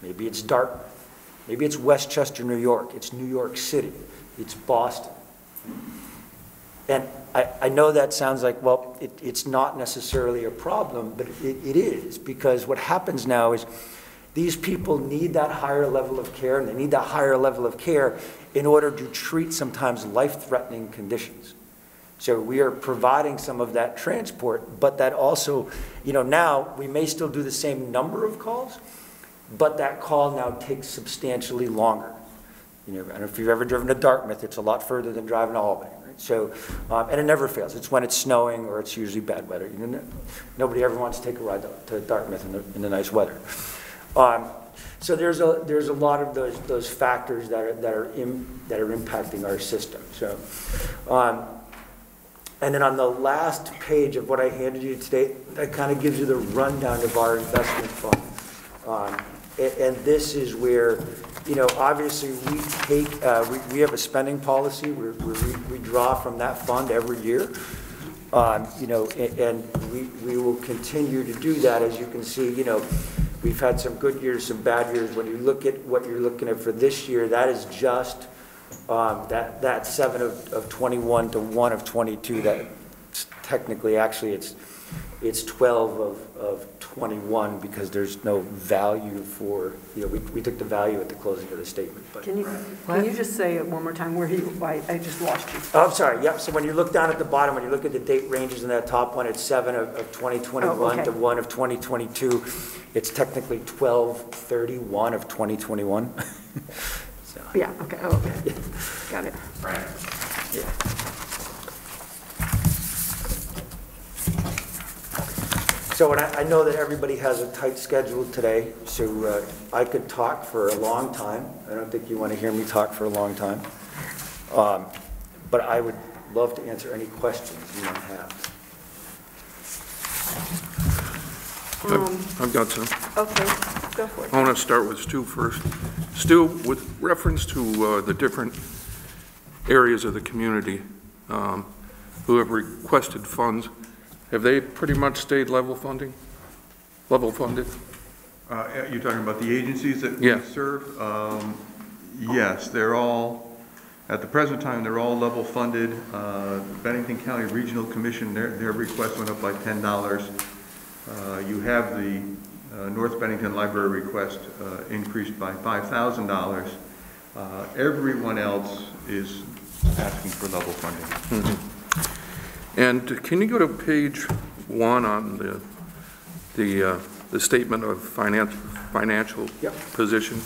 Speaker 18: Maybe it's Dartmouth. Maybe it's Westchester, New York. It's New York City. It's Boston. And I know that sounds like, well, it's not necessarily a problem, but it is, because what happens now is these people need that higher level of care, and they need that higher level of care in order to treat sometimes life-threatening conditions. So we are providing some of that transport, but that also, you know, now we may still do the same number of calls, but that call now takes substantially longer. You know, I don't know if you've ever driven to Dartmouth, it's a lot further than driving to Albany. So, and it never fails. It's when it's snowing or it's usually bad weather. You know, nobody ever wants to take a ride to Dartmouth in the nice weather. So there's a lot of those factors that are impacting our system. So, and then on the last page of what I handed you today, that kind of gives you the rundown of our investment fund. And this is where, you know, obviously we take, we have a spending policy. We draw from that fund every year. You know, and we will continue to do that. As you can see, you know, we've had some good years, some bad years. When you look at what you're looking at for this year, that is just that 7 of 21 to 1 of 22. That technically, actually, it's it's 12 of 21 because there's no value for, we took the value at the closing of the statement. But
Speaker 1: Can you just say it one more time where I just lost you?
Speaker 18: Oh, I'm sorry, yep, so when you look down at the bottom, when you look at the date ranges in that top one, it's 7 of 2021 to 1 of 2022. It's technically 12/31 of 2021. So.
Speaker 1: Yeah, okay, okay. Got it.
Speaker 18: Right. Yeah. So and I know that everybody has a tight schedule today, so I could talk for a long time. I don't think you want to hear me talk for a long time. But I would love to answer any questions you might have.
Speaker 13: I've got some.
Speaker 1: Okay, go for it.
Speaker 13: I want to start with Stu first. Stu, with reference to the different areas of the community who have requested funds, have they pretty much stayed level funded?
Speaker 3: You're talking about the agencies that we serve? Yes, they're all, at the present time, they're all level funded. Bennington County Regional Commission, their request went up by $10. You have the North Bennington Library request increased by $5,000. Everyone else is asking for level funding.
Speaker 13: Mm-hmm. And can you go to page 1 on the statement of financial position,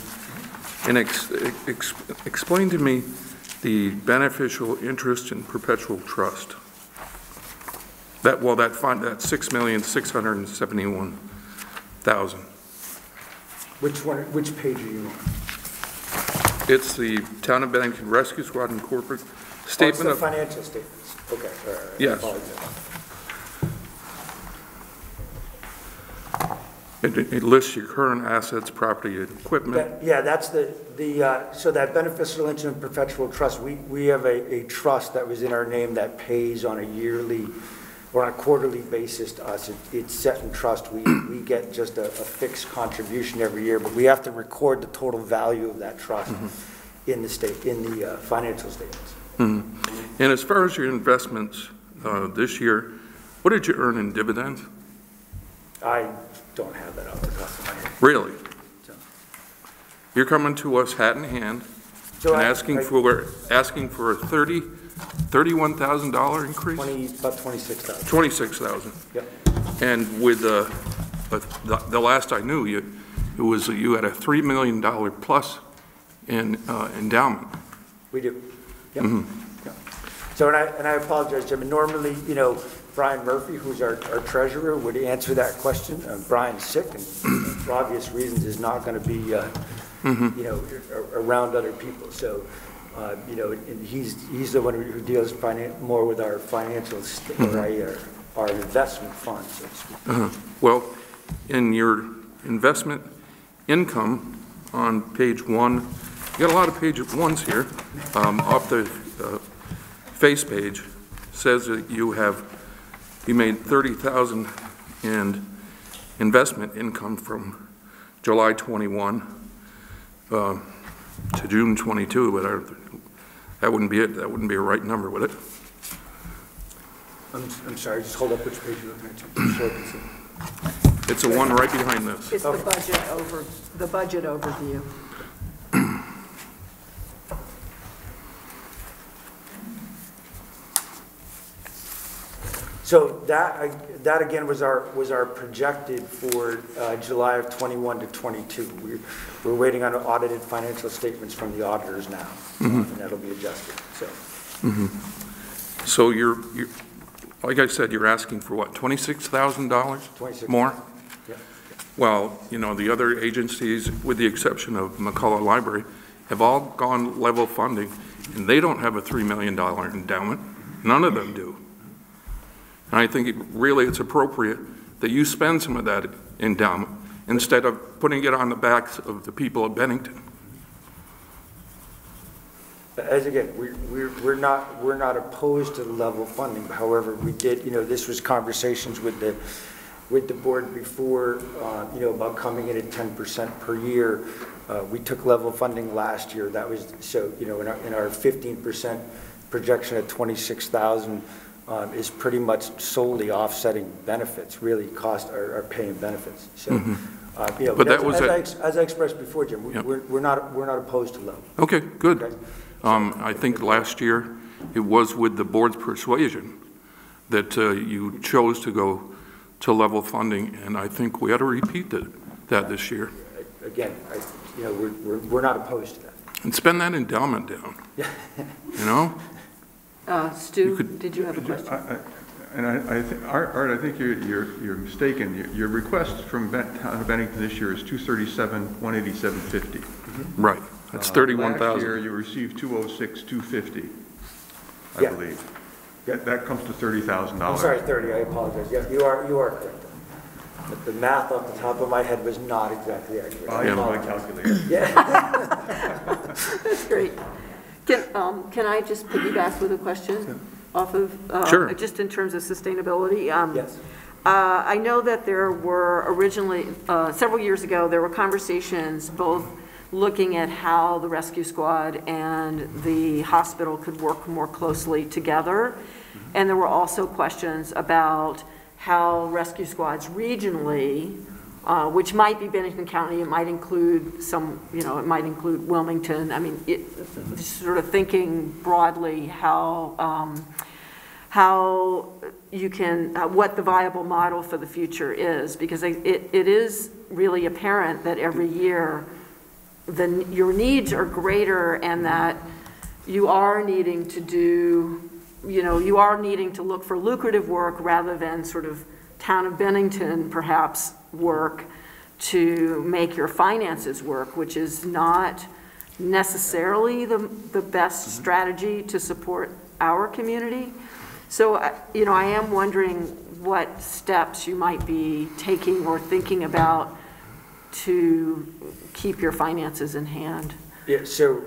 Speaker 13: and explain to me the beneficial interest in perpetual trust? That fund, that $6,671,000.
Speaker 18: Which page are you on?
Speaker 13: It's the Town of Bennington Rescue Squad and corporate statement
Speaker 18: of financial statements. Okay.
Speaker 13: Yes. It lists your current assets, property, and equipment.
Speaker 18: That's so that beneficial interest in perpetual trust, we have a trust that was in our name that pays on a yearly or on a quarterly basis to us. It's set in trust. We get just a fixed contribution every year, but we have to record the total value of that trust in the financial statements.
Speaker 13: Mm-hmm. And as far as your investments this year, what did you earn in dividends?
Speaker 18: I don't have that off the top of my head.
Speaker 13: Really? You're coming to us hat in hand and asking for a $31,000 increase?
Speaker 18: About $26,000.
Speaker 13: $26,000.
Speaker 18: Yep.
Speaker 13: And with the last I knew, you had a $3 million plus in endowment.
Speaker 18: We do. Yep.
Speaker 13: Mm-hmm.
Speaker 18: Yep. So and I apologize, Jim. Normally, Brian Murphy, who's our treasurer, would answer that question. Brian's sick, and for obvious reasons, is not going to be, around other people. So, and he's the one who deals more with our financial, our investment funds, so to speak.
Speaker 13: Well, in your investment income on page 1, you got a lot of page 1s here. Off the face page says that you made $30,000 in investment income from July 21 to June 22, but that wouldn't be it. That wouldn't be a right number, would it?
Speaker 18: I'm sorry, just hold up which page you're looking at. So I can see.
Speaker 13: It's the one right behind this.
Speaker 1: It's the budget overview.
Speaker 18: So that again was our projected for July of 21 to 22. We're waiting on audited financial statements from the auditors now, and that'll be adjusted.
Speaker 13: So you're like I said, you're asking for what, $26,000 more?
Speaker 18: Yeah.
Speaker 13: Well, the other agencies, with the exception of McCullough Library, have all gone level funding, and they don't have a $3 million endowment. None of them do. And I think it's appropriate that you spend some of that endowment instead of putting it on the backs of the people of Bennington.
Speaker 18: As again, we're not opposed to level funding. However, we did, this was conversations with the board before, about coming in at 10% per year. We took level funding last year. That was so, in our 15% projection at 26,000. is pretty much solely offsetting benefits, really cost, are paying benefits. So, you know,
Speaker 13: But that was
Speaker 18: as I expressed before, Jim, we're not opposed to level.
Speaker 13: Okay, good. I think last year, it was with the board's persuasion that you chose to go to level funding, and I think we ought to repeat that this year.
Speaker 18: Again, you know, we're not opposed to that.
Speaker 13: And spend that endowment down, you know?
Speaker 1: Stu, did you have a question?
Speaker 3: Art, I think you're mistaken. Your request from Town of Bennington this year is $237,187.50.
Speaker 13: Right, that's 31,000.
Speaker 3: Last year, you received $206,250, I believe. That comes to $30,000.
Speaker 18: I'm sorry, 30, I apologize. Yeah, you are correct. But the math off the top of my head was not exactly accurate.
Speaker 3: I have my calculator.
Speaker 18: Yeah.
Speaker 1: That's great. Can I just piggyback with a question off of,
Speaker 13: Sure.
Speaker 1: just in terms of sustainability?
Speaker 18: Yes.
Speaker 1: I know that there were originally, several years ago, there were conversations both looking at how the rescue squad and the hospital could work more closely together. And there were also questions about how rescue squads regionally, which might be Bennington County, it might include some, you know, it might include Wilmington. I mean, sort of thinking broadly how you can, what the viable model for the future is, because it is really apparent that every year your needs are greater and that you are needing to do, you know, you are needing to look for lucrative work rather than sort of Town of Bennington perhaps work to make your finances work, which is not necessarily the best strategy to support our community. So, you know, I am wondering what steps you might be taking or thinking about to keep your finances in hand.
Speaker 18: Yeah, so,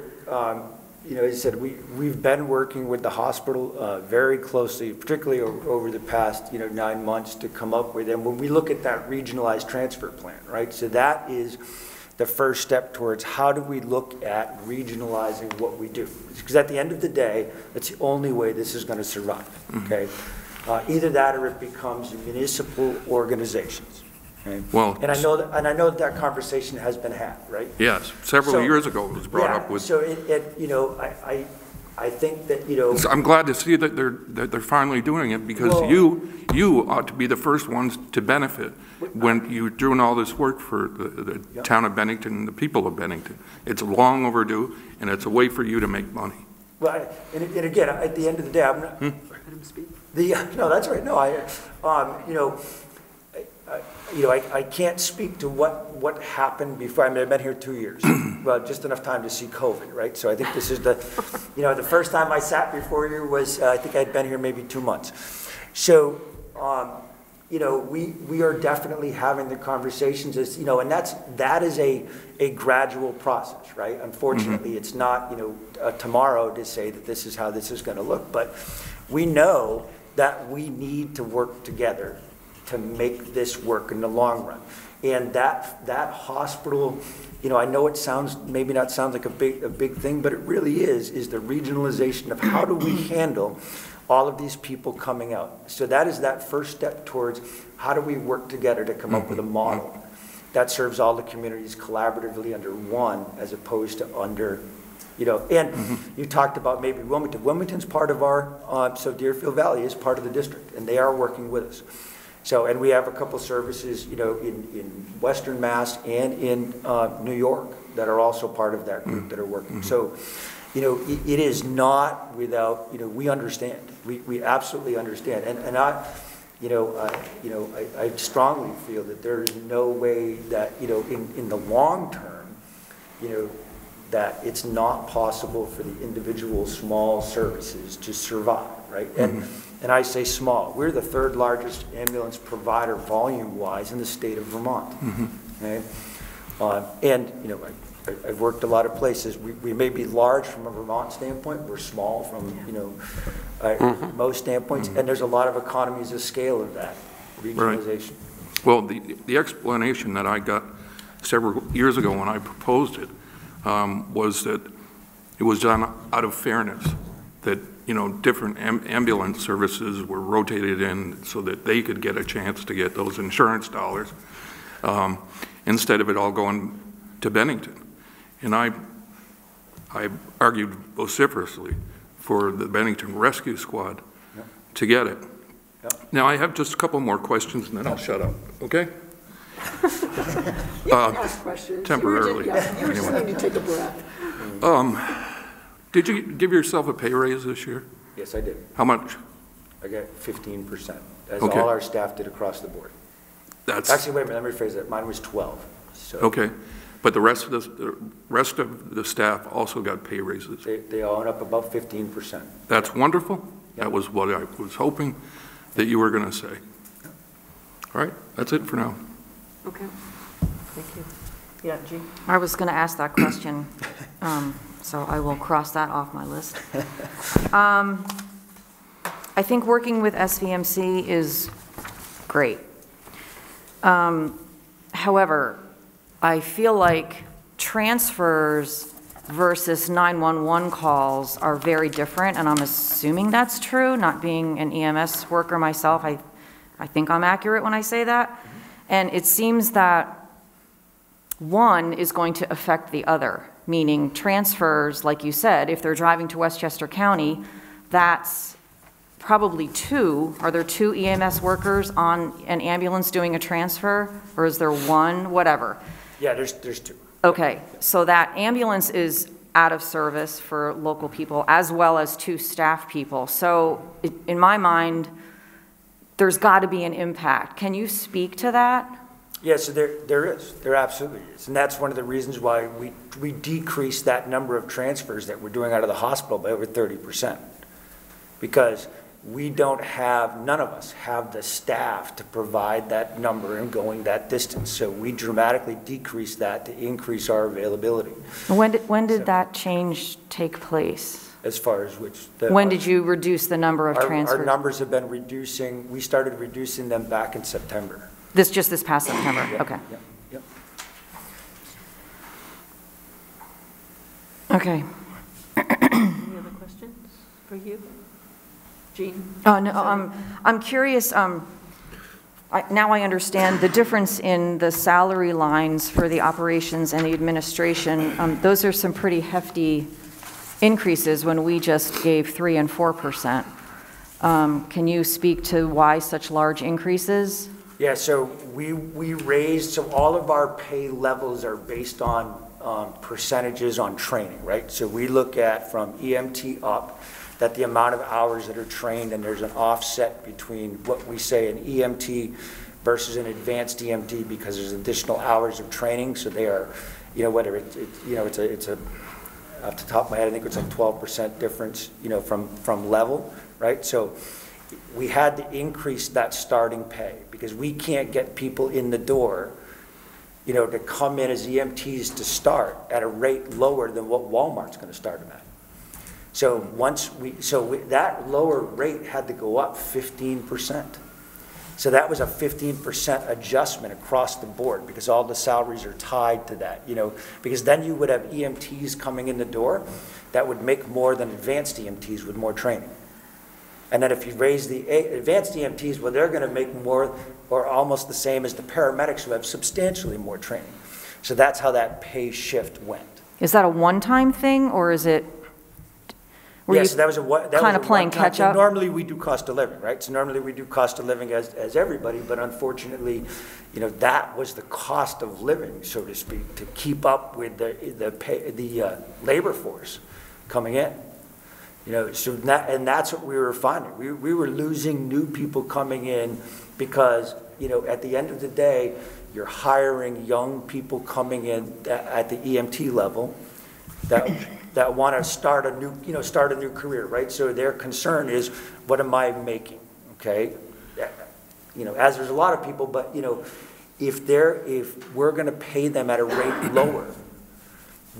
Speaker 18: you know, as I said, we've been working with the hospital very closely, particularly over the past, you know, 9 months to come up with, and when we look at that regionalized transfer plan, right? So that is the first step towards how do we look at regionalizing what we do? Because at the end of the day, that's the only way this is going to survive, okay? Either that or it becomes municipal organizations. Right?
Speaker 13: Well,
Speaker 18: and I know that conversation has been had, right?
Speaker 13: Yes, several years ago it was brought up with.
Speaker 18: So you know, I think that, you know.
Speaker 13: I'm glad to see that they're finally doing it, because you ought to be the first ones to benefit when you're doing all this work for the town of Bennington and the people of Bennington. It's long overdue, and it's a way for you to make money.
Speaker 18: Well, and again, at the end of the day, I'm not. Let him speak. No, that's right. No, you know, I can't speak to what happened before. I mean, I've been here 2 years, well, just enough time to see COVID, right? So I think this is the first time I sat before you was, I think I'd been here maybe 2 months. So, you know, we are definitely having the conversations, as, you know, and that is a gradual process, right? Unfortunately, it's not, you know, tomorrow to say that this is how this is going to look, but we know that we need to work together to make this work in the long run. And that hospital, you know, I know it maybe not sounds like a big thing, but it really is the regionalization of how do we handle all of these people coming out. So that is that first step towards how do we work together to come up with a model that serves all the communities collaboratively under one, as opposed to under, you know, and you talked about maybe Wilmington. Wilmington's part of our, so Deerfield Valley is part of the district, and they are working with us. So, and we have a couple services, you know, in Western Mass and in New York that are also part of that group that are working. So, you know, it is not without, you know, we understand. We absolutely understand. And I strongly feel that there is no way that, you know, in the long term, you know, that it's not possible for the individual small services to survive, right? And I say small. We're the third largest ambulance provider volume-wise in the state of Vermont. Okay? And, you know, I've worked a lot of places. We may be large from a Vermont standpoint. We're small from, you know, most standpoints. And there's a lot of economies of scale of that regionalization.
Speaker 13: Right. Well, the explanation that I got several years ago when I proposed it was that it was done out of fairness, that different ambulance services were rotated in so that they could get a chance to get those insurance dollars, instead of it all going to Bennington. And I argued vociferously for the Bennington Rescue Squad to get it. Now, I have just a couple more questions, and then I'll shut up, okay?
Speaker 1: You can ask questions.
Speaker 13: Temporarily.
Speaker 1: You were just
Speaker 13: Anyway.
Speaker 1: need to take a breath.
Speaker 13: Did you give yourself a pay raise this year?
Speaker 18: Yes, I did.
Speaker 13: How much?
Speaker 18: I got 15%, as
Speaker 13: Okay.
Speaker 18: all our staff did across the board.
Speaker 13: That's
Speaker 18: Actually, wait a minute, let me rephrase that. Mine was 12. So
Speaker 13: okay, but the rest of the staff also got pay raises.
Speaker 18: They all went up about 15%.
Speaker 13: That's wonderful. That was what I was hoping that you were going to say. All right, that's it for now.
Speaker 1: Okay. Thank you. Yeah, Jean?
Speaker 4: I was going to ask that question, so I will cross that off my list. I think working with SVMC is great. However, I feel like transfers versus 911 calls are very different, and I'm assuming that's true. Not being an EMS worker myself, I think I'm accurate when I say that. And it seems that one is going to affect the other, meaning transfers, like you said, if they're driving to Westchester County, that's probably two. Are there two EMS workers on an ambulance doing a transfer, or is there one? Whatever.
Speaker 18: Yeah, there's two.
Speaker 4: Okay, so that ambulance is out of service for local people as well as two staff people. So in my mind, there's got to be an impact. Can you speak to that?
Speaker 18: Yeah, so there is. There absolutely is. And that's one of the reasons why we decreased that number of transfers that we're doing out of the hospital by over 30%. Because we don't have, none of us have the staff to provide that number and going that distance. So we dramatically decreased that to increase our availability.
Speaker 4: When did that change take place?
Speaker 18: As far as which?
Speaker 4: When did you reduce the number of transfers?
Speaker 18: Our numbers have been reducing. We started reducing them back in September.
Speaker 4: Just this past September?
Speaker 18: Yeah,
Speaker 4: Okay.
Speaker 18: yeah, yeah.
Speaker 4: Okay.
Speaker 1: Any other questions for you? Jean?
Speaker 4: Oh, no, I'm curious, now I understand the difference in the salary lines for the operations and the administration. Those are some pretty hefty increases when we just gave 3% and 4%. Can you speak to why such large increases?
Speaker 18: Yeah, so we raised, so all of our pay levels are based on percentages on training, right? So we look at from EMT up, that the amount of hours that are trained, and there's an offset between what we say an EMT versus an advanced EMT because there's additional hours of training. So they are, whether it's a, off the top of my head, I think it's like 12% difference, from level, right? So we had to increase that starting pay because we can't get people in the door, to come in as EMTs to start at a rate lower than what Walmart's going to start them at. So that lower rate had to go up 15%. So that was a 15% adjustment across the board because all the salaries are tied to that, because then you would have EMTs coming in the door that would make more than advanced EMTs with more training. And then if you raise the advanced EMTs, well, they're going to make more or almost the same as the paramedics who have substantially more training. So that's how that pay shift went.
Speaker 4: Is that a one-time thing, or is it?
Speaker 18: Yes, that was a
Speaker 4: kind of playing catch up.
Speaker 18: Normally we do cost of living, right? So normally we do cost of living as everybody, but unfortunately, that was the cost of living, so to speak, to keep up with the labor force coming in. So that's what we were finding. We were losing new people coming in because at the end of the day, you're hiring young people coming in at the EMT level that want to start a new career, right? So their concern is, what am I making? Okay, as there's a lot of people, but if we're going to pay them at a rate lower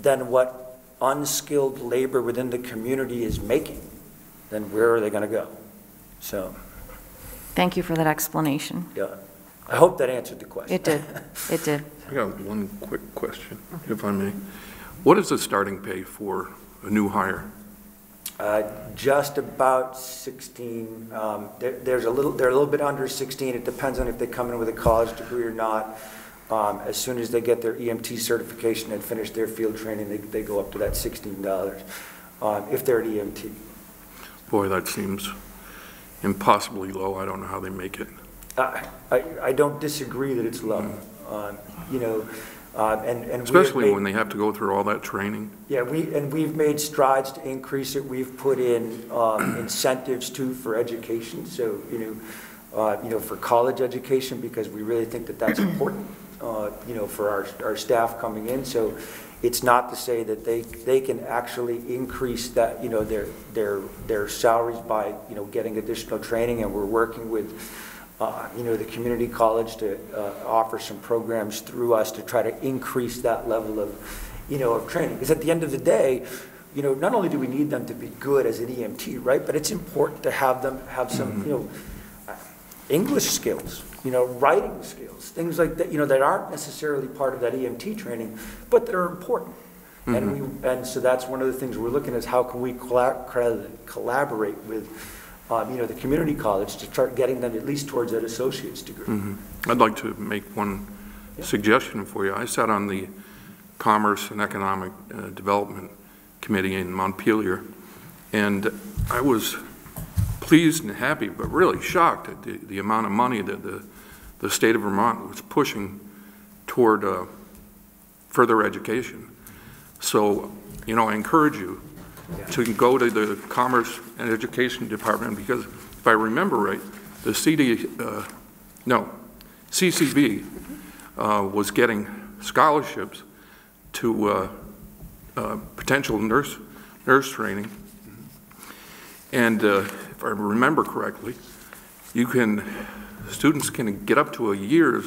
Speaker 18: than what unskilled labor within the community is making, then where are they going to go? So.
Speaker 4: Thank you for that explanation.
Speaker 18: Yeah, I hope that answered the question.
Speaker 4: It did. It did.
Speaker 13: I got one quick question, if I may. What is the starting pay for a new hire?
Speaker 18: Just about 16. They're a little bit under 16. It depends on if they come in with a college degree or not. As soon as they get their EMT certification and finish their field training, they go up to that $16 if they're an EMT.
Speaker 13: Boy, that seems impossibly low. I don't know how they make it.
Speaker 18: I don't disagree that it's low. You know, and
Speaker 13: especially when they have to go through all that training.
Speaker 18: Yeah, we've made strides to increase it. We've put in incentives too for education. So you know, for college education, because we really think that that's important. You know, for our staff coming in. So it's not to say that they can actually increase that, you know, their salaries by, you know, getting additional training, and we're working with you know, the community college to offer some programs through us to try to increase that level of, you know, of training. Because at the end of the day, you know, not only do we need them to be good as an EMT, right, but it's important to have them have some, you know, English skills, you know, writing skills, things like that, you know, that aren't necessarily part of that EMT training, but that are important. And so that's one of the things we're looking at, is how can we collaborate with, you know, the community college to start getting them at least towards that associate's degree.
Speaker 13: I'd like to make one suggestion for you. I sat on the Commerce and Economic Development Committee in Montpelier, and I was pleased and happy, but really shocked at the amount of money that the state of Vermont was pushing toward further education. So, you know, I encourage you to go to the Commerce and Education Department, because if I remember right, the CCB was getting scholarships to potential nurse training. And if I remember correctly, students can get up to a year's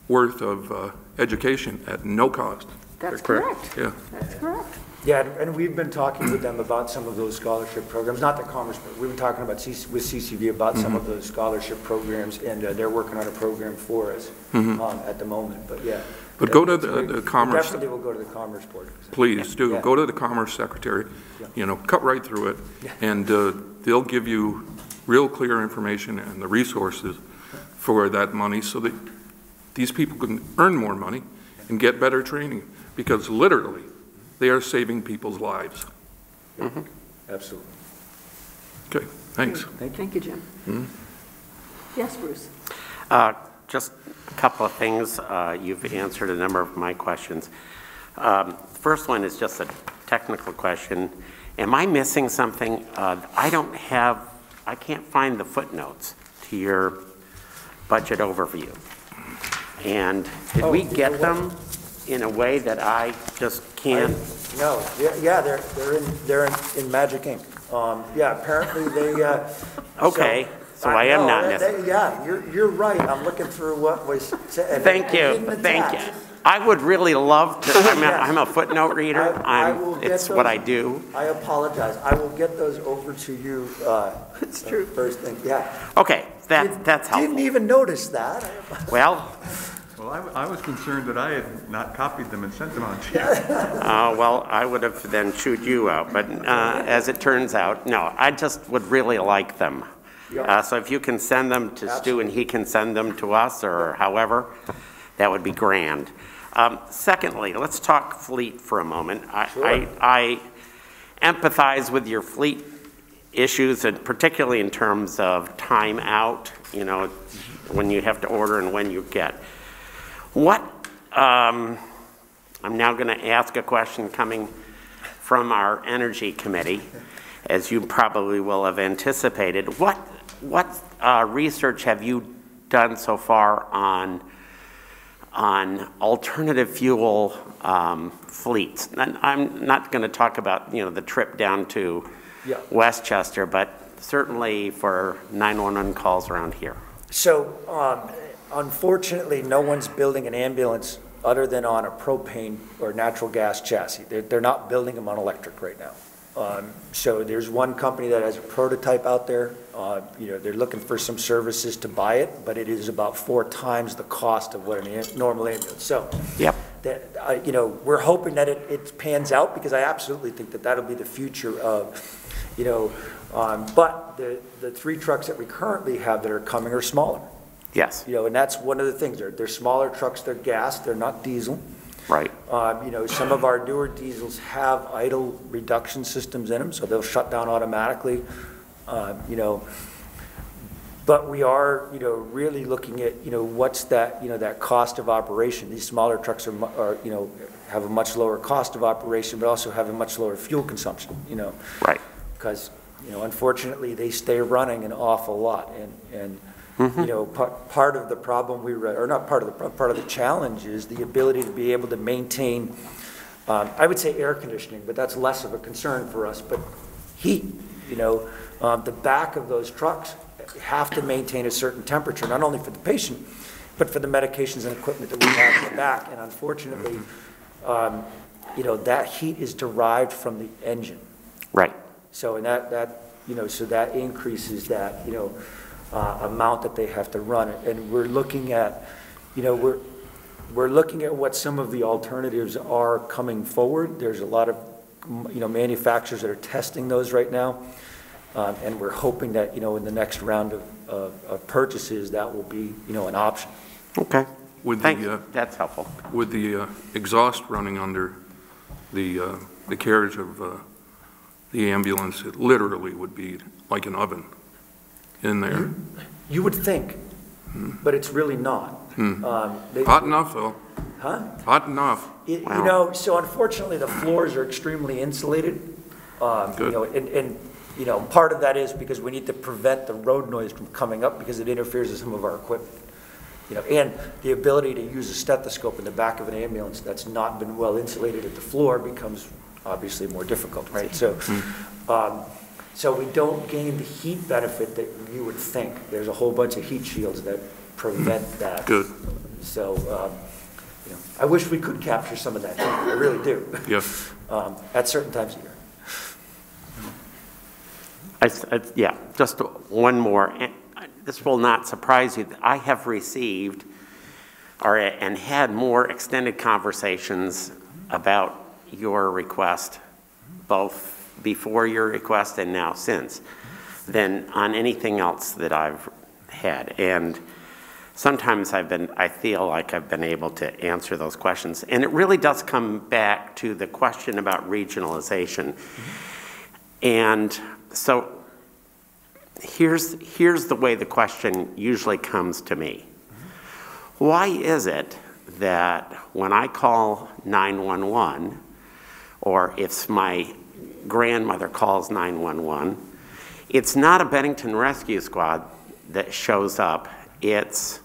Speaker 13: worth of education at no cost.
Speaker 1: That's correct.
Speaker 13: Yeah.
Speaker 1: That's correct.
Speaker 18: Yeah, and we've been talking with them about some of those scholarship programs, not the Commerce, but we've been talking about with CCV about some of those scholarship programs, and they're working on a program for us at the moment, but yeah.
Speaker 13: But go to the Commerce.
Speaker 18: Definitely will go to the Commerce Board.
Speaker 13: Please do. Go to the Commerce Secretary, you know, cut right through it, and they'll give you real clear information and the resources for that money so that these people can earn more money and get better training, because literally they are saving people's lives.
Speaker 18: Absolutely.
Speaker 13: Okay, thanks.
Speaker 1: Thank you, Jim. Yes, Bruce.
Speaker 5: Just a couple of things. You've answered a number of my questions. First one is just a technical question. Am I missing something? I can't find the footnotes to your budget overview. And did we get them in a way that I just can't?
Speaker 18: No, yeah, they're in Magic Ink. Yeah, apparently they.
Speaker 5: Okay. So I am not missing.
Speaker 18: Yeah, you're right. I'm looking through what was said.
Speaker 5: Thank you. I would really love to. I'm a footnote reader. It's what I do.
Speaker 18: I apologize. I will get those over to you.
Speaker 1: It's true.
Speaker 18: First thing, yeah.
Speaker 5: Okay, that's helpful.
Speaker 18: Didn't even notice that.
Speaker 5: Well,
Speaker 3: I was concerned that I had not copied them and sent them on to you.
Speaker 5: well, I would have then chewed you out. But as it turns out, no. I just would really like them. So if you can send them to Stu and he can send them to us, or however, that would be grand. Secondly, let's talk fleet for a moment. I empathize with your fleet issues, and particularly in terms of time out, you know, when you have to order and when you get. I'm now going to ask a question coming from our Energy Committee, as you probably will have anticipated. What research have you done so far on alternative fuel fleets? And I'm not going to talk about, you know, the trip down to Westchester, but certainly for 911 calls around here.
Speaker 18: So, unfortunately, no one's building an ambulance other than on a propane or natural gas chassis. They're not building them on electric right now. So there's one company that has a prototype out there. You know, they're looking for some services to buy it, but it is about 4 times the cost of what a normal ambulance. So, you know, we're hoping that it pans out, because I absolutely think that that'll be the future of But the 3 trucks that we currently have that are coming are smaller.
Speaker 5: Yes.
Speaker 18: And that's one of the things. They're smaller trucks, they're gas, they're not diesel.
Speaker 5: Right.
Speaker 18: Some of our newer diesels have idle reduction systems in them, so they'll shut down automatically. But we are, really looking at, what's that, that cost of operation. These smaller trucks are, have a much lower cost of operation, but also have a much lower fuel consumption,
Speaker 5: Right.
Speaker 18: Because, unfortunately, they stay running an awful lot. And part of the problem or not part of the problem, part of the challenge is the ability to be able to maintain, I would say air conditioning, but that's less of a concern for us, but heat, the back of those trucks have to maintain a certain temperature, not only for the patient, but for the medications and equipment that we have in the back. And unfortunately, that heat is derived from the engine.
Speaker 5: Right.
Speaker 18: So, and so that increases that, amount that they have to run. And we're looking at, we're looking at what some of the alternatives are coming forward. There's a lot of, manufacturers that are testing those right now. And we're hoping that, in the next round of purchases, that will be, an option.
Speaker 5: Okay.
Speaker 13: That's
Speaker 5: helpful.
Speaker 13: With the exhaust running under the carriage of the ambulance, it literally would be like an oven in there.
Speaker 18: You would think, but it's really not.
Speaker 13: Hot enough, though.
Speaker 18: Huh?
Speaker 13: Hot enough.
Speaker 18: So unfortunately, the floors are extremely insulated. And part of that is because we need to prevent the road noise from coming up because it interferes with some of our equipment. And the ability to use a stethoscope in the back of an ambulance that's not been well insulated at the floor becomes obviously more difficult, right? So, so we don't gain the heat benefit that you would think. There's a whole bunch of heat shields that prevent that.
Speaker 13: Good.
Speaker 18: So, I wish we could capture some of that heat. I really do.
Speaker 13: Yes.
Speaker 18: At certain times of year.
Speaker 5: Yeah, just one more. This will not surprise you. I have received and had more extended conversations about your request, both before your request and now since, than on anything else that I've had. And sometimes I feel like I've been able to answer those questions. And it really does come back to the question about regionalization. And so here's the way the question usually comes to me. Why is it that when I call 911, or if my grandmother calls 911, it's not a Bennington Rescue Squad that shows up. It's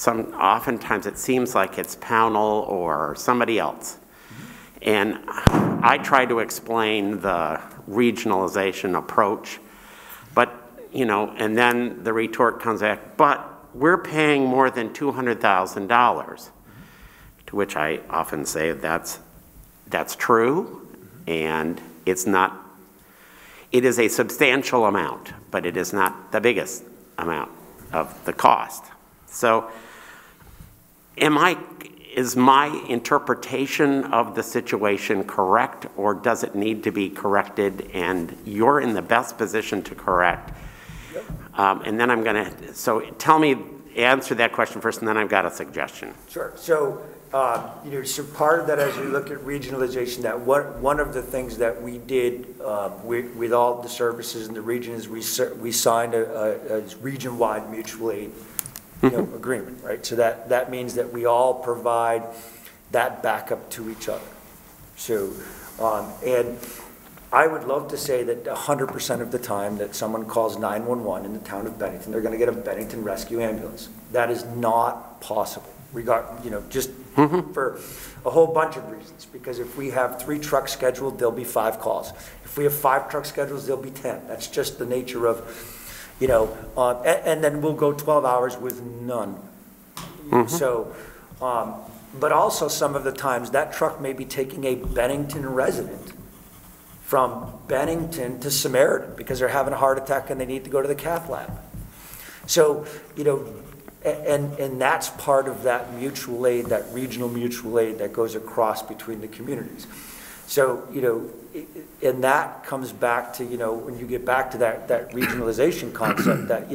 Speaker 5: oftentimes it seems like it's Pownell or somebody else. And I try to explain the regionalization approach, but, and then the retort comes back, but we're paying more than $200,000, to which I often say that's true, and it is a substantial amount, but it is not the biggest amount of the cost. So is my interpretation of the situation correct, or does it need to be corrected, and you're in the best position to correct? And then so answer that question first, and then I've got a suggestion.
Speaker 18: Sure. So, so part of that, as you look at regionalization, that one of the things that we did with all the services in the region is we signed a region-wide mutual aid agreement, right? So that means that we all provide that backup to each other. So, and I would love to say that 100% of the time that someone calls 911 in the town of Bennington, they're going to get a Bennington Rescue Ambulance. That is not possible. Just for a whole bunch of reasons. Because if we have 3 trucks scheduled, there'll be 5 calls. If we have 5 truck schedules, there'll be 10. That's just the nature of, and then we'll go 12 hours with none. So, but also some of the times that truck may be taking a Bennington resident from Bennington to Samaritan because they're having a heart attack and they need to go to the cath lab. So, and that's part of that mutual aid, that regional mutual aid that goes across between the communities. So, and that comes back to, when you get back to that regionalization concept, that,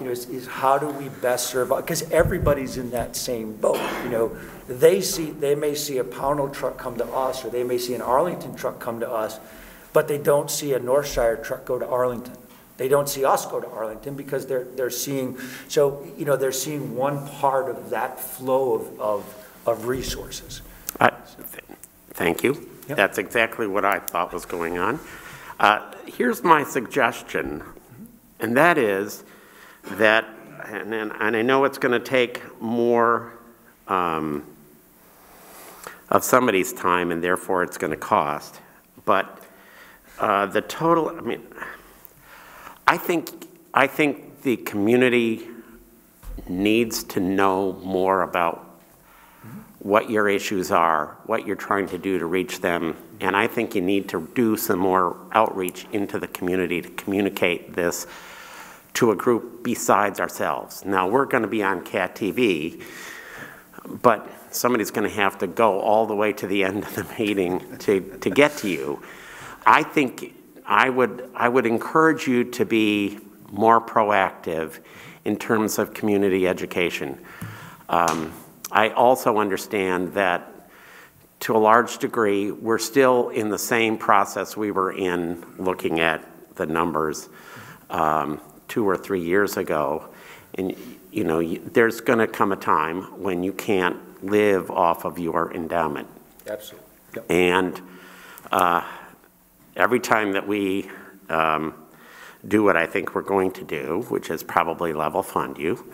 Speaker 18: is how do we best serve, because everybody's in that same boat. They may see a Pownell truck come to us, or they may see an Arlington truck come to us, but they don't see a Northshire truck go to Arlington. They don't see us go to Arlington because they're seeing, they're seeing one part of that flow of resources.
Speaker 5: Thank you. Yep. That's exactly what I thought was going on. Here's my suggestion, and that is that, and I know it's going to take more of somebody's time, and therefore it's going to cost, but the total, I think the community needs to know more about what your issues are, what you're trying to do to reach them, and I think you need to do some more outreach into the community to communicate this to a group besides ourselves. Now, we're going to be on CAT TV, but somebody's going to have to go all the way to the end of the meeting to get to you. I think I would encourage you to be more proactive in terms of community education. I also understand that to a large degree, we're still in the same process we were in looking at the numbers 2 or 3 years ago. And there's going to come a time when you can't live off of your endowment.
Speaker 18: Absolutely. Yep.
Speaker 5: And every time that we do what I think we're going to do, which is probably level fund you,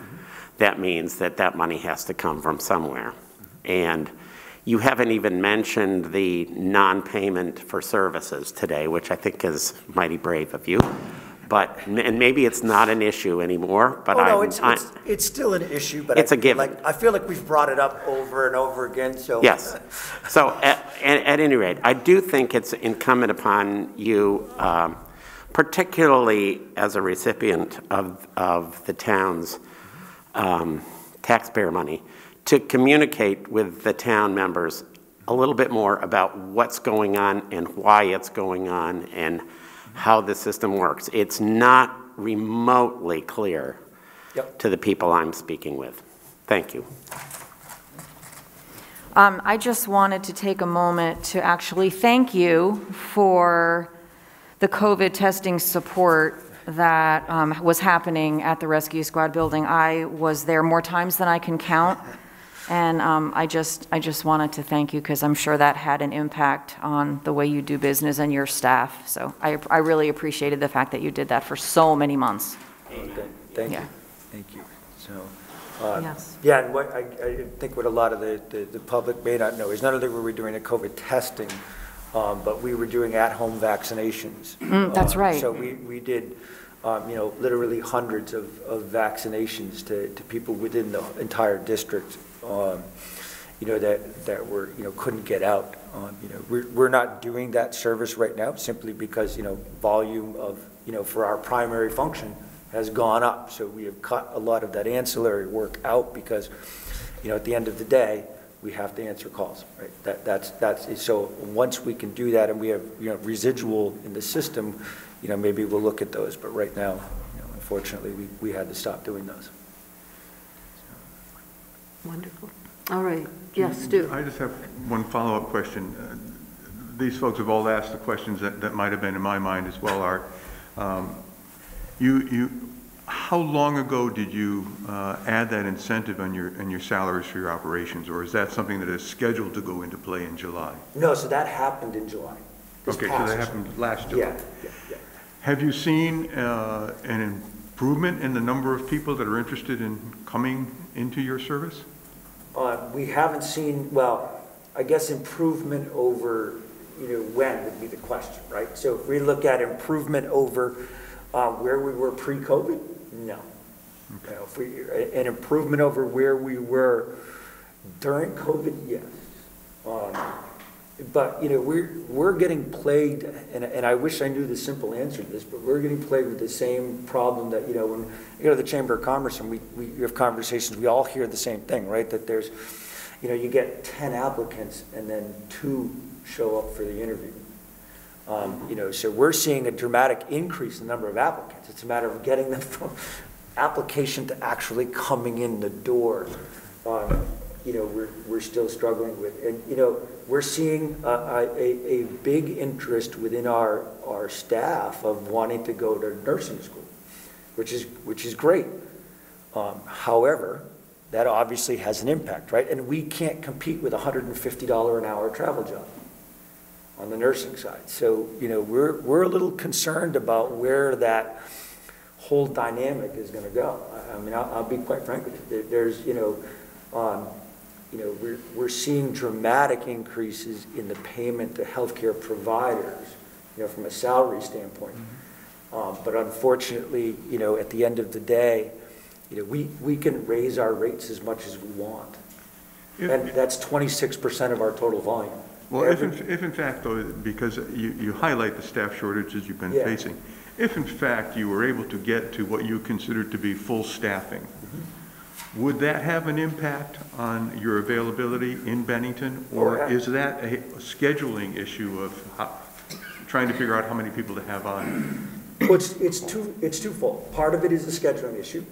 Speaker 5: that means that money has to come from somewhere. And you haven't even mentioned the non-payment for services today, which I think is mighty brave of you. And maybe it's not an issue anymore, but
Speaker 18: it's still an issue, but
Speaker 5: it's a given.
Speaker 18: I feel like we've brought it up over and over again, so.
Speaker 5: Yes. So at any rate, I do think it's incumbent upon you, particularly as a recipient of the town's taxpayer money, to communicate with the town members a little bit more about what's going on and why it's going on and how the system works. It's not remotely clear to the people I'm speaking with. Thank you.
Speaker 4: I just wanted to take a moment to actually thank you for the COVID testing support that was happening at the Rescue Squad building. I was there more times than I can count, and I just wanted to thank you because I'm sure that had an impact on the way you do business and your staff. So I really appreciated the fact that you did that for so many months.
Speaker 18: Thank you. Thank you. So,
Speaker 4: yes.
Speaker 18: Yeah, and what I think what a lot of the public may not know is not only were we doing the COVID testing, but we were doing at-home vaccinations.
Speaker 4: That's right.
Speaker 18: So we did, literally hundreds of vaccinations to people within the entire district, that were, couldn't get out. We're not doing that service right now simply because, volume of, for our primary function has gone up. So we have cut a lot of that ancillary work out because, at the end of the day, we have to answer calls, right? That's so once we can do that and we have residual in the system, maybe we'll look at those. But right now, unfortunately, we had to stop doing those.
Speaker 1: Wonderful. All right. Yes, Stu.
Speaker 3: I just have one follow-up question. These folks have all asked the questions that might have been in my mind as well, Art. How long ago did you add that incentive on your salaries for your operations, or is that something that is scheduled to go into play in July?
Speaker 18: No, so that happened in July.
Speaker 3: Okay, so that happened last July.
Speaker 18: Yeah.
Speaker 3: Have you seen an improvement in the number of people that are interested in coming into your service?
Speaker 18: We haven't seen, well, I guess improvement over, when would be the question, right? So if we look at improvement over where we were pre-COVID, no. Okay. An improvement over where we were during COVID, yes. But we're getting plagued, and I wish I knew the simple answer to this, but we're getting plagued with the same problem that when you go to the Chamber of Commerce and we have conversations, we all hear the same thing, right? That there's you get 10 applicants and then 2 show up for the interview. So we're seeing a dramatic increase in the number of applicants. It's a matter of getting them from application to actually coming in the door. We're still struggling with. And, we're seeing a big interest within our staff of wanting to go to nursing school, which is great. However, that obviously has an impact, right? And we can't compete with a $150 an hour travel job on the nursing side. So, we're a little concerned about where that whole dynamic is going to go. I mean, I'll be quite frank with you. There's, we're seeing dramatic increases in the payment to healthcare providers, from a salary standpoint. But unfortunately, at the end of the day, we can raise our rates as much as we want. And that's 26% of our total volume.
Speaker 3: Well, if in fact, though, because you highlight the staff shortages you've been facing, if in fact you were able to get to what you consider to be full staffing, would that have an impact on your availability in Bennington? Or is that a scheduling issue of trying to figure out how many people to have on?
Speaker 18: Well, it's twofold. Part of it is a scheduling issue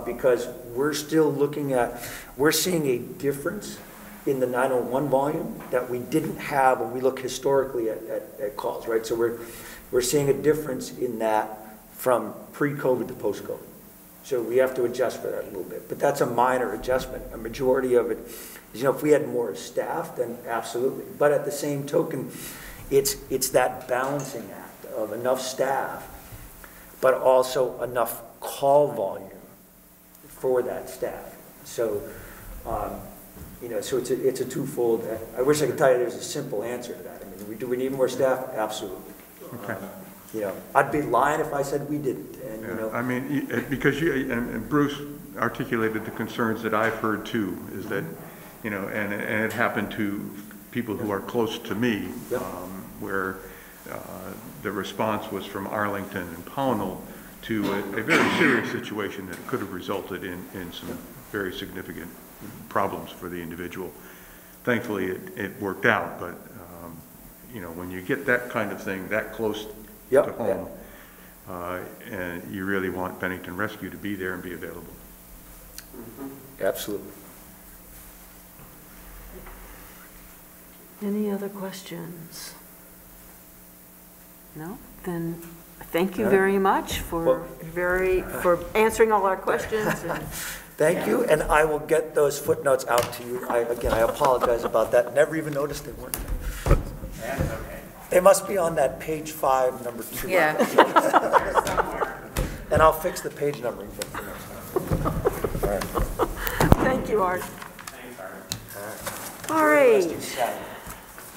Speaker 18: because we're still we're seeing a difference in the 901 volume that we didn't have when we look historically at calls, right? So we're seeing a difference in that from pre-COVID to post-COVID. So we have to adjust for that a little bit. But that's a minor adjustment. A majority of it is, if we had more staff, then absolutely. But at the same token, it's that balancing act of enough staff, but also enough call volume for that staff. So, so it's a twofold. I wish I could tell you there's a simple answer to that. I mean, do we need more staff? Absolutely.
Speaker 3: Okay.
Speaker 18: I'd be lying if I said we didn't. And,
Speaker 3: I mean, because and Bruce articulated the concerns that I've heard too, is that, and it happened to people who are close to me, where the response was from Arlington and Pownell to a very serious situation that could have resulted in some very significant problems for the individual. Thankfully, it worked out, but when you get that kind of thing that close to home, and you really want Bennington Rescue to be there and be available.
Speaker 18: Absolutely.
Speaker 1: Any other questions? No? Then thank you very much for answering all our questions.
Speaker 18: Thank you, and I will get those footnotes out to you. I apologize about that. Never even noticed they weren't there. That's okay. They must be on that page 5, number 2.
Speaker 17: Yeah.
Speaker 18: And I'll fix the page numbering for next time. All right.
Speaker 1: Thank you, Art.
Speaker 8: Thanks, Art.
Speaker 1: All right.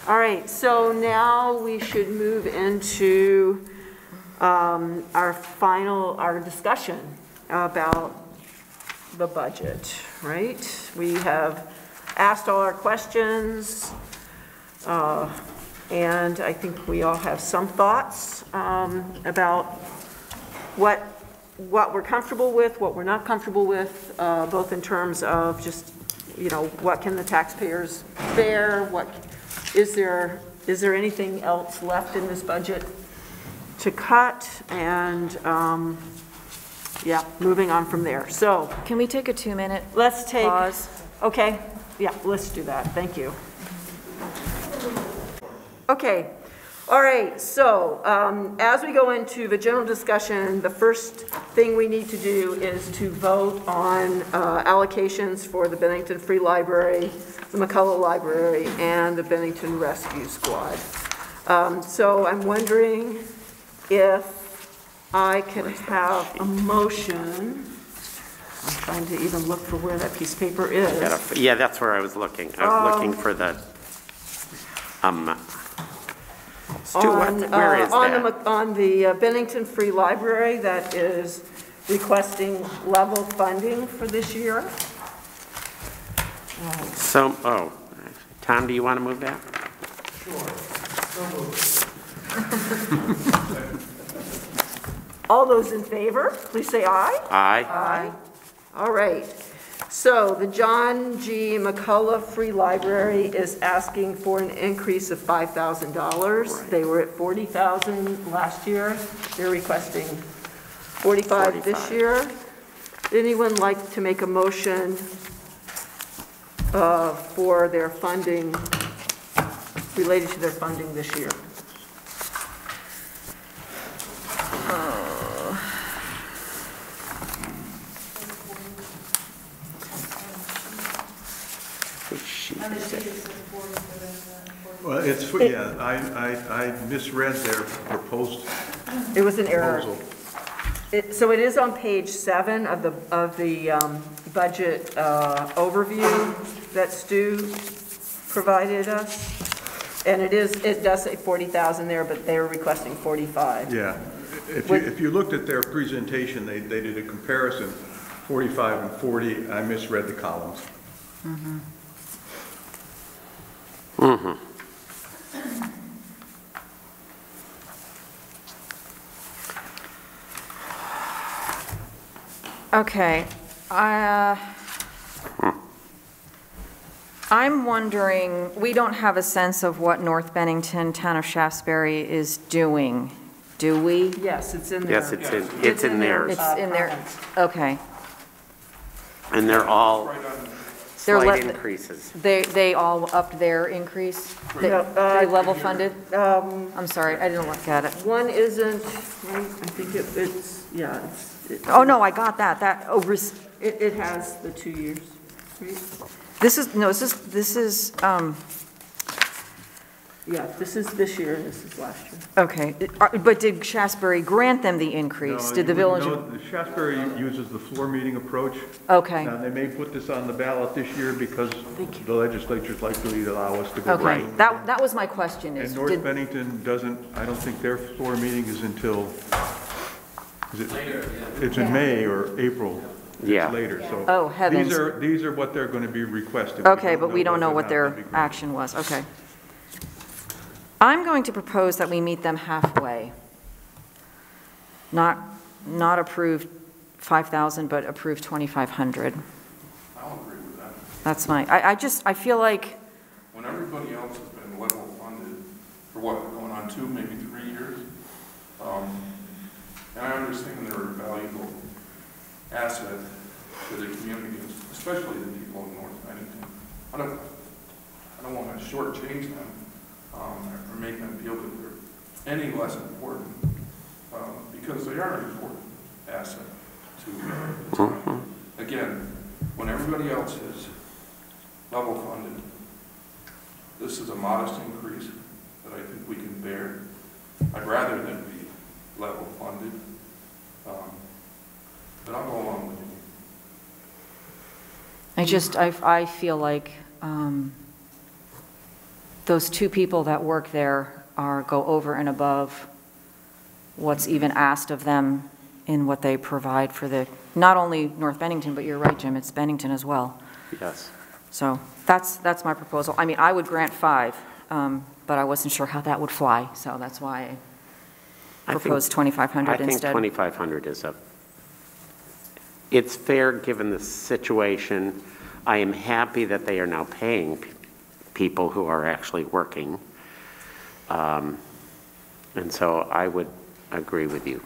Speaker 1: All right, so now we should move into our discussion about the budget, right? We have asked all our questions, and I think we all have some thoughts about what we're comfortable with, what we're not comfortable with, both in terms of just, what can the taxpayers bear, is there anything else left in this budget to cut, and moving on from there. So
Speaker 4: can we take a 2-minute
Speaker 1: pause? Okay, let's do that. Thank you. Okay, all right, so as we go into the general discussion, the first thing we need to do is to vote on allocations for the Bennington Free Library, the McCullough Library, and the Bennington Rescue Squad. So I'm wondering if I could have a motion. I'm trying to even look for where that piece of paper is.
Speaker 5: Yeah, that's where I was looking. I was looking for the, Stu, where is that?
Speaker 1: On the Bennington Free Library that is requesting level funding for this year.
Speaker 5: So, Tom, do you want to move that?
Speaker 1: All those in favor, please say aye.
Speaker 5: Aye.
Speaker 1: Aye. All right. So the John G. McCullough Free Library is asking for an increase of $5,000. They were at $40,000 last year. They're requesting $45,000 this year. Anyone like to make a motion for their funding, related to their funding this year?
Speaker 3: Well, it's, yeah, I misread their proposed.
Speaker 1: It was an error.
Speaker 3: proposal.
Speaker 1: So it is on page 7 of the budget overview that Stu provided us. And it does say 40,000 there, but they were requesting 45.
Speaker 3: Yeah. If you looked at their presentation, they did a comparison, 45 and 40. I misread the columns.
Speaker 1: Mm-hmm.
Speaker 5: Mm-hmm.
Speaker 4: Okay. I'm wondering, we don't have a sense of what North Bennington, Town of Shaftesbury is doing, do we?
Speaker 1: Yes, it's in there.
Speaker 5: Yes, it's in theirs.
Speaker 4: It's in there, okay.
Speaker 5: And they're all
Speaker 4: They're
Speaker 5: slight increases.
Speaker 4: They all upped their increase? They level funded? I'm sorry, I didn't look at it.
Speaker 1: One isn't, right, I think it's, yeah.
Speaker 4: Oh, no, I got that,
Speaker 1: It has the 2 years, right?
Speaker 4: This is,
Speaker 1: Yeah, this is this year, and this is last year.
Speaker 4: okay, but did Shaftesbury grant them the increase? Did the village?
Speaker 3: No, Shaftesbury uses the floor meeting approach.
Speaker 4: Okay.
Speaker 3: Now, they may put this on the ballot this year because the legislature's likely to allow us to go.
Speaker 4: Okay, that was my question.
Speaker 3: And North Bennington doesn't, I don't think their floor meeting is until, it's in May or April.
Speaker 5: Yeah.
Speaker 3: It's later, so.
Speaker 4: Oh, heavens.
Speaker 3: These are what they're going to be requesting.
Speaker 4: Okay, but we don't know what their action was, okay. I'm going to propose that we meet them halfway. Not approve 5,000, but approve 2,500.
Speaker 13: I'll agree with that.
Speaker 4: That's I feel like.
Speaker 13: When everybody else has been level funded for what, going on 2, maybe 3 years, and I understand they're a valuable asset to the community, especially the people of North Bennington. I don't want to shortchange them or make them feel that they're any less important because they are an important asset to the town. Again, when everybody else is level funded, this is a modest increase that I think we can bear. I'd rather than be level funded, but I'll go along with you.
Speaker 4: I feel like those 2 people that work there go over and above what's even asked of them in what they provide for not only North Bennington, but you're right, Jim, it's Bennington as well.
Speaker 5: Yes.
Speaker 4: So that's my proposal. I mean, I would grant 5, but I wasn't sure how that would fly, so that's why I proposed 2,500 instead.
Speaker 5: I think 2,500 is it's fair given the situation. I am happy that they are now paying people who are actually working. And so I would agree with you,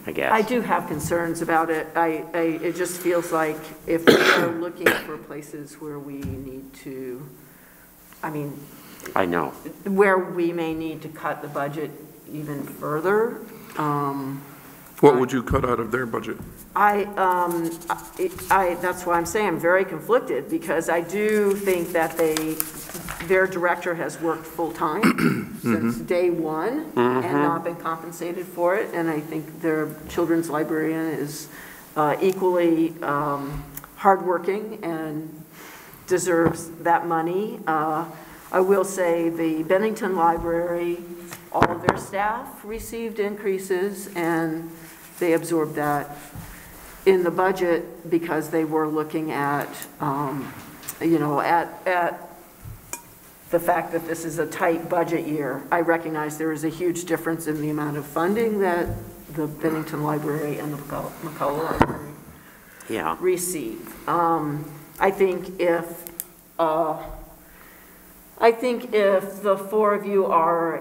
Speaker 5: I guess.
Speaker 1: I do have concerns about it. It just feels like if we're looking for places where we need to,
Speaker 5: I know.
Speaker 1: Where we may need to cut the budget even further.
Speaker 13: What would you cut out of their budget?
Speaker 1: That's why I'm saying I'm very conflicted, because I do think that their director has worked full-time since day one and not been compensated for it, and I think their children's librarian is equally hardworking and deserves that money. I will say the Bennington Library, all of their staff received increases, and they absorbed that in the budget because they were looking at, at the fact that this is a tight budget year. I recognize there is a huge difference in the amount of funding that the Bennington Library and the McCullough Library receive. I think if the four of you are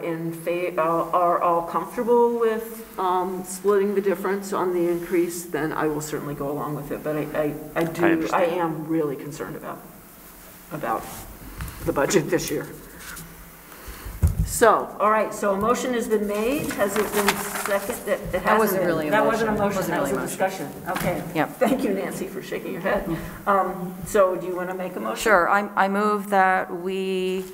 Speaker 1: are all comfortable with splitting the difference on the increase, then I will certainly go along with it. But I am really concerned about the budget this year. So, all right, so a motion has been made. Has it been seconded?
Speaker 4: That wasn't really a motion.
Speaker 1: That wasn't a motion,
Speaker 4: Wasn't
Speaker 1: that was
Speaker 4: really
Speaker 1: a
Speaker 4: a
Speaker 1: discussion. Okay.
Speaker 4: Yep.
Speaker 1: Thank you, Nancy, for shaking your head. So do you want to make a motion?
Speaker 4: Sure, I move that we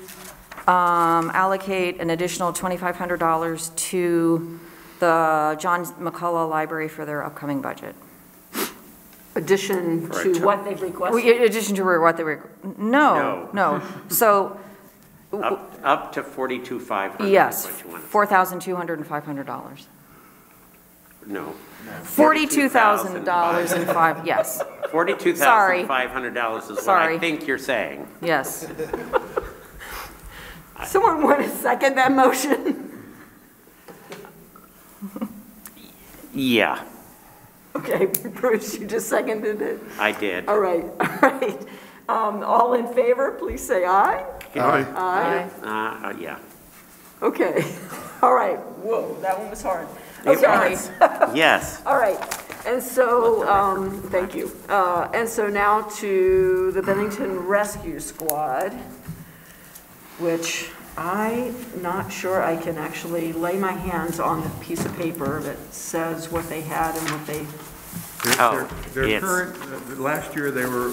Speaker 4: allocate an additional $2,500 to the John McCullough Library for their upcoming budget.
Speaker 1: Addition to what they've requested?
Speaker 4: Addition to what they requested. No. So.
Speaker 5: Up to $42,500.
Speaker 4: Yes, $4,200 and $500.
Speaker 5: No.
Speaker 4: $42,000 and $500, yes.
Speaker 5: $42,500 is what I think you're saying.
Speaker 4: Yes.
Speaker 1: Someone want to second that motion?
Speaker 5: Yeah.
Speaker 1: Okay, Bruce, you just seconded it?
Speaker 5: I did.
Speaker 1: All right. All in favor, please say aye.
Speaker 13: Aye.
Speaker 1: Aye.
Speaker 5: Yeah.
Speaker 1: Okay. All right. Whoa, that one was hard.
Speaker 5: It
Speaker 1: Okay.
Speaker 5: was. Yes.
Speaker 1: All right. And so, thank you. And so now to the Bennington Rescue Squad, which I'm not sure I can actually lay my hands on the piece of paper that says what they had and what they...
Speaker 3: Their current, last year they were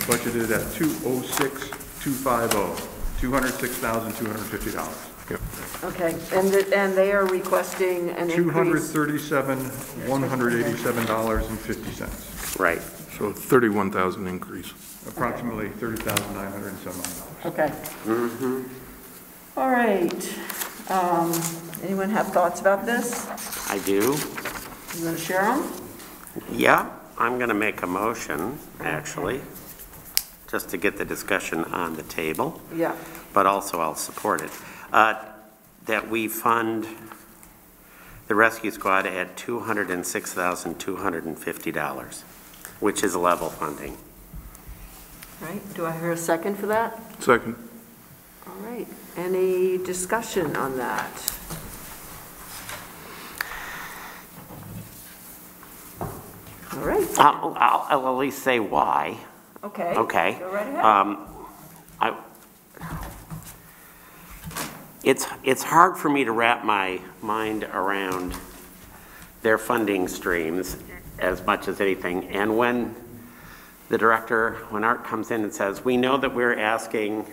Speaker 3: budgeted at $206,250, $206,250.
Speaker 13: Yep.
Speaker 1: Okay, and they are requesting an increase?
Speaker 3: $237,187.50.
Speaker 5: Right.
Speaker 13: So 31,000 increase.
Speaker 3: Approximately $30,907.
Speaker 1: Okay. All right. Anyone have thoughts about this?
Speaker 5: I do.
Speaker 1: You want to share them?
Speaker 5: Yeah, I'm going to make a motion, actually, just to get the discussion on the table.
Speaker 1: Yeah.
Speaker 5: But also I'll support it. That we fund the rescue squad at $206,250, which is level funding.
Speaker 1: Right. Do I hear a second for that?
Speaker 13: Second.
Speaker 1: All right. Any discussion on that? All right.
Speaker 5: I'll at least say why.
Speaker 1: Okay.
Speaker 5: Okay.
Speaker 1: Go right ahead.
Speaker 5: It's hard for me to wrap my mind around their funding streams as much as anything. And when the director, when Art comes in and says, we know that we're asking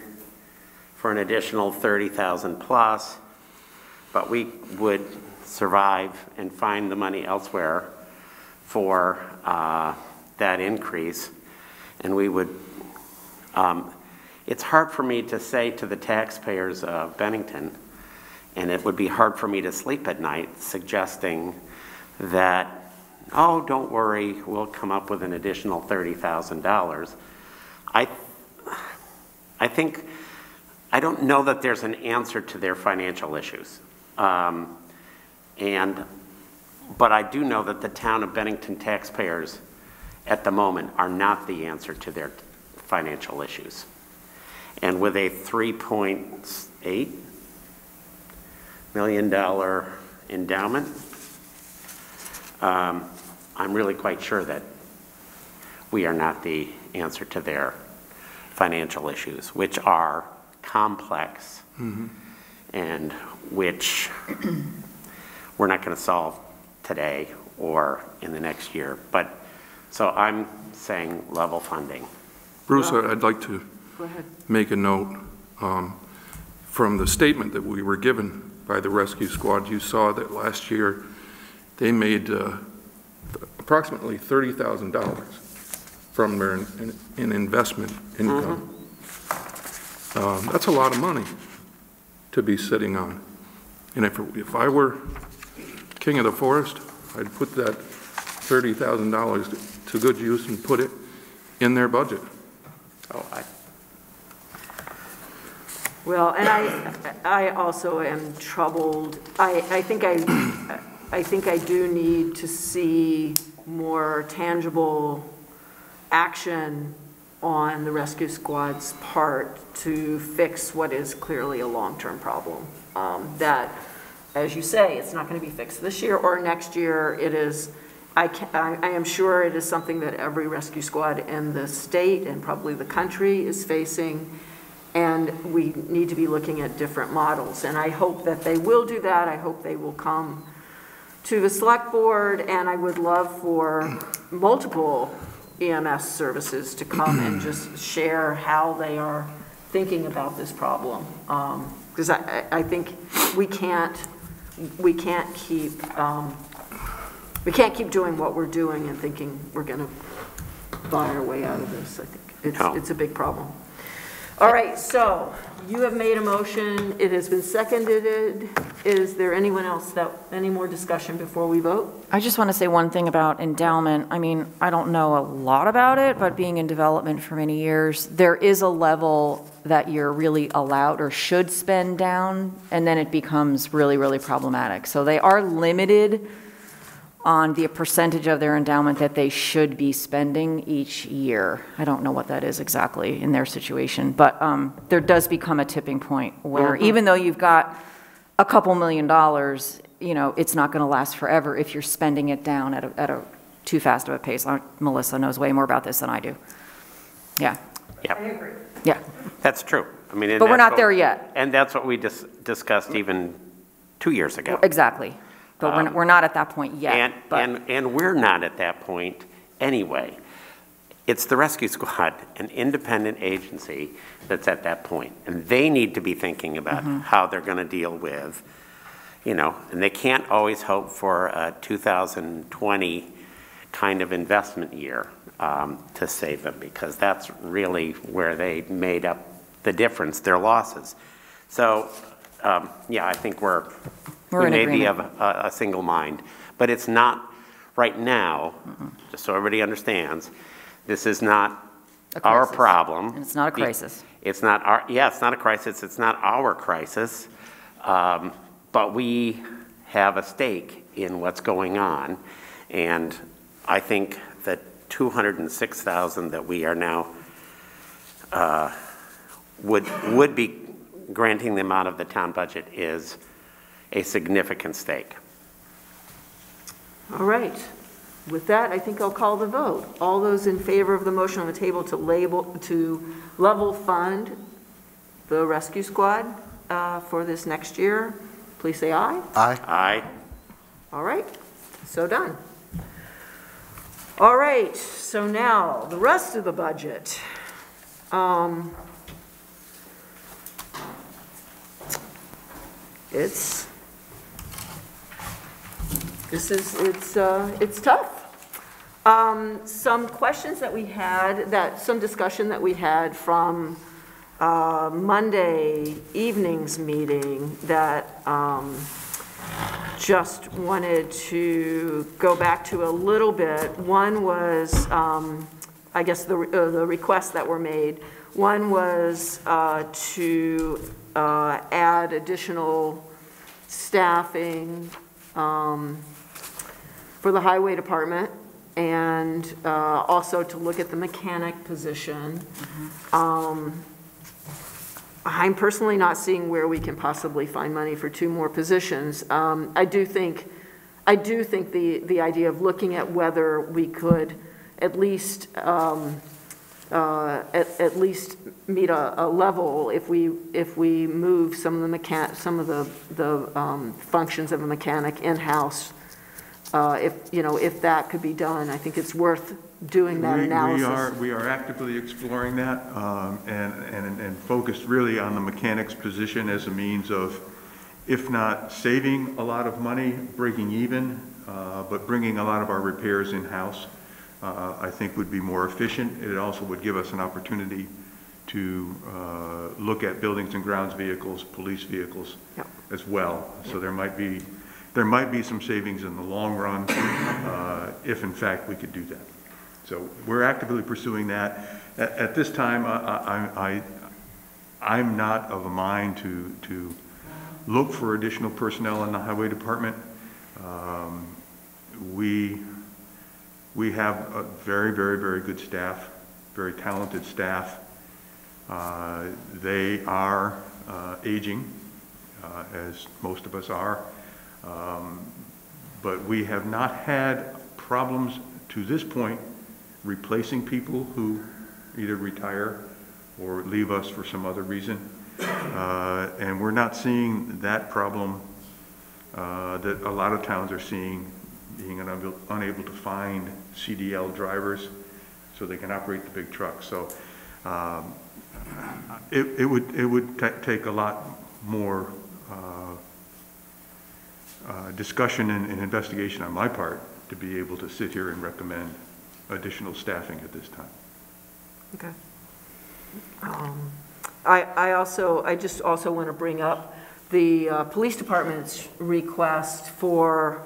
Speaker 5: for an additional 30,000 plus, but we would survive and find the money elsewhere for that increase, and we would, it's hard for me to say to the taxpayers of Bennington, and it would be hard for me to sleep at night suggesting that, oh, don't worry, we'll come up with an additional $30,000. I think, I don't know that there's an answer to their financial issues. But I do know that the town of Bennington taxpayers at the moment are not the answer to their financial issues. And with a $3.8 million endowment, I'm really quite sure that we are not the answer to their financial issues, which are complex and which we're not going to solve today or in the next year. But so I'm saying level funding.
Speaker 13: Bruce, I'd like to make a note. From the statement that we were given by the rescue squad, you saw that last year they made approximately $30,000 from their in investment income. That's a lot of money to be sitting on. And if I were king of the forest, I'd put that $30,000 to good use and put it in their budget.
Speaker 1: Well, and I also am troubled. I think I do need to see more tangible action on the rescue squad's part to fix what is clearly a long-term problem. That, as you say, it's not going to be fixed this year or next year. It is, I am sure it is something that every rescue squad in the state and probably the country is facing, and we need to be looking at different models. And I hope that they will do that. I hope they will come to the select board, and I would love for multiple EMS services to come and just share how they are thinking about this problem. Because I think we can't keep doing what we're doing and thinking we're going to buy our way out of this. I think it's a big problem. All right, so you have made a motion. It has been seconded. Is there anyone else any more discussion before we vote?
Speaker 4: I just want to say one thing about endowment. I mean, I don't know a lot about it, but being in development for many years, there is a level that you're really allowed or should spend down, and then it becomes really, really problematic. So they are limited on the percentage of their endowment that they should be spending each year. I don't know what that is exactly in their situation, but there does become a tipping point where even though you've got a couple $1 million, you know, it's not going to last forever if you're spending it down at a too fast of a pace. Melissa knows way more about this than I do. Yeah.
Speaker 5: Yep.
Speaker 1: I agree.
Speaker 4: Yeah.
Speaker 5: That's true. I mean,
Speaker 4: but we're not there yet.
Speaker 5: And that's what we discussed even 2 years ago.
Speaker 4: Exactly. But we're not at that point yet.
Speaker 5: And we're not at that point anyway. It's the rescue squad, an independent agency, that's at that point. And they need to be thinking about how they're going to deal with, you know, and they can't always hope for a 2020 kind of investment year to save them, because that's really where they made up the difference, their losses. So, yeah, I think we may be of a single mind, but it's not right now, just so everybody understands, this is not our problem.
Speaker 4: And it's not a crisis.
Speaker 5: It's not our, it's not a crisis, it's not our crisis, but we have a stake in what's going on, and I think that $206,000 that we are now, would be granting them out of the town budget is a significant stake.
Speaker 1: All right. With that, I think I'll call the vote. All those in favor of the motion on the table to level fund the rescue squad for this next year, please say aye.
Speaker 2: Aye.
Speaker 5: Aye.
Speaker 1: All right. So done. All right. So now the rest of the budget. It's tough. Some questions that we had, some discussion that we had from Monday evening's meeting that just wanted to go back to a little bit. One was, I guess, the requests that were made. One was to add additional staffing for the highway department, and also to look at the mechanic position. I'm personally not seeing where we can possibly find money for 2 more positions. I do think the idea of looking at whether we could at least meet a level if we move some of the functions of a mechanic in-house. If that could be done, I think it's worth doing that analysis.
Speaker 3: We are actively exploring that and focused really on the mechanic's position as a means of, if not saving a lot of money, breaking even, but bringing a lot of our repairs in-house, I think would be more efficient. It also would give us an opportunity to look at buildings and grounds vehicles, police vehicles as well. So there might be some savings in the long run if in fact we could do that. So we're actively pursuing that. At this time, I'm not of a mind to look for additional personnel in the highway department. We We have a very, very, very good staff, very talented staff. They are aging, as most of us are, but we have not had problems to this point replacing people who either retire or leave us for some other reason. And we're not seeing that problem that a lot of towns are seeing, being unable to find CDL drivers so they can operate the big trucks. So it would take a lot more discussion and investigation on my part to be able to sit here and recommend additional staffing at this time.
Speaker 1: Okay. I just also want to bring up the police department's request for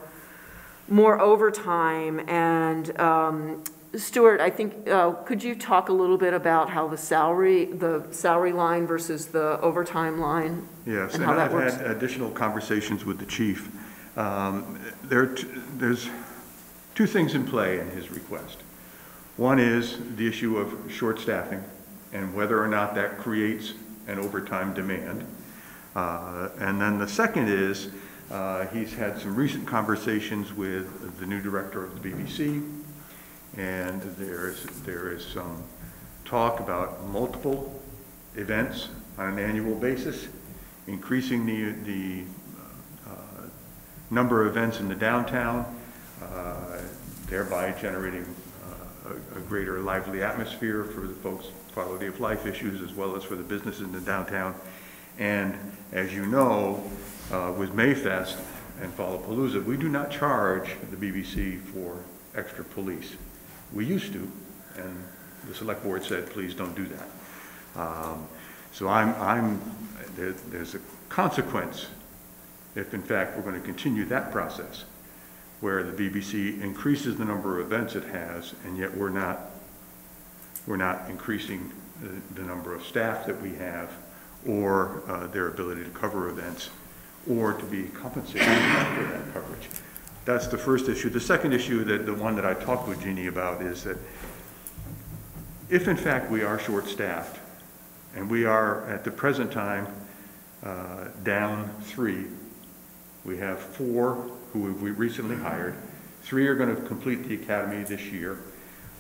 Speaker 1: more overtime. And Stuart, I think, could you talk a little bit about how the salary line versus the overtime line?
Speaker 3: Yes,
Speaker 1: and
Speaker 3: and
Speaker 1: how that
Speaker 3: I've
Speaker 1: works?
Speaker 3: had additional conversations with the chief. There's two things in play in his request. One is the issue of short staffing and whether or not that creates an overtime demand. And then the second is he's had some recent conversations with the new director of the BBC, and there is some talk about multiple events on an annual basis, increasing the number of events in the downtown, thereby generating a greater lively atmosphere for the folks' quality of life issues as well as for the businesses in the downtown. And as you know, with Mayfest and Fallapalooza, we do not charge the BBC for extra police. We used to, and the select board said, please don't do that. So there's a consequence if in fact we're going to continue that process, where the BBC increases the number of events it has, and yet we're not increasing the number of staff that we have, or their ability to cover events, or to be compensated for that coverage. That's the first issue. The second issue, the one that I talked with Jeannie about, is that if in fact we are short-staffed, and we are at the present time down 3, we have 4 who we recently hired. 3 are going to complete the academy this year.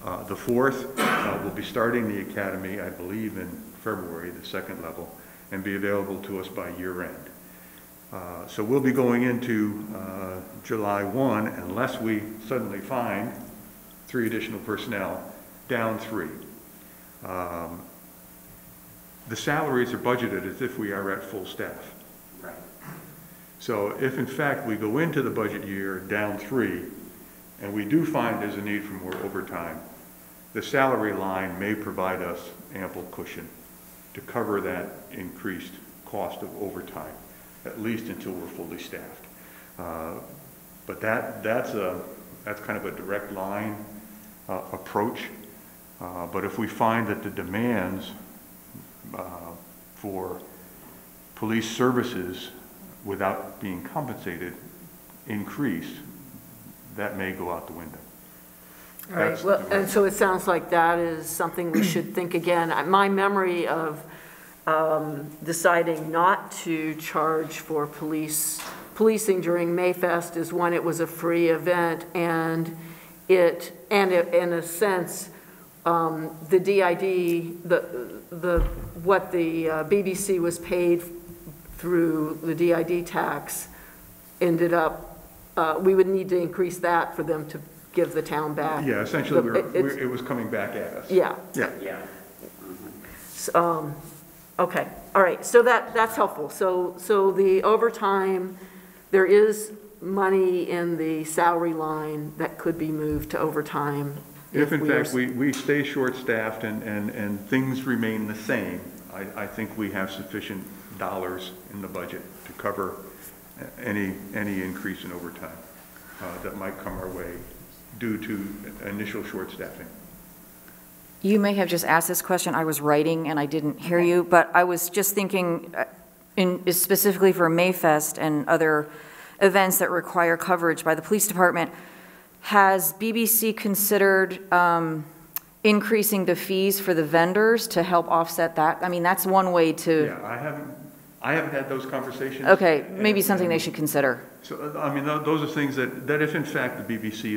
Speaker 3: The 4th will be starting the academy, I believe, in February, the 2nd level, and be available to us by year end. So we'll be going into July 1, unless we suddenly find 3 additional personnel, down 3. The salaries are budgeted as if we are at full staff.
Speaker 17: Right.
Speaker 3: So if in fact we go into the budget year down 3, and we do find there's a need for more overtime, the salary line may provide us ample cushion to cover that increased cost of overtime, at least until we're fully staffed. But that's kind of a direct line approach. But if we find that the demands for police services without being compensated increase, that may go out the window.
Speaker 1: All right, well, and so it sounds like that is something we should think again. My memory of deciding not to charge for policing during Mayfest is when it was a free event, and in a sense, the DID, what the BBC was paid through the DID tax ended up, we would need to increase that for them to give the town back.
Speaker 3: Yeah, essentially it was coming back at us.
Speaker 1: Yeah.
Speaker 3: Yeah.
Speaker 17: Yeah.
Speaker 1: Okay, all right, so that's helpful. So the overtime, there is money in the salary line that could be moved to overtime.
Speaker 3: If in fact we stay short-staffed and things remain the same, I think we have sufficient dollars in the budget to cover any increase in overtime that might come our way due to initial short-staffing.
Speaker 4: You may have just asked this question. I was writing and I didn't hear you, but I was just thinking specifically for Mayfest and other events that require coverage by the police department, has BBC considered increasing the fees for the vendors to help offset that? I mean, that's one way to.
Speaker 3: Yeah, I haven't had those conversations.
Speaker 4: Okay, maybe something they should consider.
Speaker 3: So, I mean, those are things that if in fact the BBC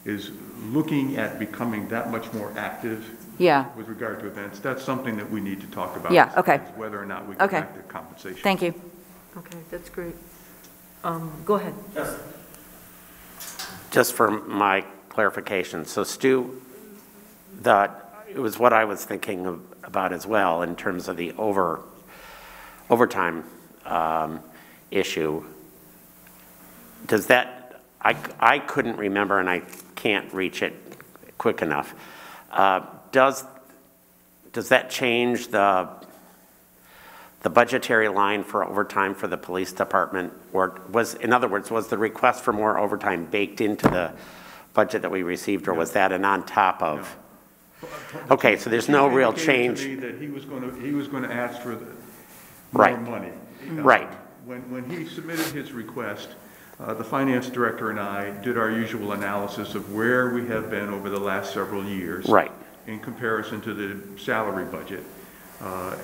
Speaker 3: is looking at becoming that much more active with regard to events, that's something that we need to talk about.
Speaker 4: Yeah, okay.
Speaker 3: Is whether or not we go back to compensation.
Speaker 4: Thank you.
Speaker 1: Okay, that's great. Go ahead.
Speaker 5: Just for my clarification, so Stu, it was what I was thinking about as well in terms of the overtime issue. Does that, I couldn't remember and I can't reach it quick enough. Does that change the budgetary line for overtime for the police department? Or in other words, was the request for more overtime baked into the budget that we received, or was that an on top of? No. Okay, so there's no real change.
Speaker 3: To me that he was going to ask for more money.
Speaker 5: Right.
Speaker 3: When he submitted his request, the finance director and I did our usual analysis of where we have been over the last several years.
Speaker 5: Right.
Speaker 3: In comparison to the salary budget.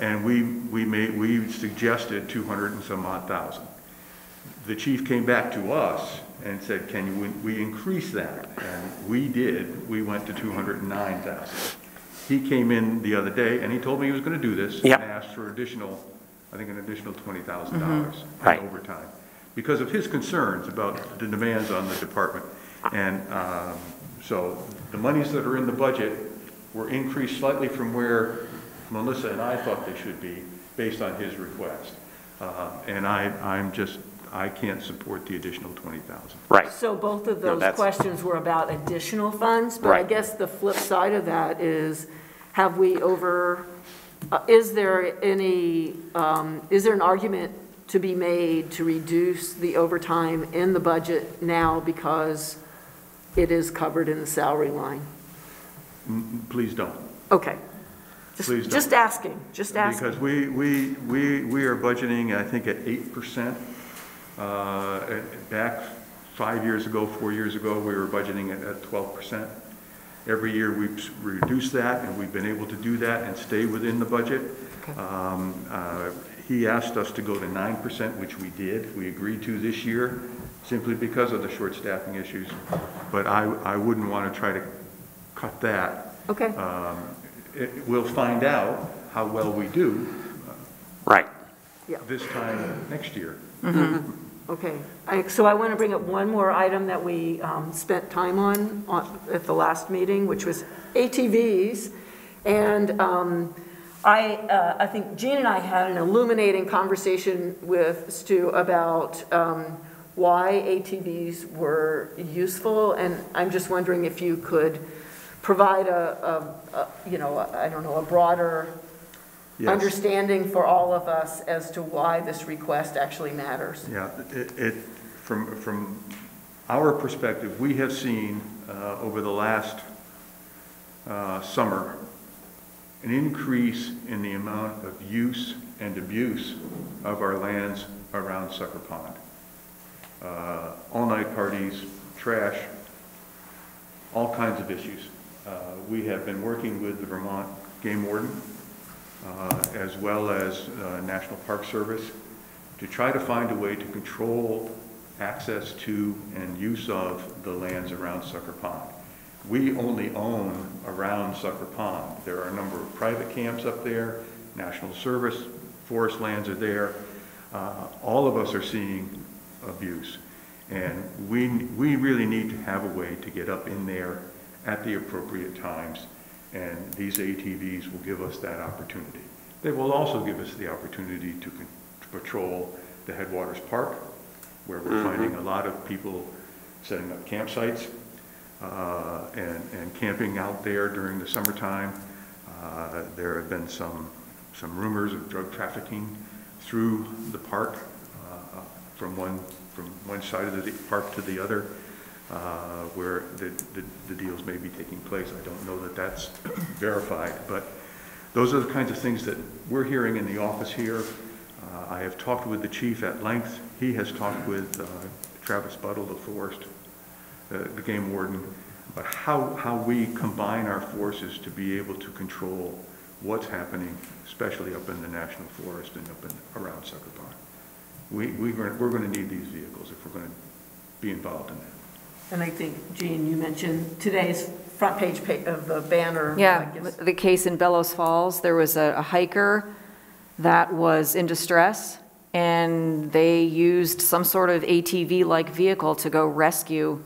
Speaker 3: And we suggested 200 and some odd thousand. The chief came back to us and said, can we increase that? And we did. We went to 209,000. He came in the other day and he told me he was going to do this and asked for an additional $20,000 in overtime because of his concerns about the demands on the department. And so the monies that are in the budget were increased slightly from where Melissa and I thought they should be based on his request. And I can't support the additional 20,000.
Speaker 5: Right.
Speaker 1: So both of those questions were about additional funds, but I guess the flip side of that is, is there an argument to be made to reduce the overtime in the budget now because it is covered in the salary line?
Speaker 3: Please don't.
Speaker 1: Okay. Just asking.
Speaker 3: Because we are budgeting, I think, at 8%. Back 5 years ago, 4 years ago, we were budgeting at 12%. Every year we've reduced that, and we've been able to do that and stay within the budget. Okay. He asked us to go to 9%, which we did. We agreed to this year, simply because of the short staffing issues. But I wouldn't want to try to cut that.
Speaker 1: Okay.
Speaker 3: We'll find out how well we do this time next year.
Speaker 1: Mm-hmm. Okay. So I want to bring up one more item that we spent time on at the last meeting, which was ATVs. And I think Jean and I had an illuminating conversation with Stu about why ATVs were useful. And I'm just wondering if you could provide a broader understanding for all of us as to why this request actually matters.
Speaker 3: Yeah, from our perspective, we have seen over the last summer an increase in the amount of use and abuse of our lands around Sucker Pond. All-night parties, trash, all kinds of issues. We have been working with the Vermont Game Warden as well as National Park Service to try to find a way to control access to and use of the lands around Sucker Pond. We only own around Sucker Pond. There are a number of private camps up there, National Service, forest lands are there. All of us are seeing abuse. And we really need to have a way to get up in there at the appropriate times, and these ATVs will give us that opportunity. They will also give us the opportunity to patrol the Headwaters Park, where we're finding a lot of people setting up campsites and camping out there during the summertime. There have been some rumors of drug trafficking through the park from one side of the park to the other. Where the deals may be taking place. I don't know that that's verified, but those are the kinds of things that we're hearing in the office here. I have talked with the chief at length. He has talked with Travis Buttle, the forest the game warden, but how we combine our forces to be able to control what's happening, especially up in the national forest and up around Sucker Pond. We're going to need these vehicles if we're going to be involved in that.
Speaker 1: And I think, Jean, you mentioned today's front page of the banner.
Speaker 4: Yeah, the case in Bellows Falls, there was a hiker that was in distress, and they used some sort of ATV-like vehicle to go rescue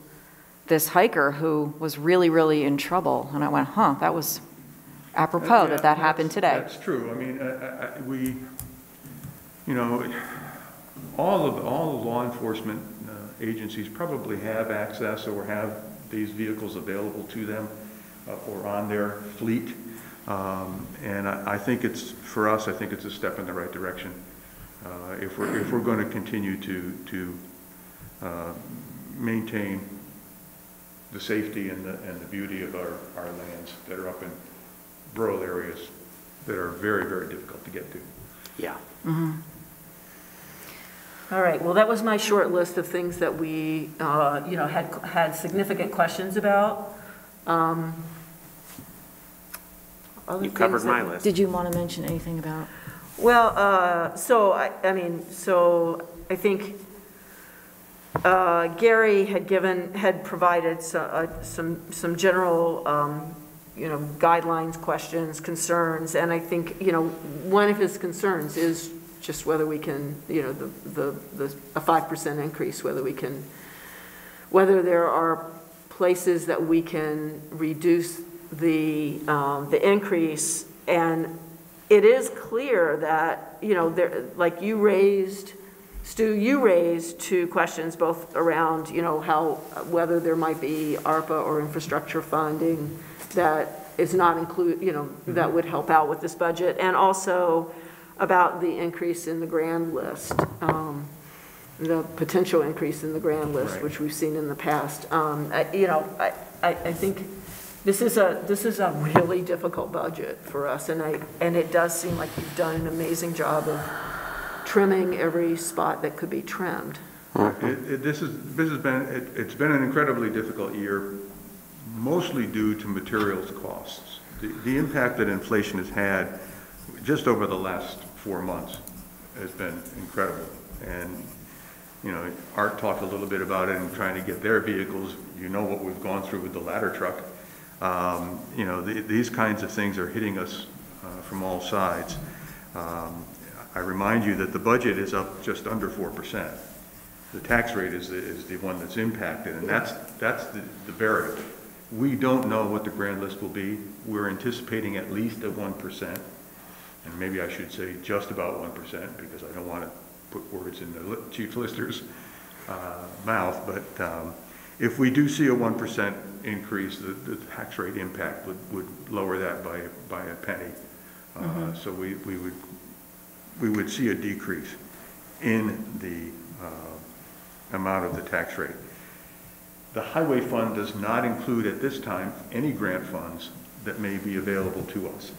Speaker 4: this hiker who was really, really in trouble. And I went, huh, that was apropos that happened today.
Speaker 3: That's true. I mean, we, you know, all the law enforcement agencies probably have access or have these vehicles available to them or on their fleet. And I think it's, for us, I think it's a step in the right direction. If we're going to continue to maintain the safety and the beauty of our lands that are up in rural areas that are very, very difficult to get to.
Speaker 5: Yeah.
Speaker 1: Mm-hmm. All right, well, that was my short list of things that we, you know, had significant questions about.
Speaker 5: You covered my list.
Speaker 4: Did you want to mention anything about?
Speaker 1: Well, so I think Gary had provided some general, you know, guidelines, questions, concerns, and I think, you know, one of his concerns is just whether we can, you know, a 5% increase, whether there are places that we can reduce the increase. And it is clear that, you know, there, like you raised, Stu, you raised two questions both around, you know, whether there might be ARPA or infrastructure funding that is not included, you know, that would help out with this budget, and also about the increase in the grand list, the potential increase in the grand list, right, which we've seen in the past. You know, I think this is a really difficult budget for us, and it does seem like you've done an amazing job of trimming every spot that could be trimmed.
Speaker 3: It's been an incredibly difficult year, mostly due to materials costs. The impact that inflation has had just over the last 4 months has been incredible. And, you know, Art talked a little bit about it and trying to get their vehicles. You know what we've gone through with the ladder truck. You know, these kinds of things are hitting us from all sides. I remind you that the budget is up just under 4%. The tax rate is the one that's impacted, and that's the variable. We don't know what the grand list will be. We're anticipating at least a 1%. And maybe I should say just about 1%, because I don't want to put words in the chief lister's mouth. But if we do see a 1% increase, the tax rate impact would lower that by a penny. So we would see a decrease in the amount of the tax rate. The highway fund does not include at this time any grant funds that may be available to us.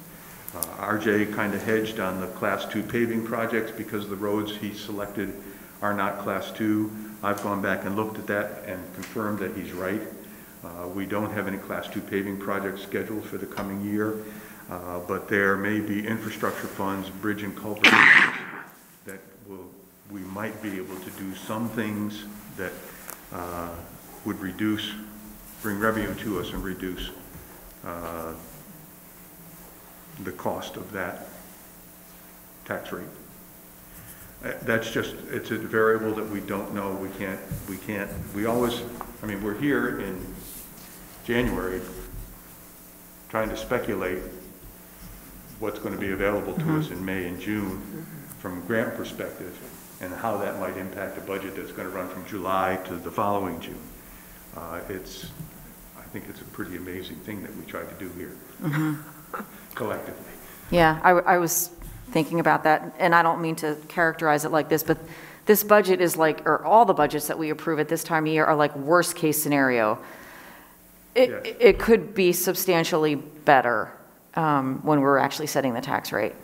Speaker 3: RJ kind of hedged on the Class 2 paving projects because the roads he selected are not Class 2. I've gone back and looked at that and confirmed that he's right. We don't have any Class 2 paving projects scheduled for the coming year, but there may be infrastructure funds, bridge and culvert that we might be able to do some things that would bring revenue to us and reduce the cost of that tax rate. That's just, it's a variable that we don't know. We always, I mean, we're here in January trying to speculate what's going to be available to us in May and June from a grant perspective, and how that might impact a budget that's going to run from July to the following June. I think it's a pretty amazing thing that we tried to do here. Collectively.
Speaker 4: Yeah, I was thinking about that, and I don't mean to characterize it like this, but this budget is like, or all the budgets that we approve at this time of year are like worst case scenario. It could be substantially better when we're actually setting the tax rate.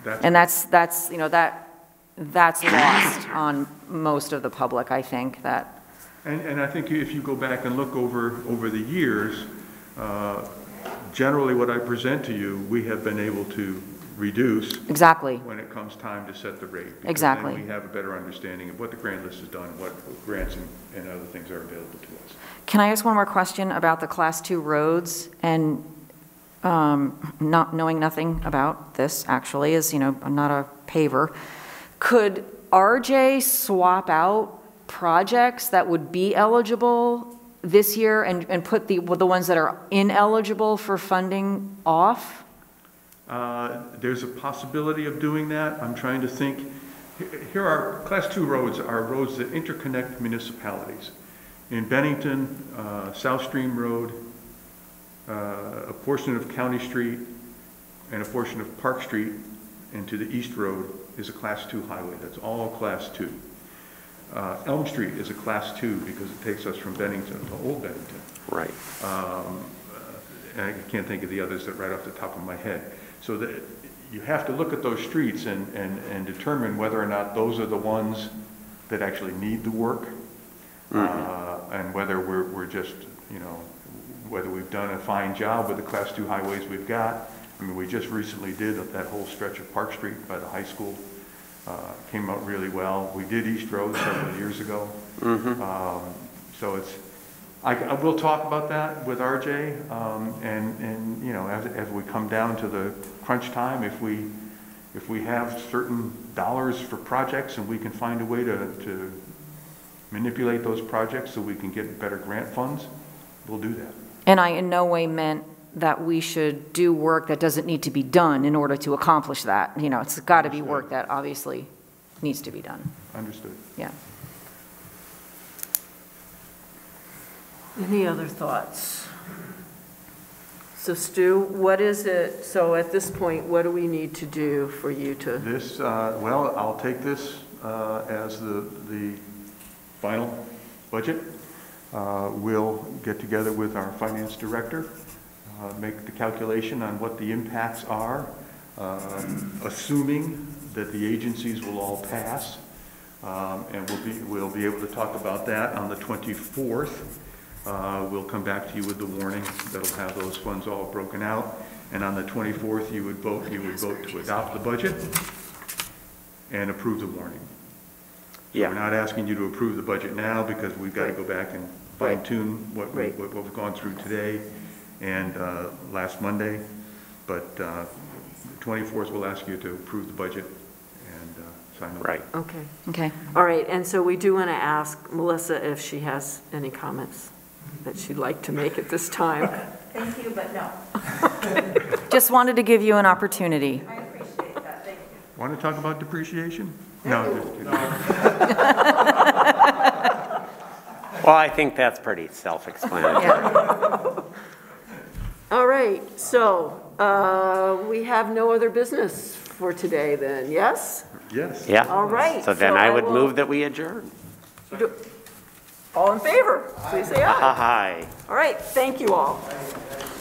Speaker 4: That's you know, that's lost on most of the public, I think, that
Speaker 3: And I think if you go back and look over the years, generally what I present to you, we have been able to reduce.
Speaker 4: Exactly.
Speaker 3: When it comes time to set the rate. Because
Speaker 4: exactly.
Speaker 3: then we have a better understanding of what the grant list has done, what grants and other things are available to us.
Speaker 4: Can I ask one more question about the Class 2 roads? And not knowing nothing about this, actually, is, I'm not a paver. Could RJ swap out projects that would be eligible this year and put the ones that are ineligible for funding off?
Speaker 3: There's a possibility of doing that. I'm trying to think. Here are Class 2 roads are roads that interconnect municipalities. In Bennington, South Stream Road, a portion of County Street, and a portion of Park Street into the East Road is a Class 2 highway. That's all Class 2. Elm Street is a Class 2 because it takes us from Bennington to Old Bennington.
Speaker 5: Right.
Speaker 3: And I can't think of the others that right off the top of my head. So that you have to look at those streets and determine whether or not those are the ones that actually need the work, and whether we're just, whether we've done a fine job with the Class 2 highways we've got. I mean, we just recently did that whole stretch of Park Street by the high school. Came out really well. We did East Road several years ago. So it's, I will talk about that with RJ, and as we come down to the crunch time, if we have certain dollars for projects and we can find a way to manipulate those projects so we can get better grant funds, we'll do that.
Speaker 4: And I in no way meant that we should do work that doesn't need to be done in order to accomplish that. It's got to be work that obviously needs to be done.
Speaker 3: Understood.
Speaker 4: Yeah.
Speaker 1: Any other thoughts? So Stu, what is it, so at this point, what do we need to do for you to?
Speaker 3: This, well, I'll take this as the final budget. We'll get together with our finance director, make the calculation on what the impacts are, assuming that the agencies will all pass, and we'll be able to talk about that on the 24th. We'll come back to you with the warning that'll have those funds all broken out, and on the 24th you would vote to adopt the budget and approve the warning.
Speaker 5: Yeah.
Speaker 3: So we're not asking you to approve the budget now because we've got to go back and fine tune what we've gone through today and last Monday, but 24th we'll ask you to approve the budget and sign the
Speaker 5: right.
Speaker 1: Okay.
Speaker 4: Okay.
Speaker 1: All right, and so we do want to ask Melissa if she has any comments that she'd like to make at this time.
Speaker 14: Thank you, but no.
Speaker 4: Just wanted to give you an opportunity.
Speaker 14: I appreciate that, thank you.
Speaker 3: Want to talk about depreciation? No, just kidding.
Speaker 5: Well, I think that's pretty self-explanatory.
Speaker 1: All right, so we have no other business for today then, yes?
Speaker 3: Yes.
Speaker 5: Yeah.
Speaker 1: All right.
Speaker 5: So then I would
Speaker 1: will-
Speaker 5: move that we adjourn.
Speaker 1: All in favor, please say aye.
Speaker 5: Aye.
Speaker 1: All right, thank you all.